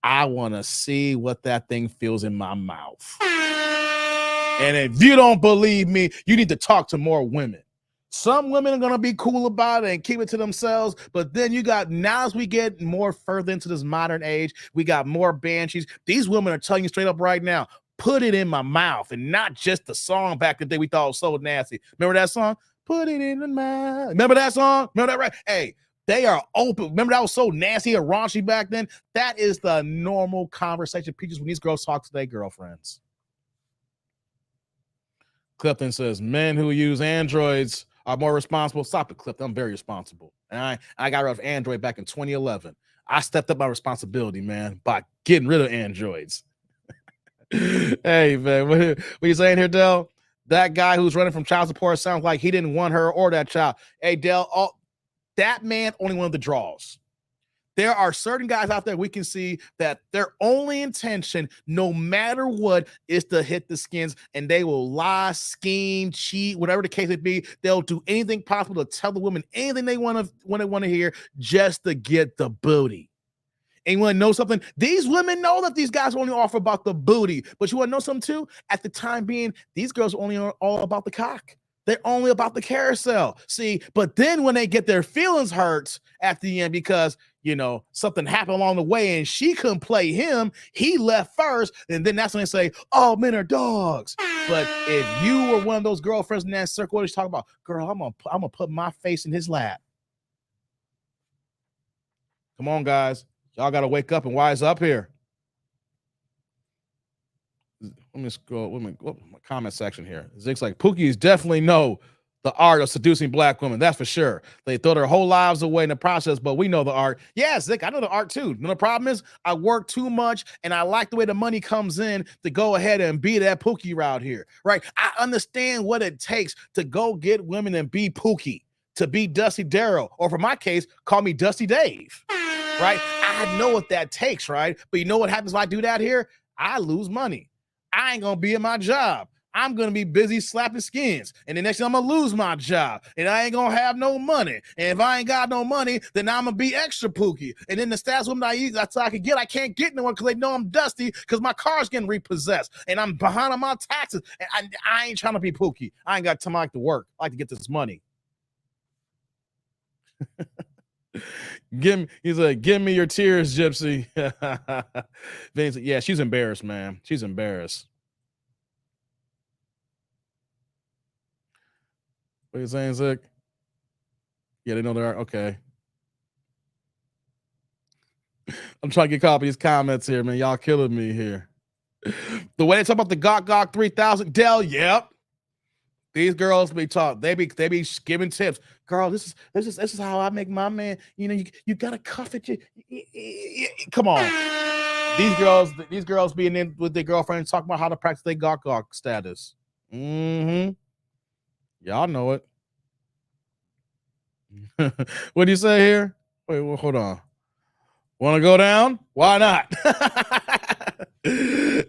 I want to see what that thing feels in my mouth. And if you don't believe me, you need to talk to more women. Some women are going to be cool about it and keep it to themselves. But then now as we get more further into this modern age, we got more banshees. These women are telling you straight up right now, put it in my mouth, and not just the song back in the day we thought was so nasty. Remember that song? Put it in the mouth. Remember that song? Remember that, right? Hey, they are open. Remember that was so nasty and raunchy back then? That is the normal conversation pictures when these girls talk to their girlfriends. Clifton says, men who use Androids are more responsible. Stop it, Clifton. I'm very responsible. And I got rid of Android back in 2011. I stepped up my responsibility, man, by getting rid of Androids. Hey, man, what you saying here, Del? That guy who's running from child support sounds like he didn't want her or that child. Hey, Del, that man only wanted the draws. There are certain guys out there we can see that their only intention, no matter what, is to hit the skins, and they will lie, scheme, cheat, whatever the case may be. They'll do anything possible to tell the women anything they want to hear just to get the booty. And you want to know something? These women know that these guys only offer about the booty, but you want to know something too? At the time being, these girls only are all about the cock. They're only about the carousel. See, but then when they get their feelings hurt at the end because, you know, something happened along the way and she couldn't play him, he left first, and then that's when they say, oh, men are dogs. But if you were one of those girlfriends in that circle, what are you talking about? Girl, I'm gonna put my face in his lap. Come on, guys. Y'all got to wake up and wise up here. Let me scroll. Let me go my comment section here. Zig's like, Pookies definitely know the art of seducing black women. That's for sure. They throw their whole lives away in the process, but we know the art. Yeah, Zig, I know the art too. And the problem is I work too much and I like the way the money comes in to go ahead and be that Pookie route here, right? I understand what it takes to go get women and be Pookie, to be Dusty Darrell, or for my case, call me Dusty Dave, right? I know what that takes, right? But you know what happens if I do that here? I lose money. I ain't gonna be at my job. I'm gonna be busy slapping skins. And the next thing I'm gonna lose my job. And I ain't gonna have no money. And if I ain't got no money, then I'm gonna be extra Pookie. And then the stats women that's all I can get, I can't get no one because they know I'm dusty because my car's getting repossessed. And I'm behind on my taxes. And I ain't trying to be Pookie. I ain't got time. I like to work. I like to get this money. He's like, give me your tears, Gypsy. Vinny's like, yeah, she's embarrassed, man. She's embarrassed. What are you saying, Zick? Yeah, they know they are. Okay. I'm trying to get copy of these comments here, man. Y'all killing me here. The way they talk about the Gok 3000, Dell, yep. These girls be taught, they be giving tips. Girl, this is how I make my man. You know, you gotta cuff it. Come on. These girls being in with their girlfriends talking about how to practice their Gok status. Mm-hmm. Y'all know it. What do you say here? Wait, well, hold on. Want to go down? Why not?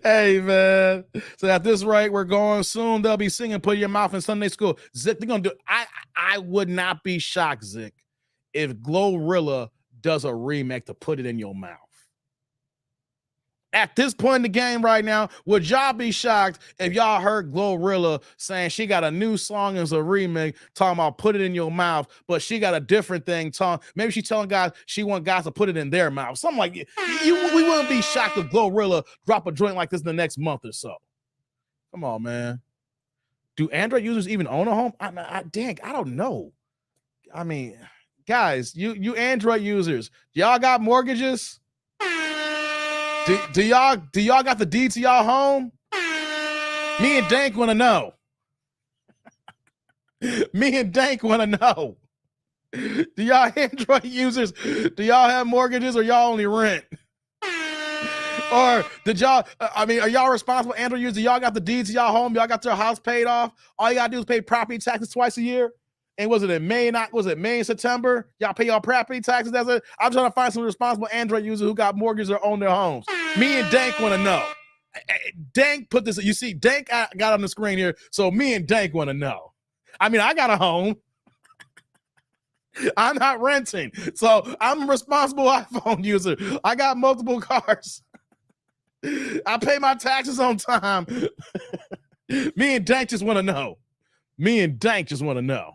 Hey, man. So at this rate, we're going soon. They'll be singing Put Your Mouth in Sunday School. Zick, they're going to do I would not be shocked, Zick, if Glorilla does a remake to Put It in Your Mouth. At this point in the game right now, would y'all be shocked if y'all heard Glorilla saying she got a new song as a remake talking about put it in your mouth, but she got a different thing maybe she's telling guys she want guys to put it in their mouth. Something like we wouldn't be shocked if Glorilla drop a joint like this in the next month or so. Come on, man. Do Android users even own a home? I don't know. I mean, guys, you Android users, y'all got mortgages? Do y'all got the deed to y'all home? Me and Dank want to know. Me and Dank want to know. Do y'all Android users, do y'all have mortgages or y'all only rent? Or did y'all, are y'all responsible Android users? Do y'all got the deeds to y'all home? Y'all got your house paid off? All you got to do is pay property taxes twice a year? And was it in May and September? Y'all pay y'all property taxes? That's it. I'm trying to find some responsible Android users who got mortgages or own their homes. Me and Dank want to know. Dank put this, you see, Dank got on the screen here. So me and Dank want to know. I mean, I got a home. I'm not renting. So I'm a responsible iPhone user. I got multiple cars. I pay my taxes on time. Me and Dank just want to know. Me and Dank just want to know.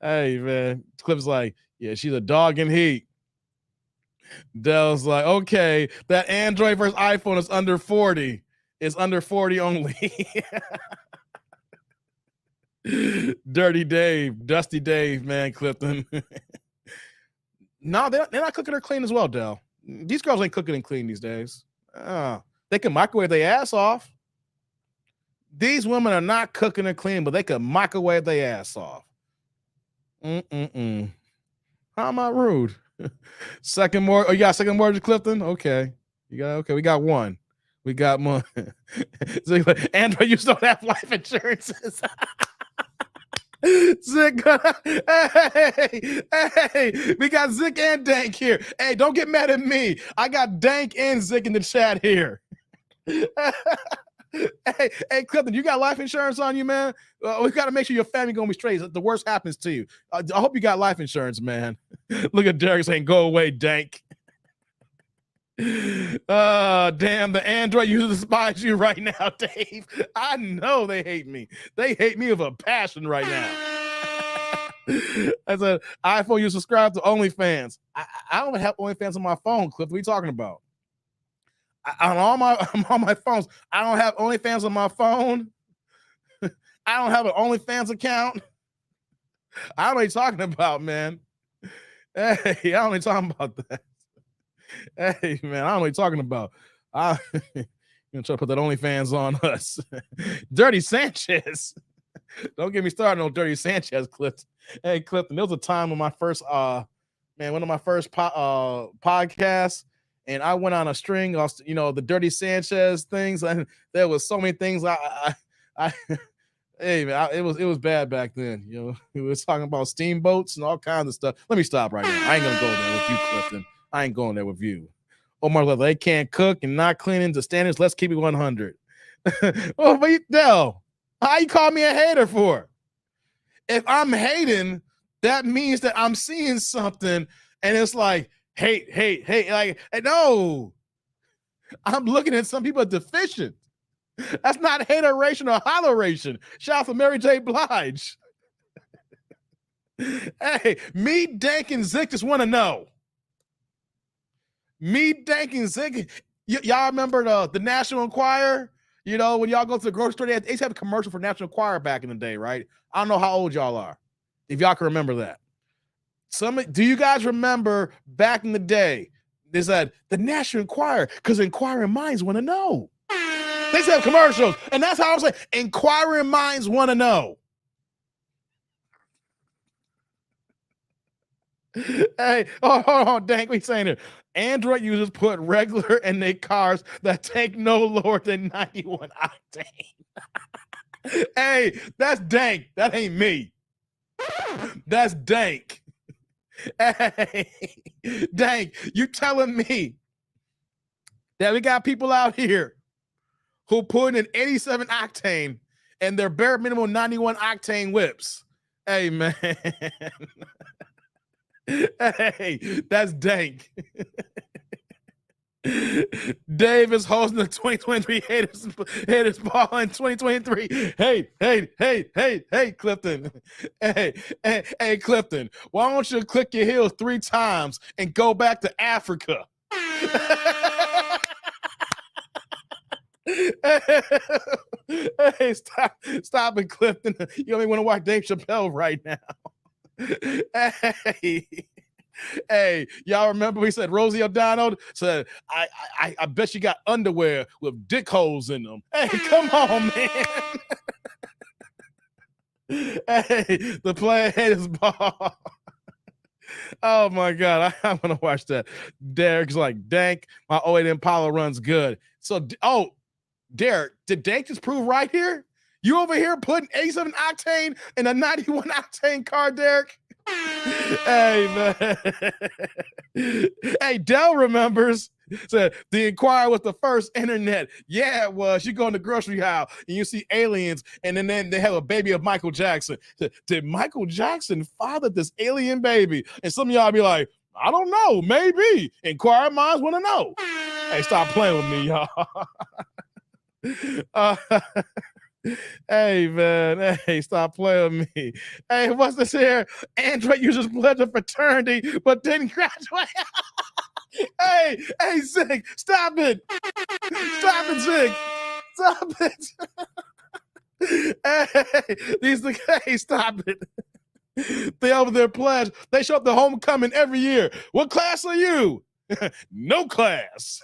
Hey, man. Clip's like, yeah, she's a dog in heat. Dell's like, okay, that Android versus iPhone is under 40. It's under 40 only. Dirty Dave, Dusty Dave, man, Clifton. No, they're not cooking or clean as well, Dell. These girls ain't cooking and clean these days. They can microwave their ass off. These women are not cooking and cleaning, but they can microwave their ass off. How am I rude? Second more. Oh, you got second mortgage, Clifton? Okay. We got one. We got one. So, Android, you still have life insurances. Zick, hey, we got Zick and Dank here. Hey, don't get mad at me. I got Dank and Zick in the chat here. Hey, Clifton, you got life insurance on you, man? We got to make sure your family gonna be straight. The worst happens to you. I hope you got life insurance, man. Look at Derek saying, "Go away, Dank." Damn, the Android user despise you right now, Dave. I know they hate me. They hate me with a passion right now. I said, iPhone, you subscribe to OnlyFans. I don't have OnlyFans on my phone, Cliff. What are you talking about? On all my phones, I don't have OnlyFans on my phone. I don't have an OnlyFans account. I don't know what you're talking about, man. Hey, I don't know what you're talking about that. Hey, man, I don't know what you're talking about. I'm gonna try to put that OnlyFans on us. Dirty Sanchez. Don't get me started on Dirty Sanchez, Clifton. Hey, Clifton, there was a time when one of my first podcasts, and I went on a string of, the Dirty Sanchez things, and there was so many things hey man, it was bad back then. We was talking about steamboats and all kinds of stuff. Let me stop right now. I ain't gonna go there with you, Clifton. I ain't going there with you. Omar, they can't cook and not cleaning to standards. Let's keep it 100. Well, but no, how you call me a hater for? If I'm hating, that means that I'm seeing something, and it's like hate. Like, no, I'm looking at some people deficient. That's not hateration or holleration. Shout out to Mary J. Blige. Hey, me, Dank, and Zick just want to know. Me, Dank, and Zick. Y'all remember the National Enquirer? When y'all go to the grocery store, they used to have a commercial for National Enquirer back in the day, right? I don't know how old y'all are, if y'all can remember that. Do you guys remember back in the day, they said the National Enquirer, because inquiring minds want to know. They used to have commercials, and that's how I was like, inquiring minds want to know. Hey, hold on, Dank, we saying it. Android users put regular in their cars that take no lower than 91 octane. Hey, that's Dank. That ain't me. That's Dank. Hey, Dank, you telling me that we got people out here who put in 87 octane and their bare minimum 91 octane whips? Hey, man. Hey, that's Dank. Dave is hosting the 2023 haters ball in 2023. Hey, Clifton. Hey, Clifton. Why don't you click your heels 3 times and go back to Africa? Hey, stop it, Clifton. You only want to watch Dave Chappelle right now. Hey, y'all remember we said Rosie O'Donnell said, I bet you got underwear with dick holes in them. Hey, come on, man. Hey, the player haters ball. Oh my God, I'm gonna watch that. Derek's like, Dank, my 08 Impala runs good. So, Derek, did Dank just prove right here? You over here putting 87 octane in a 91 octane car, Derek? Hey, man. Hey, Dell remembers. Said the Inquirer was the first internet. Yeah, it was. You go in the grocery aisle and you see aliens, and then they have a baby of Michael Jackson. Did Michael Jackson father this alien baby? And some of y'all be like, I don't know, maybe. Inquirer minds want to know. Hey, stop playing with me, y'all. Hey, man. Hey, stop playing with me. Hey, what's this here? Android users pledge a fraternity, but didn't graduate. Hey, Zig, stop it. Stop it, Zig. Stop it. Hey, stop it. They over there pledge. They show up to homecoming every year. What class are you? No class.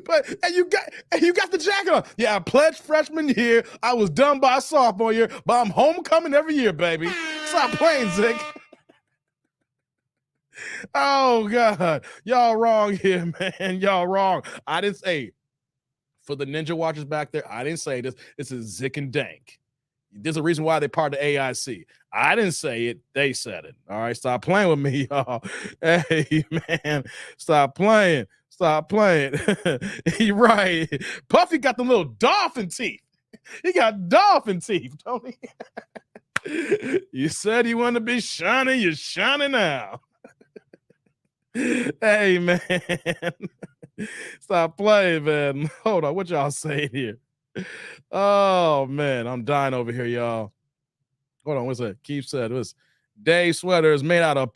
But you got the jacket on. Yeah, I pledged freshman year. I was done by sophomore year, but I'm homecoming every year, baby. Stop playing, Zig. Oh God, y'all wrong here, man. Y'all wrong. I didn't say For the ninja watchers back there, I didn't say this. This is Zick and Dank. There's a reason why they're part of AIC. I didn't say it. They said it. All right, stop playing with me, y'all. Hey, man, stop playing. Stop playing. He right. Puffy got the little dolphin teeth. He got dolphin teeth, don't he? You said you want to be shiny. You're shiny now. Hey, man. Stop playing, man. Hold on. What y'all saying here? Oh, man. I'm dying over here, y'all. Hold on. What's that? Keith said it was Dave sweater is made out of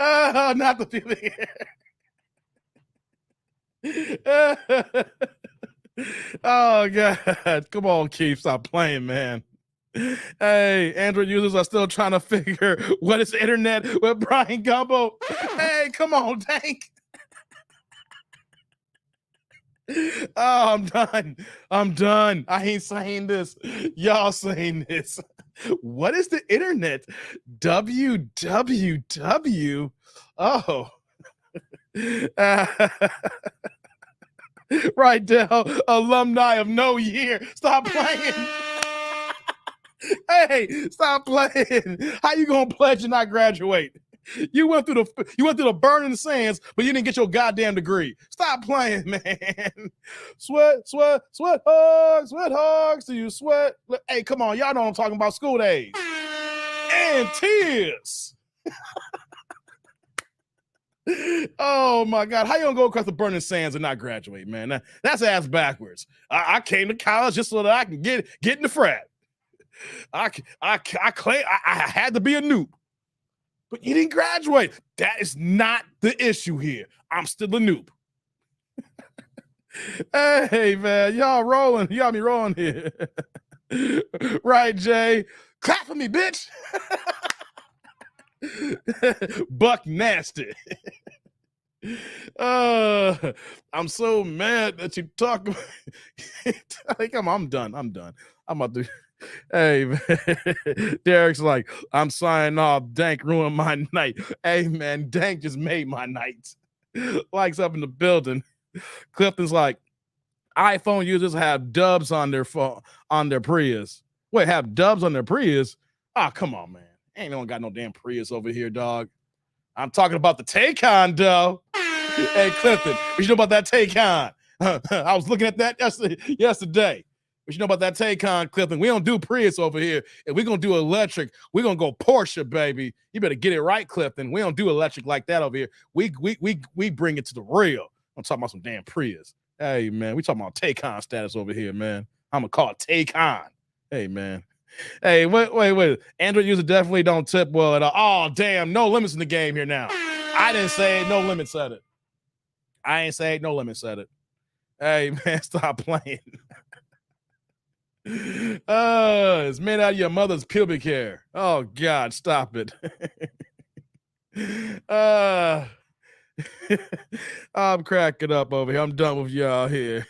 oh, not the pubic hair. Oh, God. Come on, Keith. Stop playing, man. Hey, Android users are still trying to figure what is the internet with Brian Gumbo. Hey, come on, Tank. Oh, I'm done. I'm done. I ain't saying this. Y'all saying this. What is the internet? www. Oh. Right, Dell. Alumni of no year. Stop playing. Hey, stop playing. How you gonna pledge and not graduate? You went through the burning sands, but you didn't get your goddamn degree. Stop playing, man. Sweat hogs. Do you sweat? Hey, come on, y'all know I'm talking about school days and tears. Oh my God, how you gonna go across the burning sands and not graduate, man? That's ass backwards. I came to college just so that I can get in the frat. I claim I had to be a noob, but you didn't graduate. That is not the issue here. I'm still a noob. Hey, man, y'all rolling. You got me rolling here. Right, Jay? Clap for me, bitch. Buck nasty. I'm so mad that you talk about I'm done. I'm about to hey, man. Derek's like, I'm signing off. Dank ruined my night. Hey, man, Dank just made my night. Likes up in the building. Clifton's like, iPhone users have dubs on their phone, on their Prius. Wait, have dubs on their Prius? Oh, come on, man. Ain't no one got no damn Prius over here, dog. I'm talking about the Taycan, though. Hey, Clifton, what you know about that Taycan? I was looking at that yesterday. What you know about that Taycan, Clifton? We don't do Prius over here. If we're going to do electric, we're going to go Porsche, baby. You better get it right, Clifton. We don't do electric like that over here. We bring it to the real. I'm talking about some damn Prius. Hey, man, we talking about Taycan status over here, man. I'm going to call it Taycan. Hey, man. Hey, wait. Android users definitely don't tip well at all. Oh, damn. No limits in the game here now. I didn't say it. No limits said it. I ain't say it. No limits said it. Hey, man, stop playing. It's made out of your mother's pubic hair. Oh, God, stop it. I'm cracking up over here. I'm done with y'all here.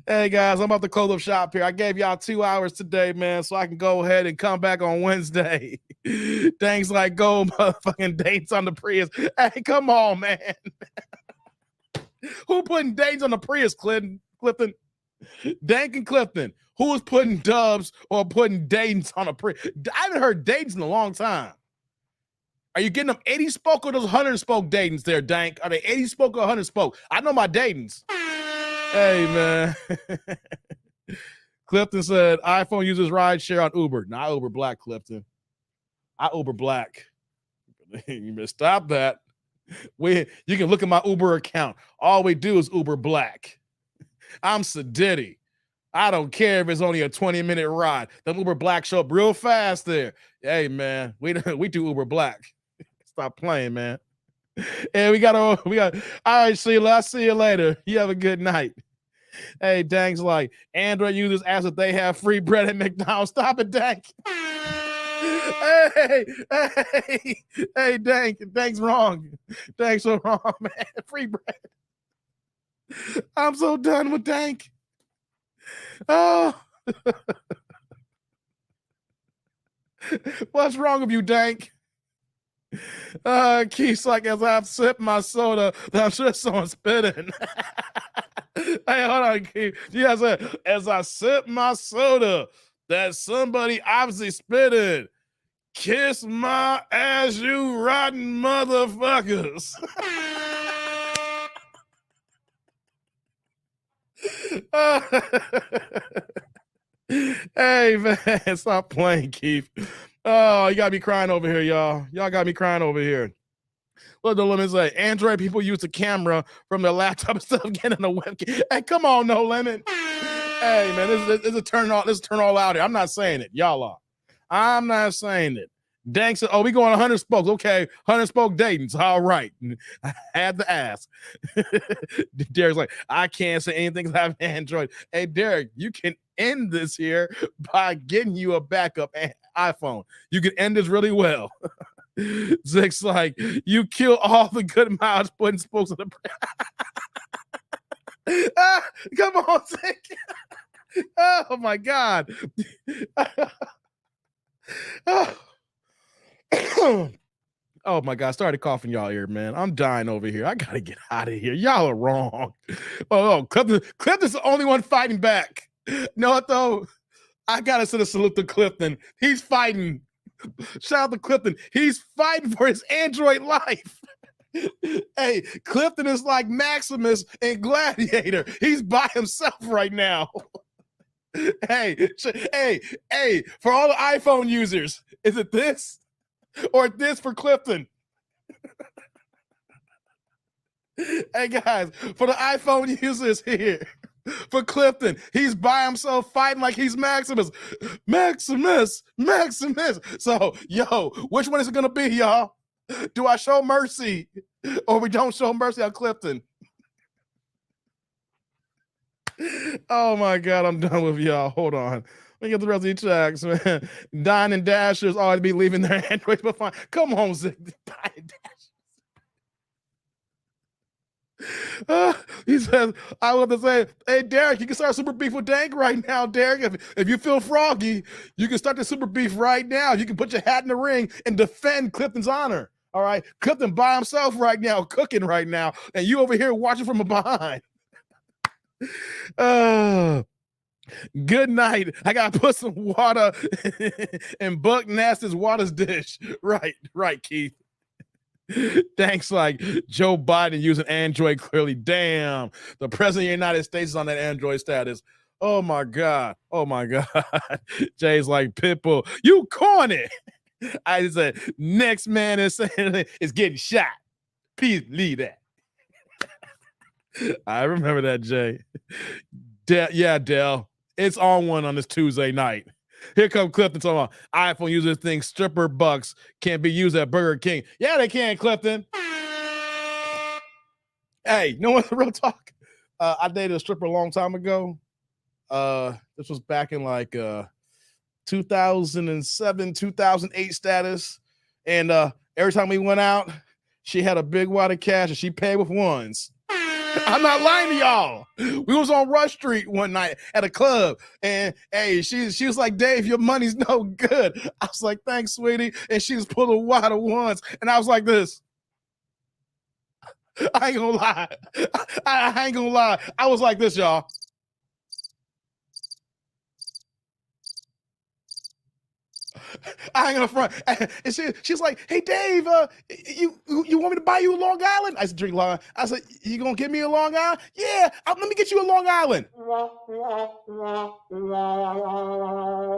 Hey, guys, I'm about to close up shop here. I gave y'all 2 hours today, man, so I can go ahead and come back on Wednesday. Things like gold motherfucking dates on the Prius. Hey, come on, man. Who putting dates on the Prius, Clifton? Dank and Clifton. Who was putting dubs or putting dates on a Prius? I haven't heard dates in a long time. Are you getting them 80 spoke or those 100 spoke datings there, Dank? Are they 80 spoke or 100 spoke? I know my datings. Hey, man. Clifton said, iPhone users ride share on Uber. Nah, I Uber Black, Clifton. I Uber Black. You better stop that. You can look at my Uber account. All we do is Uber Black. I'm Sadiddy. I don't care if it's only a 20-minute ride. The Uber Black show up real fast there. Hey, man, we do Uber Black. Stop playing, man. And we got all right, Sheila. I'll see you later. You have a good night. Hey, Dank's like, Android users ask if they have free bread at McDonald's. Stop it, Dank. Hey, Dank. Dank's wrong. Dank's so wrong, man. Free bread. I'm so done with Dank. Oh. What's wrong with you, Dank? Keith's like, as I've sipped my soda, I'm sure someone's spitting. Hey, hold on, Keith. Yeah, said, as I sip my soda, that somebody obviously spitting. Kiss my ass, you rotten motherfuckers. Hey, man, stop playing, Keith. Oh, you got me crying over here, y'all. Y'all got me crying over here. What the lemon say? Android people use the camera from their laptop instead of getting a webcam. Hey, come on, no lemon. Hey, man, this is a turn all. This is turn all out here. I'm not saying it. Y'all are. I'm not saying it. Dank said, oh, we going 100 spokes. Okay, 100 spoke Dayton's. All right. I had to ask. Derek's like, I can't say anything because I have Android. Hey, Derek, you can end this here by getting you a backup iPhone. You can end this really well. Zick's like, you kill all the good miles putting spokes on the come on, Zick. Oh my God. Oh my God, I started coughing y'all ear, man. I'm dying over here. I gotta get out of here. Y'all are wrong. Oh, Clifton's the only one fighting back. No, what though? I gotta send a salute to Clifton. He's fighting. Shout out to Clifton. He's fighting for his Android life. Hey, Clifton is like Maximus in Gladiator. He's by himself right now. Hey, for all the iPhone users, is it this or this for Clifton? Hey guys, for the iPhone users here, for Clifton, he's by himself fighting like he's Maximus. Maximus. So, yo, which one is it gonna be, y'all? Do I show mercy or we don't show mercy on Clifton? Oh my God, I'm done with y'all. Hold on. Let me get the rest of these tracks, man. Dine and Dashers always be leaving their Androids, but fine. Come on, Zick. Dine and Dashers. He says, I love to say, hey, Derek, you can start super beef with Dank right now, Derek. If you feel froggy, you can start the super beef right now. You can put your hat in the ring and defend Clifton's honor. All right. Clifton by himself right now, cooking right now, and you over here watching from behind. Good night. I gotta put some water in Buck Nasty's water's dish. Right, Keith. Thanks, like Joe Biden using Android clearly. Damn, the president of the United States is on that Android status. Oh my God. Jay's like, Pitbull, you corny. I said, next man is getting shot. Please leave that. I remember that, Jay. Yeah, Dell. It's on one on this Tuesday night. Here come Clifton talking about iPhone users think stripper bucks can't be used at Burger King. Yeah, they can, Clifton. Hey, no one's real talk. I dated a stripper a long time ago. This was back in like 2007, 2008 status. And every time we went out, she had a big wad of cash and she paid with ones. I'm not lying to y'all. We was on Rush Street one night at a club, and hey, she was like, Dave, your money's no good. I was like, thanks, sweetie. And she was pulling a wad of ones, and I was like this. I ain't gonna lie. I ain't gonna lie. I was like this, y'all. I ain't gonna front. And she's like, hey, Dave, you want me to buy you a Long Island? I said, drink Long Island. I said, you gonna give me a Long Island? Yeah, let me get you a Long Island.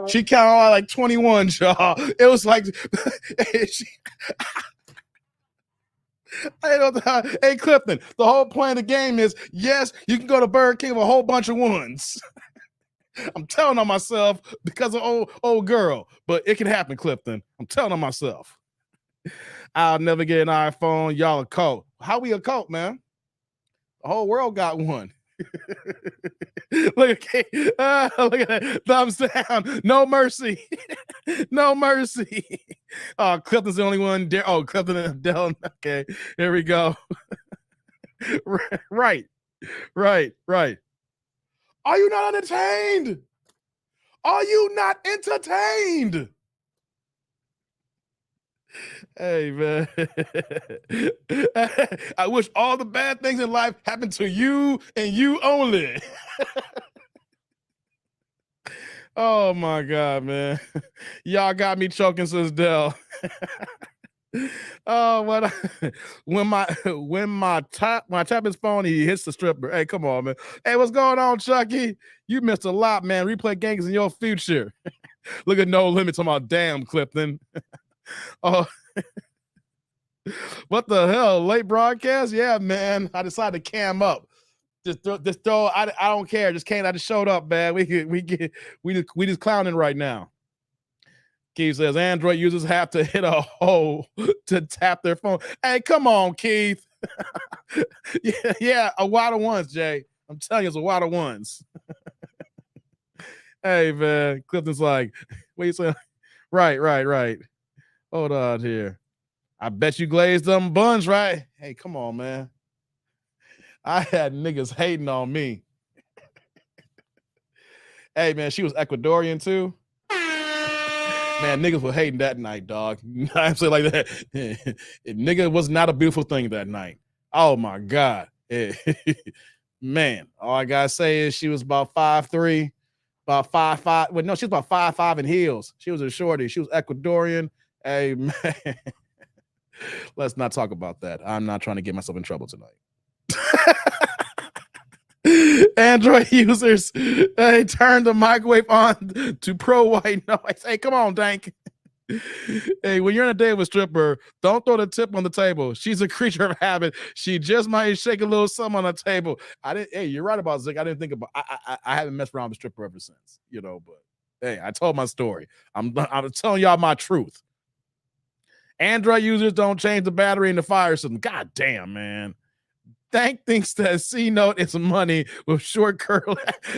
She counted on like 21, y'all. It was like, hey, Clifton, the whole point of the game is, yes, you can go to Burger King with a whole bunch of ones. I'm telling on myself because of old girl, but it can happen, Clifton. I'm telling on myself. I'll never get an iPhone. Y'all a cult. How we a cult, man? The whole world got one. Look at that. Thumbs down. No mercy. No mercy. Oh, Clifton's the only one. Clifton and Dell. Okay, here we go. Right. Are you not entertained? Are you not entertained? Hey, man. I wish all the bad things in life happened to you and you only. Oh my God, man. Y'all got me choking since Dell. Oh, what when my tap his phone, he hits the stripper. Hey, come on, man. Hey, what's going on, Chucky? You missed a lot, man. Replay games in your future. Look at No Limits on my damn Clifton. Oh, what the hell? Late broadcast? Yeah, man. I decided to cam up. Just throw. I don't care. Just can't. I just showed up, man. We just clowning right now. Keith says Android users have to hit a hole to tap their phone. Hey, come on, Keith. yeah, a lot of ones, Jay. I'm telling you, it's a lot of ones. Hey, man. Clifton's like, what you saying? Right. Hold on here. I bet you glazed them buns, right? Hey, come on, man. I had niggas hating on me. Hey, man, she was Ecuadorian too. Man, niggas were hating that night, dog. I'm saying like that. Nigga was not a beautiful thing that night. Oh my God. Man, all I gotta say is she was about 5'3", about 5'5". Well, no, she's about 5'5" in heels. She was a shorty. She was Ecuadorian. Hey, man. Let's not talk about that. I'm not trying to get myself in trouble tonight. Android users, hey, turn the microwave on to pro white noise. Hey, come on, Dank. Hey, when you're in a date with a stripper, don't throw the tip on the table. She's a creature of habit. She just might shake a little something on the table. Hey, you're right about Zick. I didn't think about. I haven't messed around with a stripper ever since, But hey, I told my story. I'm telling y'all my truth. Android users don't change the battery in the fire system. God damn, man. Dank thinks that C note is money with short curl.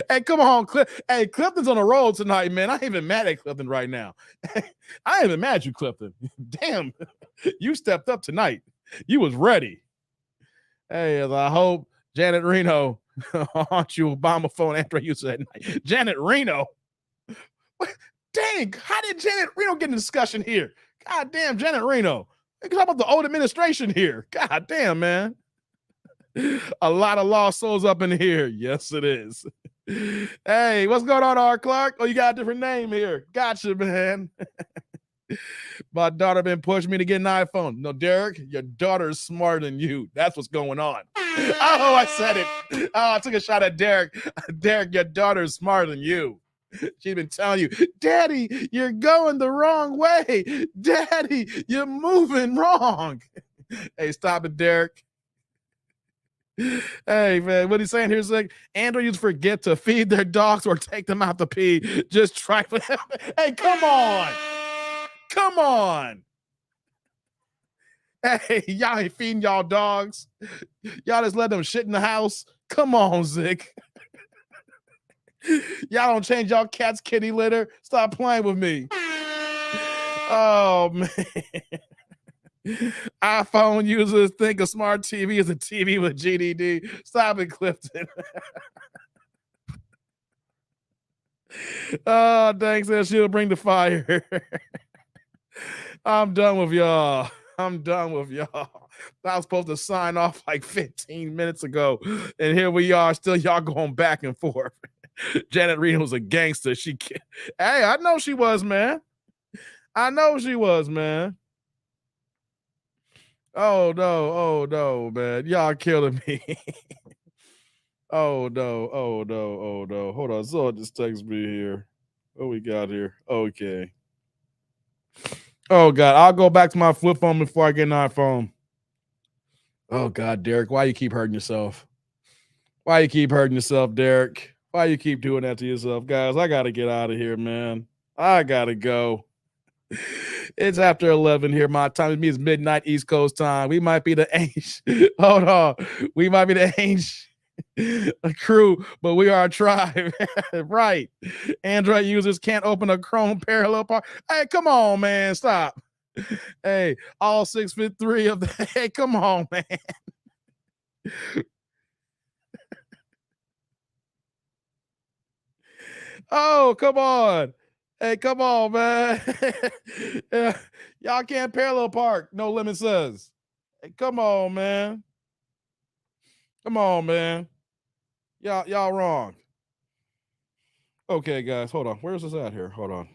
Hey, come on, Hey, Clifton's on a roll tonight, man. I ain't even mad at Clifton right now. I ain't even mad at you, Clifton. Damn, you stepped up tonight. You was ready. Hey, I hope Janet Reno haunt you Obama phone after you said night. Janet Reno. Dang, how did Janet Reno get in the discussion here? God damn, Janet Reno. How about the old administration here? God damn, man. A lot of lost souls up in here. Yes, it is. Hey, what's going on, R. Clark? Oh, you got a different name here. Gotcha, man. My daughter been pushing me to get an iPhone. No, Derek, your daughter's smarter than you. That's what's going on. Oh, I said it. Oh, I took a shot at Derek. Derek, your daughter's smarter than you. She's been telling you, Daddy, you're going the wrong way. Daddy, you're moving wrong. Hey, stop it, Derek. Hey, man, what he's saying here is like Android users forget to feed their dogs or take them out to pee. Just try. Hey, come on. Come on. Hey, y'all ain't feeding y'all dogs. Y'all just let them shit in the house. Come on, Zick. Y'all don't change y'all cat's kitty litter. Stop playing with me. Oh, man. iPhone users think a smart TV is a TV with GDD. Stop it, Clifton. Oh, dang, says she'll bring the fire. I'm done with y'all. I was supposed to sign off like 15 minutes ago, and here we are, still y'all going back and forth. Janet Reno's a gangster. Hey, I know she was, man. Oh no, man. Y'all killing me. Oh no. Hold on. Someone just text me here. What we got here? Okay. Oh God, I'll go back to my flip phone before I get an iPhone. Oh God, Derek, why you keep hurting yourself? Derek? Why you keep doing that to yourself? Guys, I gotta get out of here, man. I gotta go. It's after 11 here. My time. It means midnight East Coast time. We might be the age. Hold on. We might be the age crew, but we are a tribe. Right. Android users can't open a Chrome parallel part. Hey, come on, man. Stop. Hey, all 6'3" of the. Hey, come on, man. Oh, come on. Hey, come on, man. Yeah, y'all can't parallel park. No limit says. Hey, come on, man. Come on, man. Y'all wrong. Okay, guys, hold on. Where's this at here? Hold on.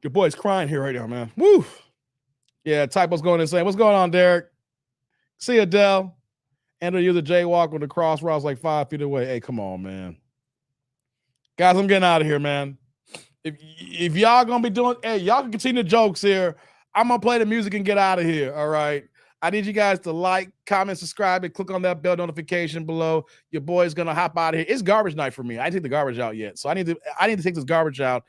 Your boy's crying here right now, man. Woo. Yeah, typo's going insane. What's going on, Derek? See you, Dell. Enter user jaywalk with the crossroads like 5 feet away. Hey, come on, man. Guys, I'm getting out of here, man. If y'all gonna be doing, hey, y'all can continue the jokes here. I'm gonna play the music and get out of here. All right. I need you guys to like, comment, subscribe, and click on that bell notification below. Your boy's gonna hop out of here. It's garbage night for me. I didn't take the garbage out yet, so I need to take this garbage out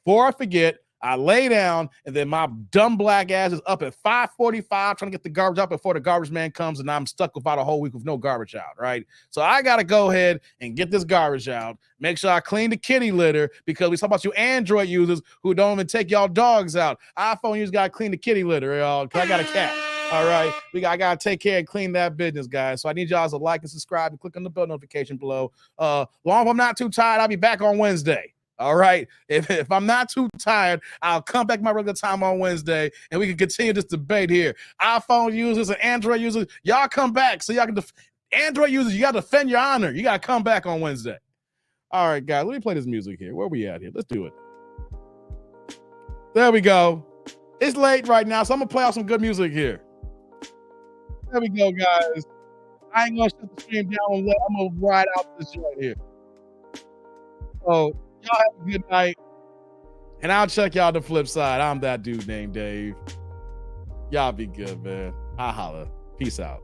before I forget. I lay down, and then my dumb black ass is up at 5:45 trying to get the garbage out before the garbage man comes, and I'm stuck about a whole week with no garbage out, right? So I got to go ahead and get this garbage out, make sure I clean the kitty litter, because we talk about you Android users who don't even take y'all dogs out. iPhone users got to clean the kitty litter, y'all, because I got a cat. All right, I got to take care and clean that business, guys. So I need y'all to like and subscribe and click on the bell notification below. Long as I'm not too tired, I'll be back on Wednesday. All right. If I'm not too tired, I'll come back my regular time on Wednesday, and we can continue this debate here. iPhone users and Android users, y'all come back so y'all can Android users, you got to defend your honor. You got to come back on Wednesday. All right, guys, let me play this music here. Where we at here? Let's do it. There we go. It's late right now, so I'm going to play out some good music here. There we go, guys. I ain't going to shut the stream down. I'm going to ride out this right here. So, y'all have a good night, and I'll check y'all the flip side. I'm that dude named Dave. Y'all be good, man. I'll holla. Peace out.